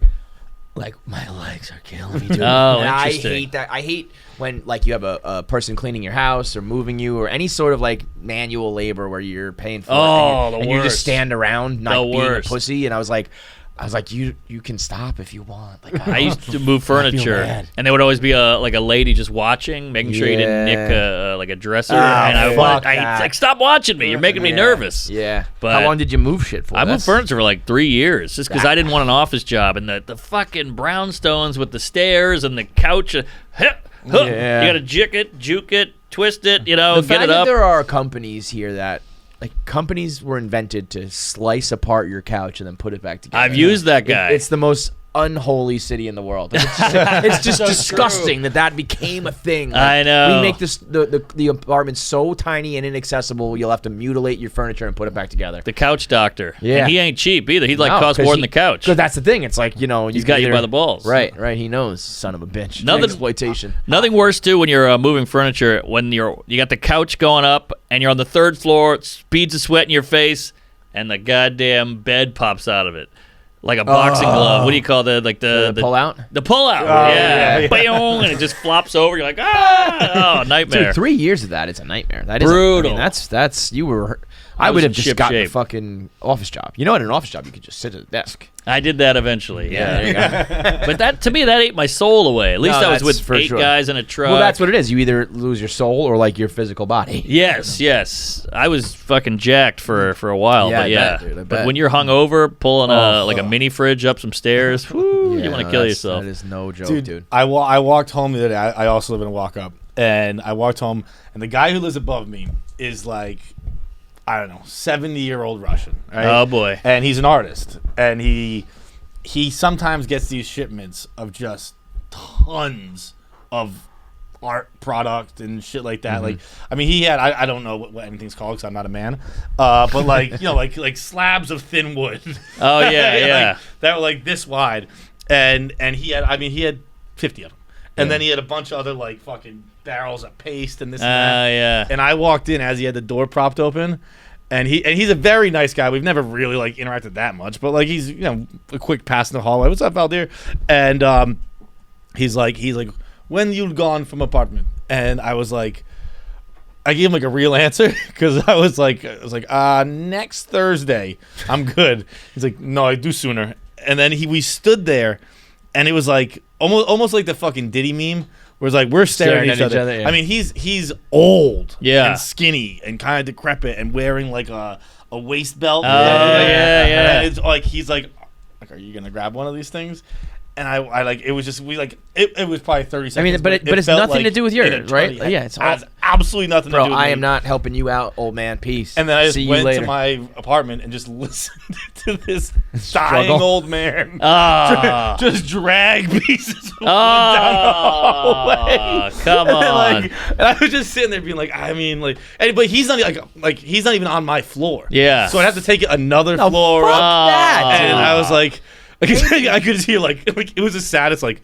C: my legs are killing me, dude.
F: Oh,
C: and I
F: interesting.
C: hate that. I hate when like you have a person cleaning your house or moving you or any sort of like manual labor where you're paying for
F: Oh,
C: it
F: the
C: and you just
F: worst.
C: stand around not
F: The
C: being
F: worst.
C: a pussy. And I was like, you can stop if you want. Like
F: I used to move furniture,
C: bad.
F: and there would always be a lady just watching, making sure you didn't nick like a dresser. and I
C: fuck
F: it's
C: that.
F: like, stop watching me. You're making me nervous.
C: Yeah.
F: But
C: how long did you move shit for?
F: I moved
C: That's-
F: furniture for like 3 years just because I didn't want an office job. And the fucking brownstones with the stairs and the couch.
C: Yeah.
F: You got to juke it, twist it,
C: The
F: get
C: fact
F: it
C: that
F: up.
C: there are companies here that like companies were invented to slice apart your couch and then put it back together.
F: I've used that guy.
C: It's the most unholy city in the world. Like, it's just disgusting that became a thing. Like,
F: I know.
C: We make this the apartment so tiny and inaccessible. You'll have to mutilate your furniture and put it back together.
F: The couch doctor.
C: Yeah.
F: And he ain't cheap either. He'd like
C: No,
F: cost
C: 'cause
F: more than the couch.
C: Because that's the thing. It's like
F: He's got you by the balls.
C: Right. He knows, son of a bitch.
F: Nothing-
C: Exploitation.
F: Nothing worse too when you're moving furniture when you got the couch going up and you're on the third floor, beads of sweat in your face, and the goddamn bed pops out of it. Like a boxing glove. What do you call the
C: Pull out.
F: The pull out.
D: yeah.
F: Boing, and it just flops over. You're like, oh, nightmare.
C: Dude, 3 years of that is a nightmare. That is
F: Brutal.
C: I mean, that's you were. I
F: was
C: would
F: in
C: have just
F: ship
C: gotten a
F: shape.
C: fucking office job. You know, in an office job, you could just sit at a desk.
F: I did that eventually.
C: there you
F: Yeah. But that to me that ate my soul away. At least
C: No,
F: I was
C: that's
F: with
C: for
F: 8
C: sure.
F: guys in a truck.
C: Well, that's what it is. You either lose your soul or like your physical body.
F: Yes. I was fucking jacked for a while,
C: Yeah,
F: but
C: I
F: yeah.
C: bet, dude, I
F: But
C: bet.
F: when you're hungover, pulling a mini fridge up some stairs, whoo, you want to kill yourself.
C: That is no joke, dude.
D: I walked home the other day. I also live in a walk up, and I walked home, and the guy who lives above me is like, I don't know, 70-year-old Russian. Right?
F: Oh boy.
D: And he's an artist, and he sometimes gets these shipments of just tons of art product and shit like that. Like, I mean, he had I don't know what anything's called because I'm not a man, but like like slabs of thin wood.
F: Oh yeah, yeah.
D: Like, that were like this wide, and he had 50 of them. And then he had a bunch of other like fucking barrels of paste and this and that.
F: Yeah.
D: And I walked in as he had the door propped open. And he's a very nice guy. We've never really like interacted that much, but like he's a quick pass in the hallway. What's up, Valdir? And he's like, when you gone from apartment? And I was like, I gave him like a real answer because I was like, next Thursday, I'm good. He's like, no, I do sooner. And then we stood there, and it was like almost like the fucking Diddy meme. Where it's like we're staring at each other.
C: yeah.
D: I mean, he's old,
F: Yeah.
D: and skinny, and kind of decrepit, and wearing like a waist belt.
F: Yeah.
D: And it's like he's like, are you gonna grab one of these things? And I like it was just it was probably 30 seconds.
C: I mean, but it's
D: felt
C: nothing
D: like
C: to do with
D: an
C: yours,
D: eternity.
C: right? Yeah, it's
D: it has absolutely nothing to
C: Bro,
D: do with
C: I
D: me.
C: am not helping you out, old man. Peace.
D: And then I just
C: See you
D: went
C: later.
D: to my apartment and just listened to this
C: Struggle.
D: dying old man
F: Ah.
D: just drag pieces of wood down the hallway.
F: Come
D: And then,
F: on.
D: and I was just sitting there being like, I mean, but he's not like he's not even on my floor.
F: Yeah.
D: So I'd have to take it another
C: No,
D: floor
C: fuck
D: up.
C: that,
D: And
C: dude.
D: I was like I could just hear like it was the saddest like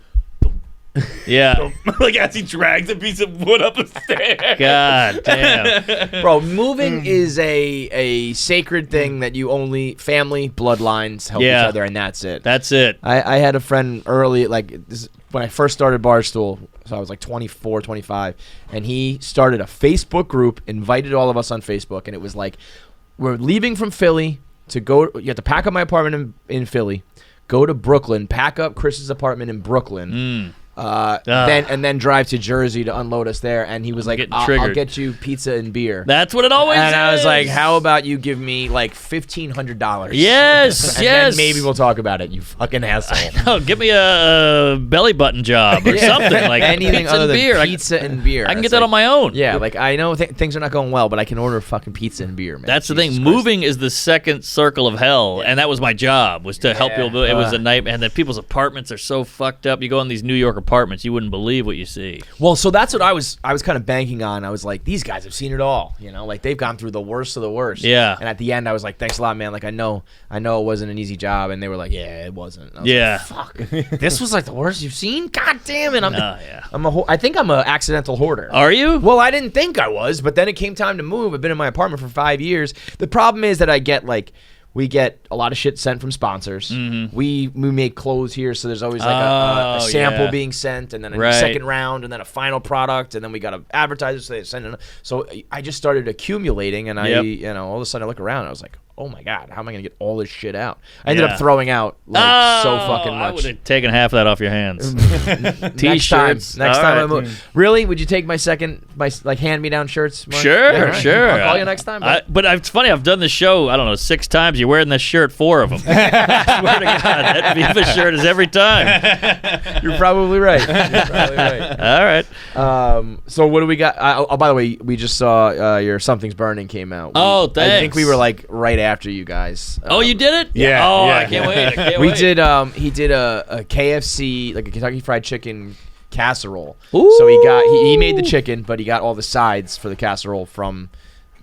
F: Yeah.
D: like as he drags a piece of wood up the stairs.
F: God damn.
C: Bro, moving is a sacred thing that you only family bloodlines help
F: Yeah.
C: each other, and that's it.
F: That's it.
C: I had a friend early, like this, when I first started Barstool, so I was like 24, 25, and he started a Facebook group, invited all of us on Facebook, and it was like, we're leaving from Philly to go, you have to pack up my apartment in Philly, go to Brooklyn, pack up Chris's apartment in Brooklyn, then drive to Jersey to unload us there, and he was like,
F: getting
C: I'll
F: triggered.
C: get you pizza and beer.
F: That's what it always is.
C: And I was like, how about you give me like $1,500?
F: Yes,
C: and
F: yes.
C: then maybe we'll talk about it, you fucking asshole.
F: Oh, give me a belly button job or something like
C: anything
F: pizza
C: other
F: and
C: than
F: beer.
C: pizza and beer.
F: I can get
C: It's
F: that
C: like,
F: on my own.
C: Yeah, like I know things are not going well, but I can order fucking pizza and beer, man.
F: That's the
C: Jesus
F: thing.
C: Christ.
F: Moving is the second circle of hell, and that was my job, was to help people. It was a nightmare, and then people's apartments are so fucked up. You go in these New York apartments, you wouldn't believe what you see.
C: Well, so that's what I was kind of banking on. I was like, these guys have seen it all, like they've gone through the worst of the worst.
F: Yeah.
C: And at the end, I was like, thanks a lot, man. Like I know it wasn't an easy job, and they were like, yeah, it wasn't. And I was
F: Yeah.
C: like, fuck. This was like the worst you've seen. God damn it.
F: Yeah.
C: I think I'm an accidental hoarder.
F: Are you?
C: Well, I didn't think I was, but then it came time to move. I've been in my apartment for 5 years. The problem is that we get a lot of shit sent from sponsors.
F: Mm-hmm.
C: We make clothes here, so there's always like a sample
F: yeah.
C: being sent, and then a
F: Right.
C: second round, and then a final product, and then we got to advertise. So they send it. So I just started accumulating, and
F: Yep.
C: all of a sudden I look around, and I was like, oh my god, how am I gonna get all this shit out? I ended
F: Yeah.
C: up throwing out so fucking
F: I would
C: much.
F: have taken half of that off your hands.
C: T-shirts. Next
F: All
C: time
F: right.
C: I move. Really? Would you take my hand-me-down shirts? Mark?
F: Sure,
C: Yeah, all right.
F: sure.
C: I'll call you next time. bud.
F: But it's funny. I've done the show, I don't know, 6 times. You're wearing this shirt 4 of them. I swear to God, that Viva shirt is every time.
C: You're probably right. You're probably right.
F: All right.
C: So what do we got? By the way, we just saw your Something's Burning came out.
F: Oh,
C: I think
F: thanks.
C: we were like right after you guys.
F: Oh, you did it?
D: Yeah,
F: Oh,
D: yeah.
F: I can't wait. I can't
C: We
F: wait.
C: did. He did a KFC, like a Kentucky Fried Chicken casserole.
F: Ooh.
C: So he made the chicken, but he got all the sides for the casserole from.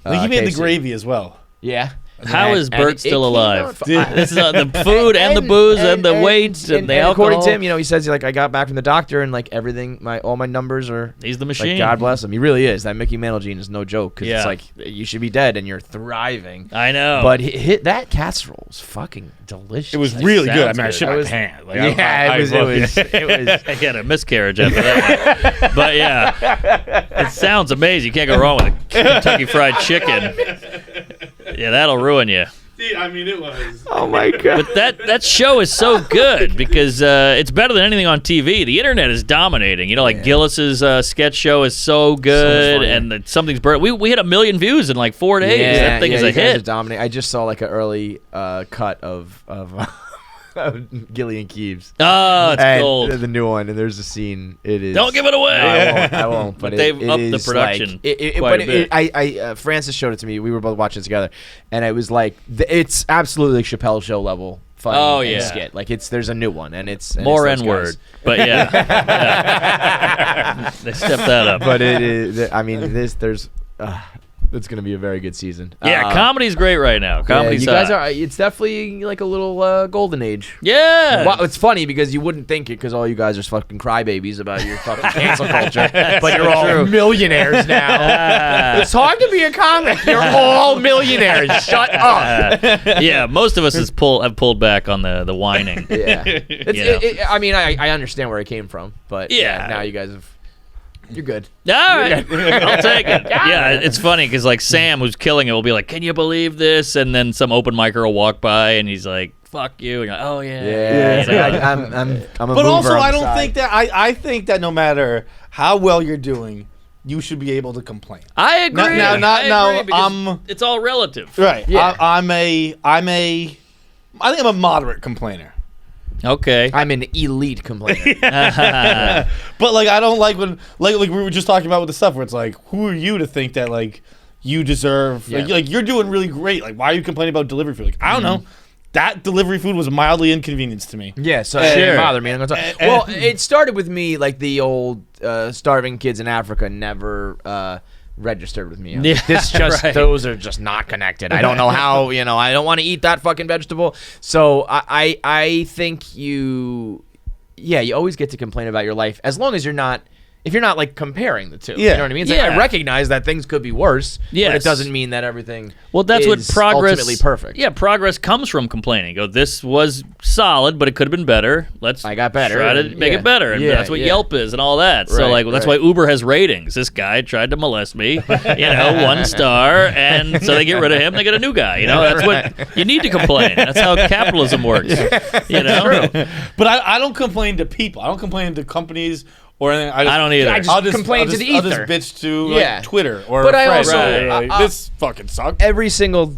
D: I think he made the
C: KFC.
D: gravy as well.
C: Yeah.
F: How
C: And-
F: is
C: and
F: Bert
C: it
F: still
C: came
F: alive?
C: out-
F: This is the food and the booze and the weights and the alcohol.
C: According to him, he says like I got back from the doctor and like everything, all my numbers are.
F: He's the
C: Like,
F: machine.
C: God bless him. He really is. That Mickey Mantle gene is no joke because
F: Yeah.
C: it's like you should be dead and you're thriving.
F: I know.
C: But hit that casserole was fucking delicious.
D: It was really good. I
F: sounds
D: mean, I
F: good.
D: shit
C: It
D: my
C: was-
D: pants. Like,
C: yeah, it was.
F: I had a miscarriage after that one. But yeah, it sounds amazing. You can't go wrong with a Kentucky Fried Chicken. Yeah, that'll ruin you.
D: I mean, it was.
C: Oh my god.
F: But that show is so good because it's better than anything on TV. The internet is dominating. Like Gillis's sketch show is so good,
C: fun, yeah.
F: and Something's Burnt. We hit 1 million views in like 4 days. That thing is a
C: you guys are
F: hit.
C: dominating. I just saw like an early cut of Gillian Keeves.
F: Oh, it's
C: And
F: gold.
C: the new one, and there's a scene. It is.
F: Don't give it away.
C: I won't. But
F: But they've
C: it
F: upped the
C: is
F: production
C: Like,
F: quite a bit.
C: Francis showed it to me. We were both watching it together, and it was like it's absolutely Chappelle Show level funny.
F: Oh,
C: and
F: yeah.
C: skit. Like there's a new one, and it's
F: More
C: those
F: N word.
C: guys.
F: But yeah. They stepped that up.
C: But it is. I mean, there's. It's gonna be a very good season.
F: Yeah, comedy's great right now.
C: Yeah,
F: Comedy's
C: you guys
F: hot.
C: are. It's definitely like a little golden age.
F: Yeah.
C: Well, it's funny because you wouldn't think it because all you guys are fucking crybabies about your fucking cancel culture, but you're all millionaires now. It's hard to be a comic. You're all millionaires. Shut up.
F: Yeah, most of us have pulled back on the whining.
C: Yeah. I mean, I understand where it came from, but
F: Yeah.
C: now you guys have. You're good.
F: All right, I'll take it. Yeah, it's funny because like Sam, who's killing it, will be like, "Can you believe this?" And then some open micer will walk by, and he's like, "Fuck you." And you're like, "Oh yeah."
C: Yeah.
F: So,
C: I'm a
D: But
C: mover
D: also,
C: on the
D: I don't
C: side.
D: think that I think that no matter how well you're doing, you should be able to complain.
F: I agree.
D: Now,
F: I agree because it's all relative.
D: Right.
C: Yeah.
D: I think I'm a moderate complainer.
F: Okay.
C: I'm an elite complainer.
D: But like I don't like when like we were just talking about with the stuff where it's like, who are you to think that like you deserve like you're doing really great. Like why are you complaining about delivery food? Like I don't know. That delivery food was mildly inconvenienced to me.
C: Yeah, so it
F: Sure.
C: didn't bother me. I'm gonna talk. Well, it started with me like the old starving kids in Africa never registered with me.
F: Yeah,
C: This just
F: right.
C: those are just not connected. I don't know how. I don't want to eat that fucking vegetable. So I think you always get to complain about your life as long as you're not. If you're not like comparing the two, you
D: Yeah.
C: know what I mean? It's like,
F: Yeah.
C: I recognize that things could be worse, but
F: Yes.
C: it doesn't mean that everything.
F: Well, that's what
C: is
F: progress.
C: ultimately perfect.
F: Yeah, progress comes from complaining. Go, this was solid, but it could have been better. Let's
C: I got better,
F: Try to
C: and-
F: make
C: yeah.
F: it better, and
C: Yeah,
F: that's what
C: yeah.
F: Yelp is and all that. So
C: Right,
F: like, that's
C: right.
F: why Uber has ratings. This guy tried to molest me, 1 star, and so they get rid of him. They get a new guy. That's what you need to complain. That's how capitalism works.
D: But I don't complain to people. I don't complain to companies or anything.
F: I don't either.
C: I just complain to the
D: I'll
C: ether.
D: just bitch to
C: Yeah.
D: like, Twitter or
C: But I
D: friends.
C: also-
D: Like, this fucking sucks.
C: Every single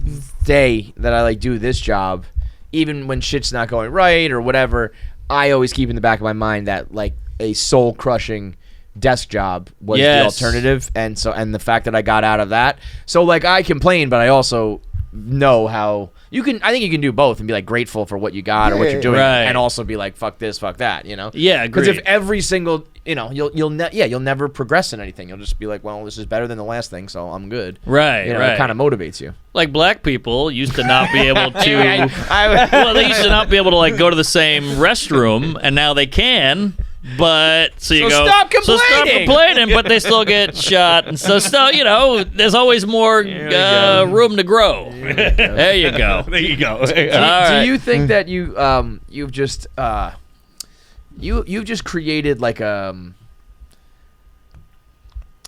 C: day that I like do this job, even when shit's not going right or whatever, I always keep in the back of my mind that like a soul crushing desk job was the
F: Yes.
C: alternative, and the fact that I got out of that. So like I complain, but I also know how you can. I think you can do both and be like grateful for what you got or what you're doing,
F: Right.
C: and also be like fuck this, fuck that.
F: Yeah,
C: Because if
F: agreed.
C: every single you'll never progress in anything. You'll just be like, well, this is better than the last thing, so I'm good.
F: Right,
C: It
F: right.
C: kind of motivates you.
F: Like black people used to not be able to.
C: I
F: Well, they used to not be able to like go to the same restroom, and now they can. But so you
C: So
F: go.
C: stop
F: So stop
C: complaining.
F: complaining, but they still get shot, and so there's always more room to grow. There you go.
D: There you go.
F: All right.
C: Do you think that you've just you've just created like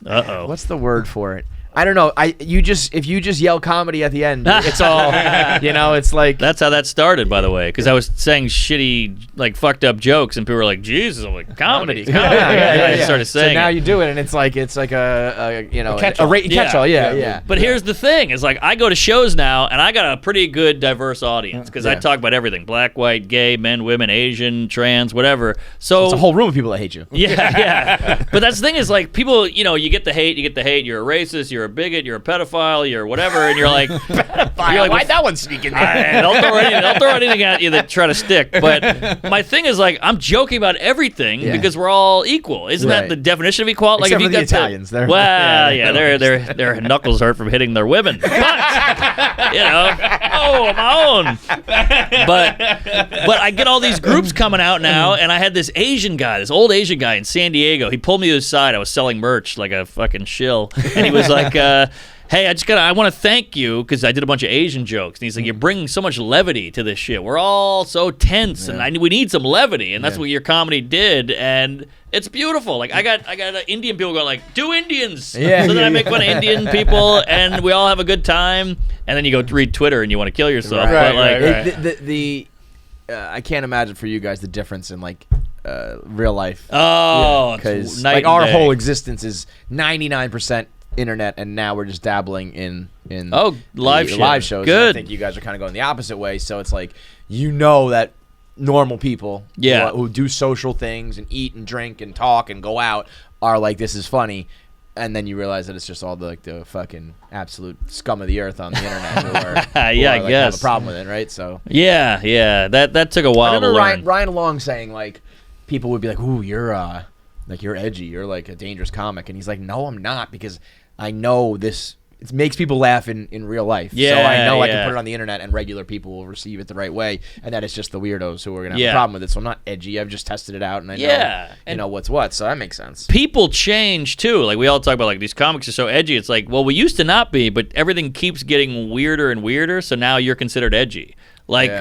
F: Uh-oh.
C: what's the word for it? I don't know. If you just yell comedy at the end, it's all it's like
F: That's how that started, by the way, because I was saying shitty, like fucked up jokes, and people were like, "Jesus," I'm like, "Comedy." I started saying.
C: So now
F: it.
C: you do it, and it's like a
D: catch-all.
C: catch-all. Yeah.
F: But here's the thing: is like I go to shows now, and I got a pretty good diverse audience because I
C: Yeah.
F: talk about everything: black, white, gay, men, women, Asian, trans, whatever. So
C: It's a whole room of people that hate you.
F: yeah. But that's the thing is like people, you get the hate, you're a racist, you're a bigot, you're a pedophile, you're whatever, and you're like,
C: Why'd that one sneak in there?
F: they'll throw anything at you that try to stick. But my thing is like I'm joking about everything
C: Yeah.
F: because we're all equal. Isn't that
C: Right.
F: the definition of equality?
C: Except
F: if
C: for
F: you
C: the
F: got
C: Italians. They're-
F: well,
C: yeah,
F: their knuckles hurt from hitting their women. But my own. But I get all these groups coming out now, and I had this old Asian guy in San Diego. He pulled me to the side. I was selling merch like a fucking shill, and he was like, hey, I want to thank you because I did a bunch of Asian jokes. And he's like, you're bringing so much levity to this shit. We're all so tense, and we need some levity, and that's what your comedy did, and it's beautiful. Like I got Indian people going like, do Indians.
C: Yeah.
F: So then I make fun of Indian people, and we all have a good time. And then you go to read Twitter and you want to kill yourself.
D: Right,
F: but like,
D: right.
C: I can't imagine for you guys the difference in like real life.
F: oh,
C: Because
F: it's night
C: like
F: and
C: our
F: day.
C: whole existence is 99% internet, and now we're just dabbling in
F: live
C: the
F: shit.
C: live shows.
F: Good.
C: And I think you guys are kind of going the opposite way. So it's like that normal people
F: Yeah.
C: who do social things and eat and drink and talk and go out are like, this is funny. And then you realize that it's just all the fucking absolute scum of the earth on the internet who are,
F: Yeah, I
C: have
F: guess.
C: a problem with it, right? So
F: Yeah, that took a
C: I
F: while to
C: remember
F: learn.
C: Ryan Long saying like people would be like, "Ooh, you're edgy, you're like a dangerous comic," and he's like, "No, I'm not, because I know this it makes people laugh in real life. So
F: Yeah,
C: I know I can
F: yeah.
C: put it on the internet and regular people will receive it the right way, and that it's just the weirdos who are gonna have
F: Yeah.
C: a problem with it. So I'm not edgy. I've just tested it out, and I know
F: Yeah,
C: you
F: and-
C: know what's what. So that makes sense.
F: People change too. Like we all talk about, like these comics are so edgy. It's like, well, we used to not be, but everything keeps getting weirder and weirder. So now you're considered edgy. Like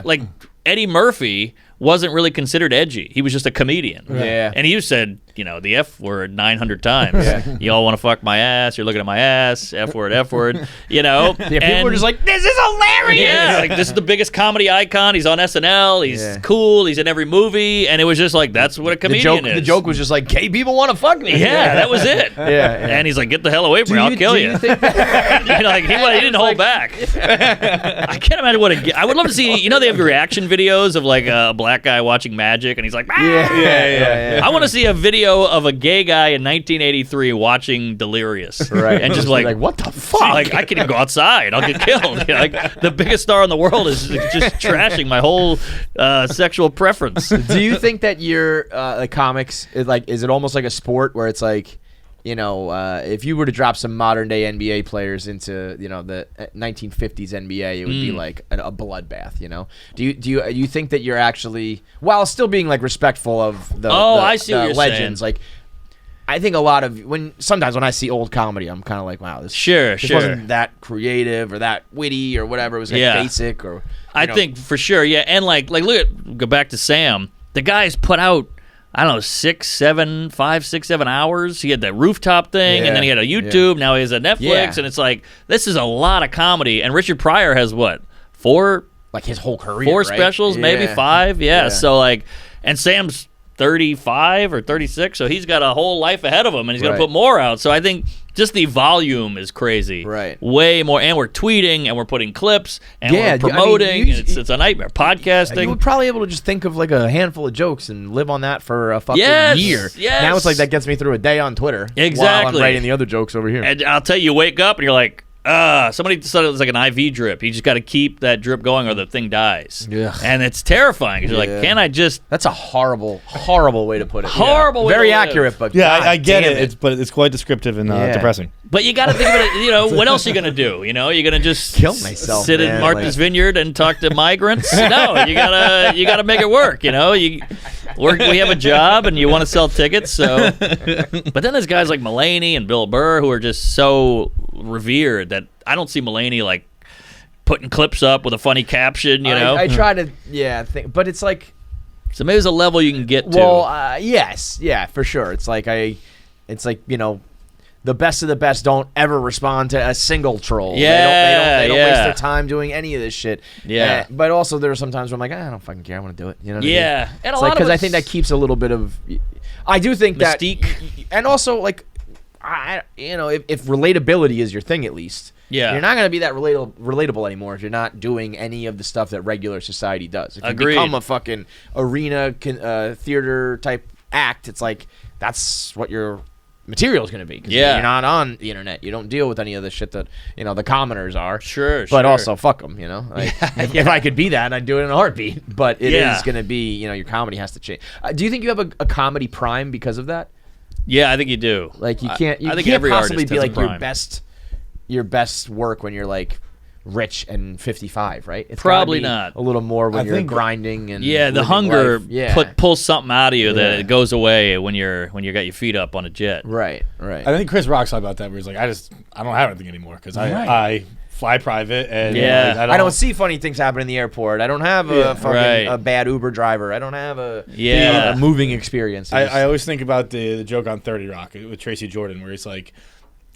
F: Eddie Murphy wasn't really considered edgy. He was just a comedian.
C: Yeah.
F: And you said, the F word 900 times. You all want to fuck my ass. You're looking at my ass. F word, F word.
C: Yeah, people
F: And-
C: were just like, "This is hilarious."
F: yeah, like this is the biggest comedy icon. He's on SNL. He's cool. He's in every movie. And it was just like, that's what a comedian is.
C: The joke was just like, "Gay people want to fuck me."
F: Yeah, that was it.
C: Yeah.
F: And he's like, get the hell away from me. I'll kill
C: do
F: you.
C: you think
F: Like he didn't hold back. I can't imagine what I would love to see. They have reaction videos of like a black guy watching Magic, and he's like, "Ah!"
C: Yeah.
F: I want to see a video of a gay guy in 1983 watching Delirious,
C: Right.
F: And just
C: like, what the fuck?
F: like I can't even go outside. I'll get killed. Like the biggest star in the world is just trashing my whole sexual preference.
C: Do you think that your like comics is it almost like a sport where it's like, if you were to drop some modern day NBA players into the 1950s NBA, it would be like a bloodbath. Do you think that you're actually, while still being like respectful of the
F: I see what you're
C: legends,
F: saying.
C: like I think a lot of sometimes when I see old comedy, I'm kind of like, wow, this
F: Sure.
C: wasn't that creative or that witty or whatever. It was like basic or.
F: I think for sure, yeah. And like go back to Sam. The guy's put out, I don't know, 5, 6, 7 hours. He had that rooftop thing, and then he had a YouTube. Now he has a Netflix,
C: Yeah.
F: and it's like, this is a lot of comedy. And Richard Pryor has what, 4
C: like his whole career,
F: four
C: right?
F: specials, maybe
C: Yeah.
F: 5. Yeah.
C: Yeah.
F: So like, and Sam's 35 or 36, so he's got a whole life ahead of him, and he's going
C: Right.
F: to put more out. So I think just the volume is crazy.
C: Right.
F: Way more. And we're tweeting, and we're putting clips, and
C: Yeah,
F: we're
C: I mean,
F: promoting.
C: you-
F: it's a nightmare. Podcasting.
C: You would probably able to just think of like a handful of jokes and live on that for a fucking
F: Yes,
C: year.
F: yes.
C: Now it's like that gets me through a day on Twitter. While
F: Exactly.
C: I'm writing the other jokes over here.
F: And I'll tell you, you wake up and you're like, somebody said it was like an IV drip. You just got to keep that drip going or the thing dies.
C: Ugh.
F: And it's terrifying because you're like, can I just...
C: That's a horrible, horrible way to put it.
F: Horrible way
C: Very
F: to live.
C: accurate, but
D: Yeah,
C: God
D: I get
C: damn
D: it. But it's quite descriptive and
C: Yeah.
D: depressing.
F: But you got to think of it, what else are you going to do? You're going to just
C: Kill myself,
F: sit in
C: man,
F: Martha's
C: like-
F: Vineyard and talk to migrants? No, you gotta make it work, we have a job and you want to sell tickets, so. But then there's guys like Mulaney and Bill Burr who are just so revered that I don't see Mulaney like putting clips up with a funny caption,
C: I try to, think, but it's like,
F: So maybe there's a level you can get to.
C: well, yes, yeah, for sure. It's like the best of the best don't ever respond to a single troll.
F: Yeah,
C: they don't
F: yeah.
C: waste their time doing any of this shit.
F: Yeah.
C: But also there are some times where I'm like, I don't fucking care. I want to do it. You know what I mean?
F: Yeah. And a
C: It's
F: lot
C: like,
F: of
C: because I
F: it's
C: think that keeps a little bit of. I do think
F: mystique.
C: that, and also like, if relatability is your thing, at least.
F: Yeah.
C: You're not going to be that relatable anymore if you're not doing any of the stuff that regular society does. If you
F: Agreed.
C: become a fucking arena theater type act, it's like that's what your material is going to be. 'Cause
F: Yeah.
C: You're not on the internet. You don't deal with any of the shit that, the commoners are.
F: Sure,
C: But
F: sure.
C: also, fuck them, Like, if I could be that, I'd do it in a heartbeat. But it is
F: Yeah.
C: going to be, your comedy has to change. Do you think you have a comedy prime because of that?
F: Yeah, I think you do.
C: Like, you can't
F: I think
C: can't
F: every
C: possibly
F: artist
C: be
F: has a
C: like
F: prime.
C: your best work when you're like rich and 55, right? It's
F: Probably
C: gotta be
F: not.
C: a little more when
D: I
C: you're
D: think-
C: grinding and
F: Yeah, the
C: living
F: hunger
C: life. Yeah.
F: pulls something out of you that
C: Yeah.
F: it goes away when you got your feet up on a jet.
C: right.
D: I think Chris Rock talked about that where he's like, I don't have anything anymore because
C: Right.
D: I fly private and
F: Yeah.
D: like,
C: I don't see funny things happen in the airport. I don't have a fucking
F: Right.
C: a bad Uber driver. I don't have a
F: Yeah.
C: a moving experience.
D: I always think about the joke on 30 Rock with Tracy Jordan where he's like,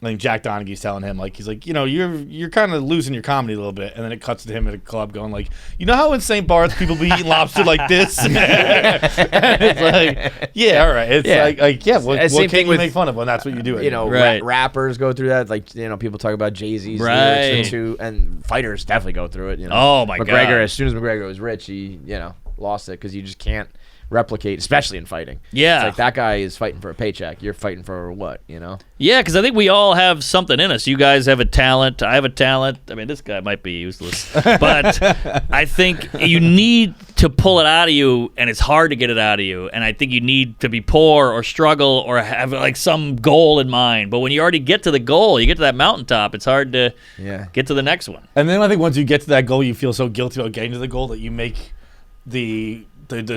D: I think Jack Donaghy's telling him he's like, you're kind of losing your comedy a little bit, and then it cuts to him at a club going like, how in St. Bart's people be eating lobster like this? And it's like, yeah, all right. It's
C: Yeah.
D: what
C: Same
D: can
C: thing
D: you
C: with,
D: make fun of when that's what you do?
F: Right.
C: rappers go through that. Like, people talk about Jay-Z's
F: Right.
C: lyrics too, and fighters definitely go through it.
F: Oh, my
C: McGregor,
F: God.
C: as soon as McGregor was rich, he lost it because you just can't replicate, especially in fighting.
F: Yeah.
C: It's like that guy is fighting for a paycheck. You're fighting for what, you know?
F: Yeah, because I think we all have something in us. You guys have a talent. I have a talent. I mean, this guy might be useless. But I think you need to pull it out of you, and it's hard to get it out of you. And I think you need to be poor or struggle or have like some goal in mind. But when you already get to the goal, you get to that mountaintop, it's hard to get to the next one.
D: And then I think once you get to that goal, you feel so guilty about getting to the goal that you make the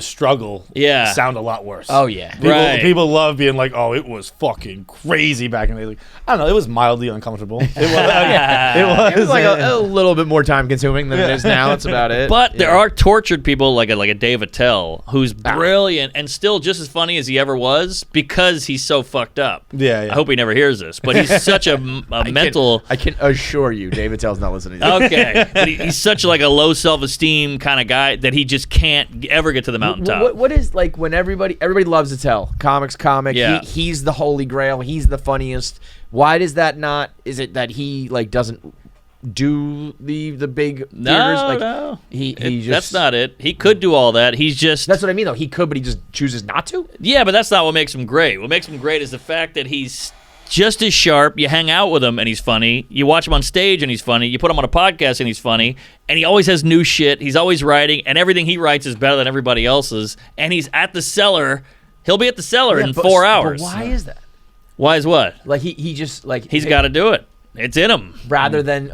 D: struggle sound a lot worse.
C: Oh, yeah.
D: People love being like, oh, it was fucking crazy back in the day. Like, I don't know, it was mildly uncomfortable. It was.
C: It was like a little bit more time consuming than it is now. That's about it.
F: But there are tortured people like a Dave Attell who's brilliant and still just as funny as he ever was because he's so fucked up.
D: Yeah.
F: I hope he never hears this, but he's such a mental.
C: I can assure you, Dave Attell's not listening to this.
F: Okay, but he's such like a low self-esteem kind of guy that he just can't ever get to the mountaintop.
C: What is like when everybody loves Attell, comic.
F: Yeah.
C: He's the holy grail. He's the funniest. Why does that not? Is it that he like doesn't do the big theaters? Like,
F: No.
C: He just
F: That's not it. He could do all that. He's just.
C: That's what I mean though. He could, but he just chooses not to.
F: Yeah, but that's not what makes him great. What makes him great is the fact that he's just as sharp. You hang out with him and he's funny. You watch him on stage and he's funny. You put him on a podcast and he's funny. And he always has new shit. He's always writing, and everything he writes is better than everybody else's. And he's at the cellar. He'll be at the cellar in 4 hours.
C: But why is that?
F: Why is what?
C: Like he just like
F: He's got to do it. It's in him.
C: rather than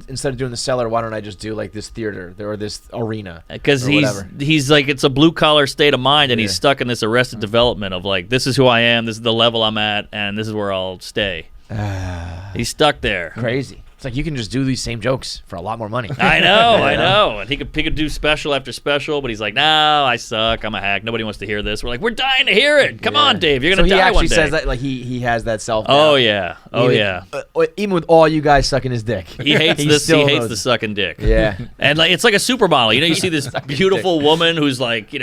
C: instead of doing the cellar, why don't I just do like this theater or this arena?
F: Because
C: or whatever.
F: he's like, it's a blue collar state of mind, and he's stuck in this arrested development of like, this is who I am, this is the level I'm at, and this is where I'll stay. He's stuck there.
C: Crazy. It's like you can just do these same jokes for a lot more money.
F: I know. And he could do special after special, but he's like, no, I suck. I'm a hack. Nobody wants to hear this. We're like, we're dying to hear it. Come on, Dave. You're gonna die one day.
C: So he actually says that like he has that self.
F: Oh yeah. Oh yeah.
C: Even with all you guys sucking his dick,
F: He hates this. He hates the sucking dick.
C: Yeah.
F: And like, it's like a supermodel. You know, you see this beautiful woman who's like,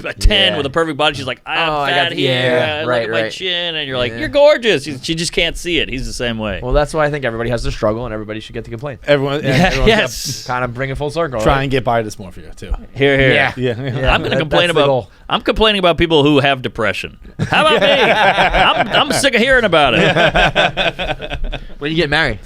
F: a 10
C: Yeah.
F: with a perfect body. She's like, I'm
C: I
F: fat
C: got-
F: here.
C: yeah,
F: I look
C: right,
F: at my
C: right.
F: chin, and you're like,
C: Yeah.
F: you're gorgeous. She just can't see it. He's the same way.
C: Well, that's why I think everybody has to struggle, and everybody should get to complain.
D: Everyone's
F: Yes.
C: Kind of bring it full circle.
D: try
C: right?
D: and get by dysmorphia too.
F: Here.
C: Yeah.
D: Yeah.
F: I'm gonna
C: That-
F: complain
C: that's the
F: about.
C: goal.
F: I'm complaining about people who have depression. How about me? I'm sick of hearing about it.
C: When you get married,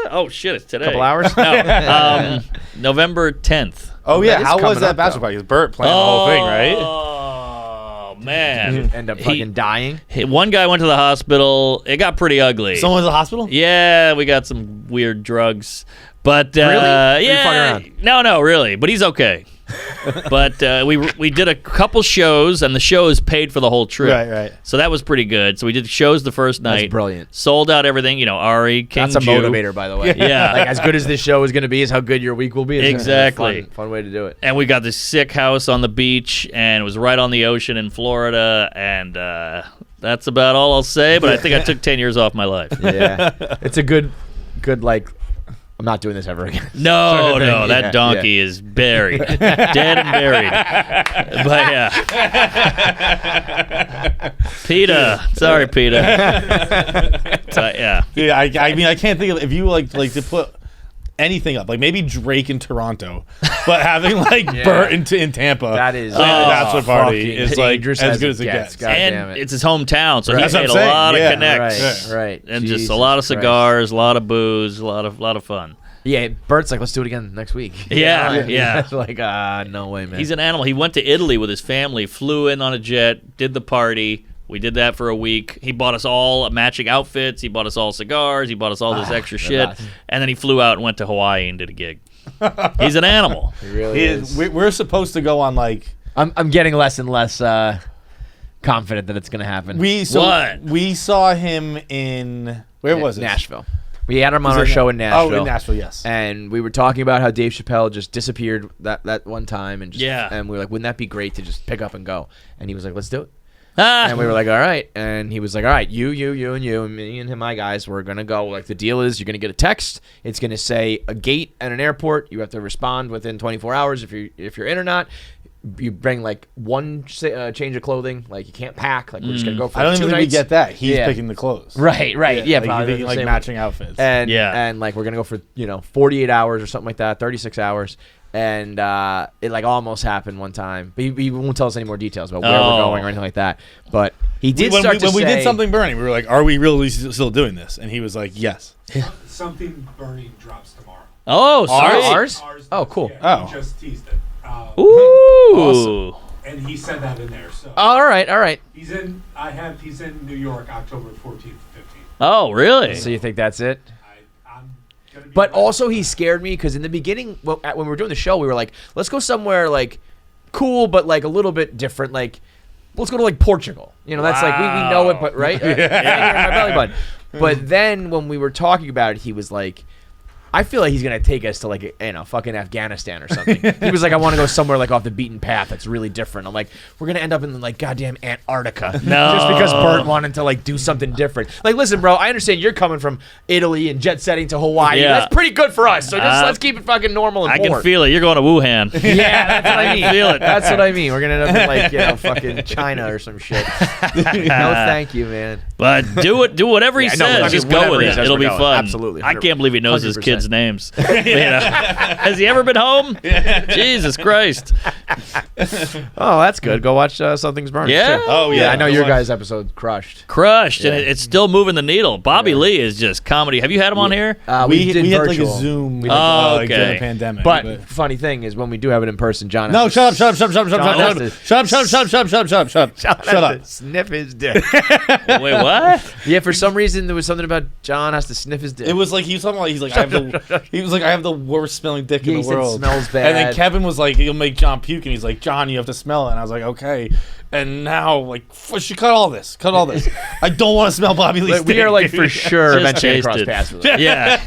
F: Oh shit! It's today.
C: couple hours.
F: No. November 10th.
D: Oh
C: That
D: yeah,
C: is
D: how was
C: coming
D: that
C: up,
D: bachelor
C: though.
D: party? 'Cause Bert planned the whole thing, right?
F: Oh man!
C: End up fucking dying.
F: One guy went to the hospital. It got pretty ugly.
D: Someone was in the hospital?
F: Yeah, we got some weird drugs, but
C: Really? Or you
F: yeah,
C: fucking
F: no, really. But he's okay. But we did a couple shows, and the shows paid for the whole trip.
D: Right.
F: So that was pretty good. So we did shows the first night.
C: That's brilliant.
F: Sold out everything. Awry, King
C: That's a
F: Jew.
C: motivator, by the way.
F: Yeah.
C: Like as good as this show is going to be, is how good your week will be. It's
F: Exactly.
C: a fun way to do it.
F: And we got this sick house on the beach, and it was right on the ocean in Florida, and that's about all I'll say. But I think I took 10 years off my life.
C: Yeah, it's a good like. I'm not doing this ever again.
F: No,
C: Sort of thing.
F: that
C: Yeah,
F: donkey is buried, dead and buried. But yeah, PETA. Sorry, PETA. Yeah.
D: Yeah, I mean, I can't think of if you like to put anything up, like maybe Drake in Toronto, but having like Bert in Tampa.
C: That is
D: playing the bachelor party
C: fucking
D: is like
C: dangerous
D: as good as it
C: gets.
D: gets.
C: God damn
F: And
C: it.
F: it's his hometown, so
D: That's
F: he
D: what
F: made
D: I'm
F: a
D: saying.
F: lot of
D: Yeah,
F: connects.
C: Right.
F: And just
C: Jesus
F: a lot of
C: Christ.
F: cigars, a lot of booze, a lot of fun.
C: Yeah, Bert's like, let's do it again next week.
F: Yeah.
C: It's like, no way, man.
F: He's an animal. He went to Italy with his family, flew in on a jet, did the party. We did that for a week. He bought us all matching outfits. He bought us all cigars. He bought us all this extra shit.
C: best.
F: And then he flew out and went to Hawaii and did a gig. He's an animal.
C: He really
D: He
C: is.
D: is, we're supposed to go on like
C: I'm getting less and less confident that it's going to happen.
D: we saw him in where was it?
C: Nashville. We had him on
D: Was
C: our
D: it
C: show in Nashville.
D: Oh, in Nashville, yes.
C: And we were talking about how Dave Chappelle just disappeared that one time, and and we were like, wouldn't that be great to just pick up and go? And he was like, let's do it. And we were like, all right. And he was like, all right, you, and you, and me and him, my guys, we're going to go. Like, the deal is you're going to get a text. It's going to say a gate at an airport. You have to respond within 24 hours if you're in or not. you bring like one change of clothing. Like you can't pack. Like we're just gonna go for
D: I don't
C: 2
D: even think we
C: nights.
D: get that. He's
C: Yeah.
D: picking the clothes.
C: Right. Yeah,
D: like,
C: probably
D: you're
C: the
D: like
C: same.
D: matching outfits.
C: And
F: Yeah.
C: and like we're gonna go for 48 hours or something like that, 36 hours. And it like almost happened one time, but he won't tell us any more details about where we're going or anything like that. But he did
D: when
C: start to
D: we
C: say,
D: did something burning, we were like, "Are we really still doing this?" And he was like, "Yes."
E: Something burning drops tomorrow.
F: Oh, sweet.
C: Ours?
E: Ours
C: Oh,
E: does,
C: cool.
E: Yeah,
D: Oh.
E: He just teased it.
F: Ooh.
E: And he said that in there. So
C: All right.
E: he's in. He's in New York, October 14th, 15th.
F: Oh, really?
C: So you think that's it?
E: I'm gonna be.
C: But also he scared me because in the beginning, when we were doing the show, we were like, let's go somewhere like cool, but like a little bit different. Like, let's go to like Portugal. That's like we know it, but right? Yeah. My belly button. But then when we were talking about it, he was like, I feel like he's gonna take us to like fucking Afghanistan or something. He was like, I want to go somewhere like off the beaten path that's really different. I'm like, we're gonna end up in like goddamn Antarctica.
F: No.
C: Just because Bert wanted to like do something different. Like, listen, bro, I understand you're coming from Italy and jet setting to Hawaii.
F: Yeah.
C: That's pretty good for us. So just let's keep it fucking normal and
F: I
C: boring.
F: can feel it. You're going to Wuhan.
C: Yeah, that's what I mean.
F: feel it.
C: That's what I mean. We're gonna end up in like fucking China or some shit. No, thank you, man.
F: But do whatever he
C: Yeah,
F: says.
C: no, I mean,
F: Just go
C: whatever
F: with
C: he
F: it.
C: says,
F: It'll
C: we're
F: be
C: going.
F: fun.
C: Absolutely.
F: I can't believe he knows his
C: 100%.
F: kids' names. Has he ever been home? Jesus Christ.
C: Oh, that's good. Go watch Something's Burning.
F: Yeah?
C: too.
D: Oh, yeah.
C: I know
D: Go
C: your
D: watch-
C: guys' episode crushed.
F: Crushed, and it's still moving the needle. Bobby Lee is just comedy. Have you had him on here?
C: We did
D: had like
C: virtual.
D: a Zoom.
F: Oh,
D: like, during
F: okay.
D: the pandemic.
C: But funny thing is, when we do have it in person, John.
D: no,
C: has
D: shut
C: to
D: up!
C: Sniff his dick.
F: Wait, what?
C: Yeah, for some reason there was something about John has to sniff his dick.
D: It was like he was talking about. I have the worst smelling dick
C: Yeah,
D: in
C: he
D: the
C: said
D: world.
C: smells bad.
D: And then Kevin was like, "You'll make John puke," and he's like, "John, you have to smell it." And I was like, "Okay." And now, like, she cut all this. I don't want to smell Bobby Lee's
C: But we
D: dick.
C: are like for sure
F: Just
C: eventually
F: taste
C: cross
F: it.
C: paths with it.
F: Yeah.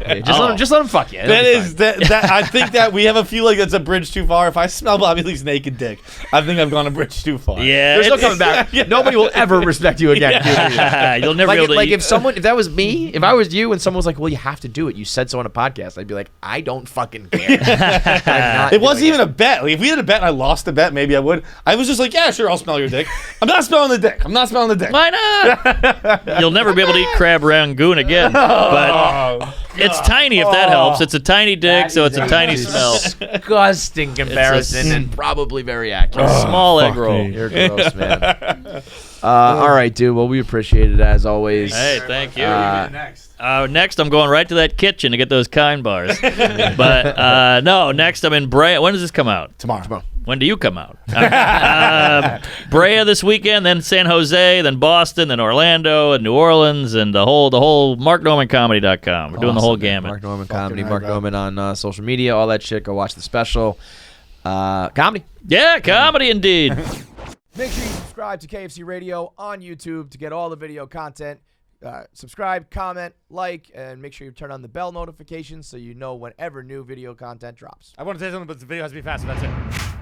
C: Yeah, just let him fuck you. It'll
D: That
C: be
D: is
C: fine.
D: that I think that we have a feel like that's a bridge too far. If I smell Bobby Lee's naked dick, I think I've gone a bridge too far.
F: Yeah.
C: There's no
F: it's-
C: coming back. Nobody will ever respect you again.
F: You'll never
C: Like,
F: be able to
C: like
F: eat.
C: if that was me, if I was you and someone was like, well, you have to do it. You said so on a podcast. I'd be like, I don't fucking care. I'm not
D: It wasn't
C: doing
D: even a bet. Like, if we had a bet and I lost the bet, maybe I would. I was just like, yeah, sure, I'll smell your dick. I'm not smelling the dick.
F: Why not? You'll never be able to eat crab rangoon again. But it's tiny if that helps. It's a tiny dick, so it's a tiny smell.
C: Disgusting comparison and probably very accurate.
F: Small egg roll.
C: You're gross, man. All right, dude. Well, we appreciate it as always.
F: Hey, thank you.
E: Next.
F: Next, I'm going right to that kitchen to get those kind bars. But no, next I'm in Brea. When does this come out?
D: Tomorrow.
F: When do you come out? Brea this weekend, then San Jose, then Boston, then Orlando, and New Orleans, and the whole MarkNormanComedy.com. We're doing the whole gamut.
C: Mark Norman Comedy.
D: right,
C: Mark
D: bro.
C: Norman on social media, all that shit. Go watch the special. Comedy.
F: Yeah, comedy indeed.
C: Make sure you subscribe to KFC Radio on YouTube to get all the video content. Subscribe, comment, like, and make sure you turn on the bell notifications so you know whenever new video content drops.
D: I want to say something, but the video has to be faster. That's it.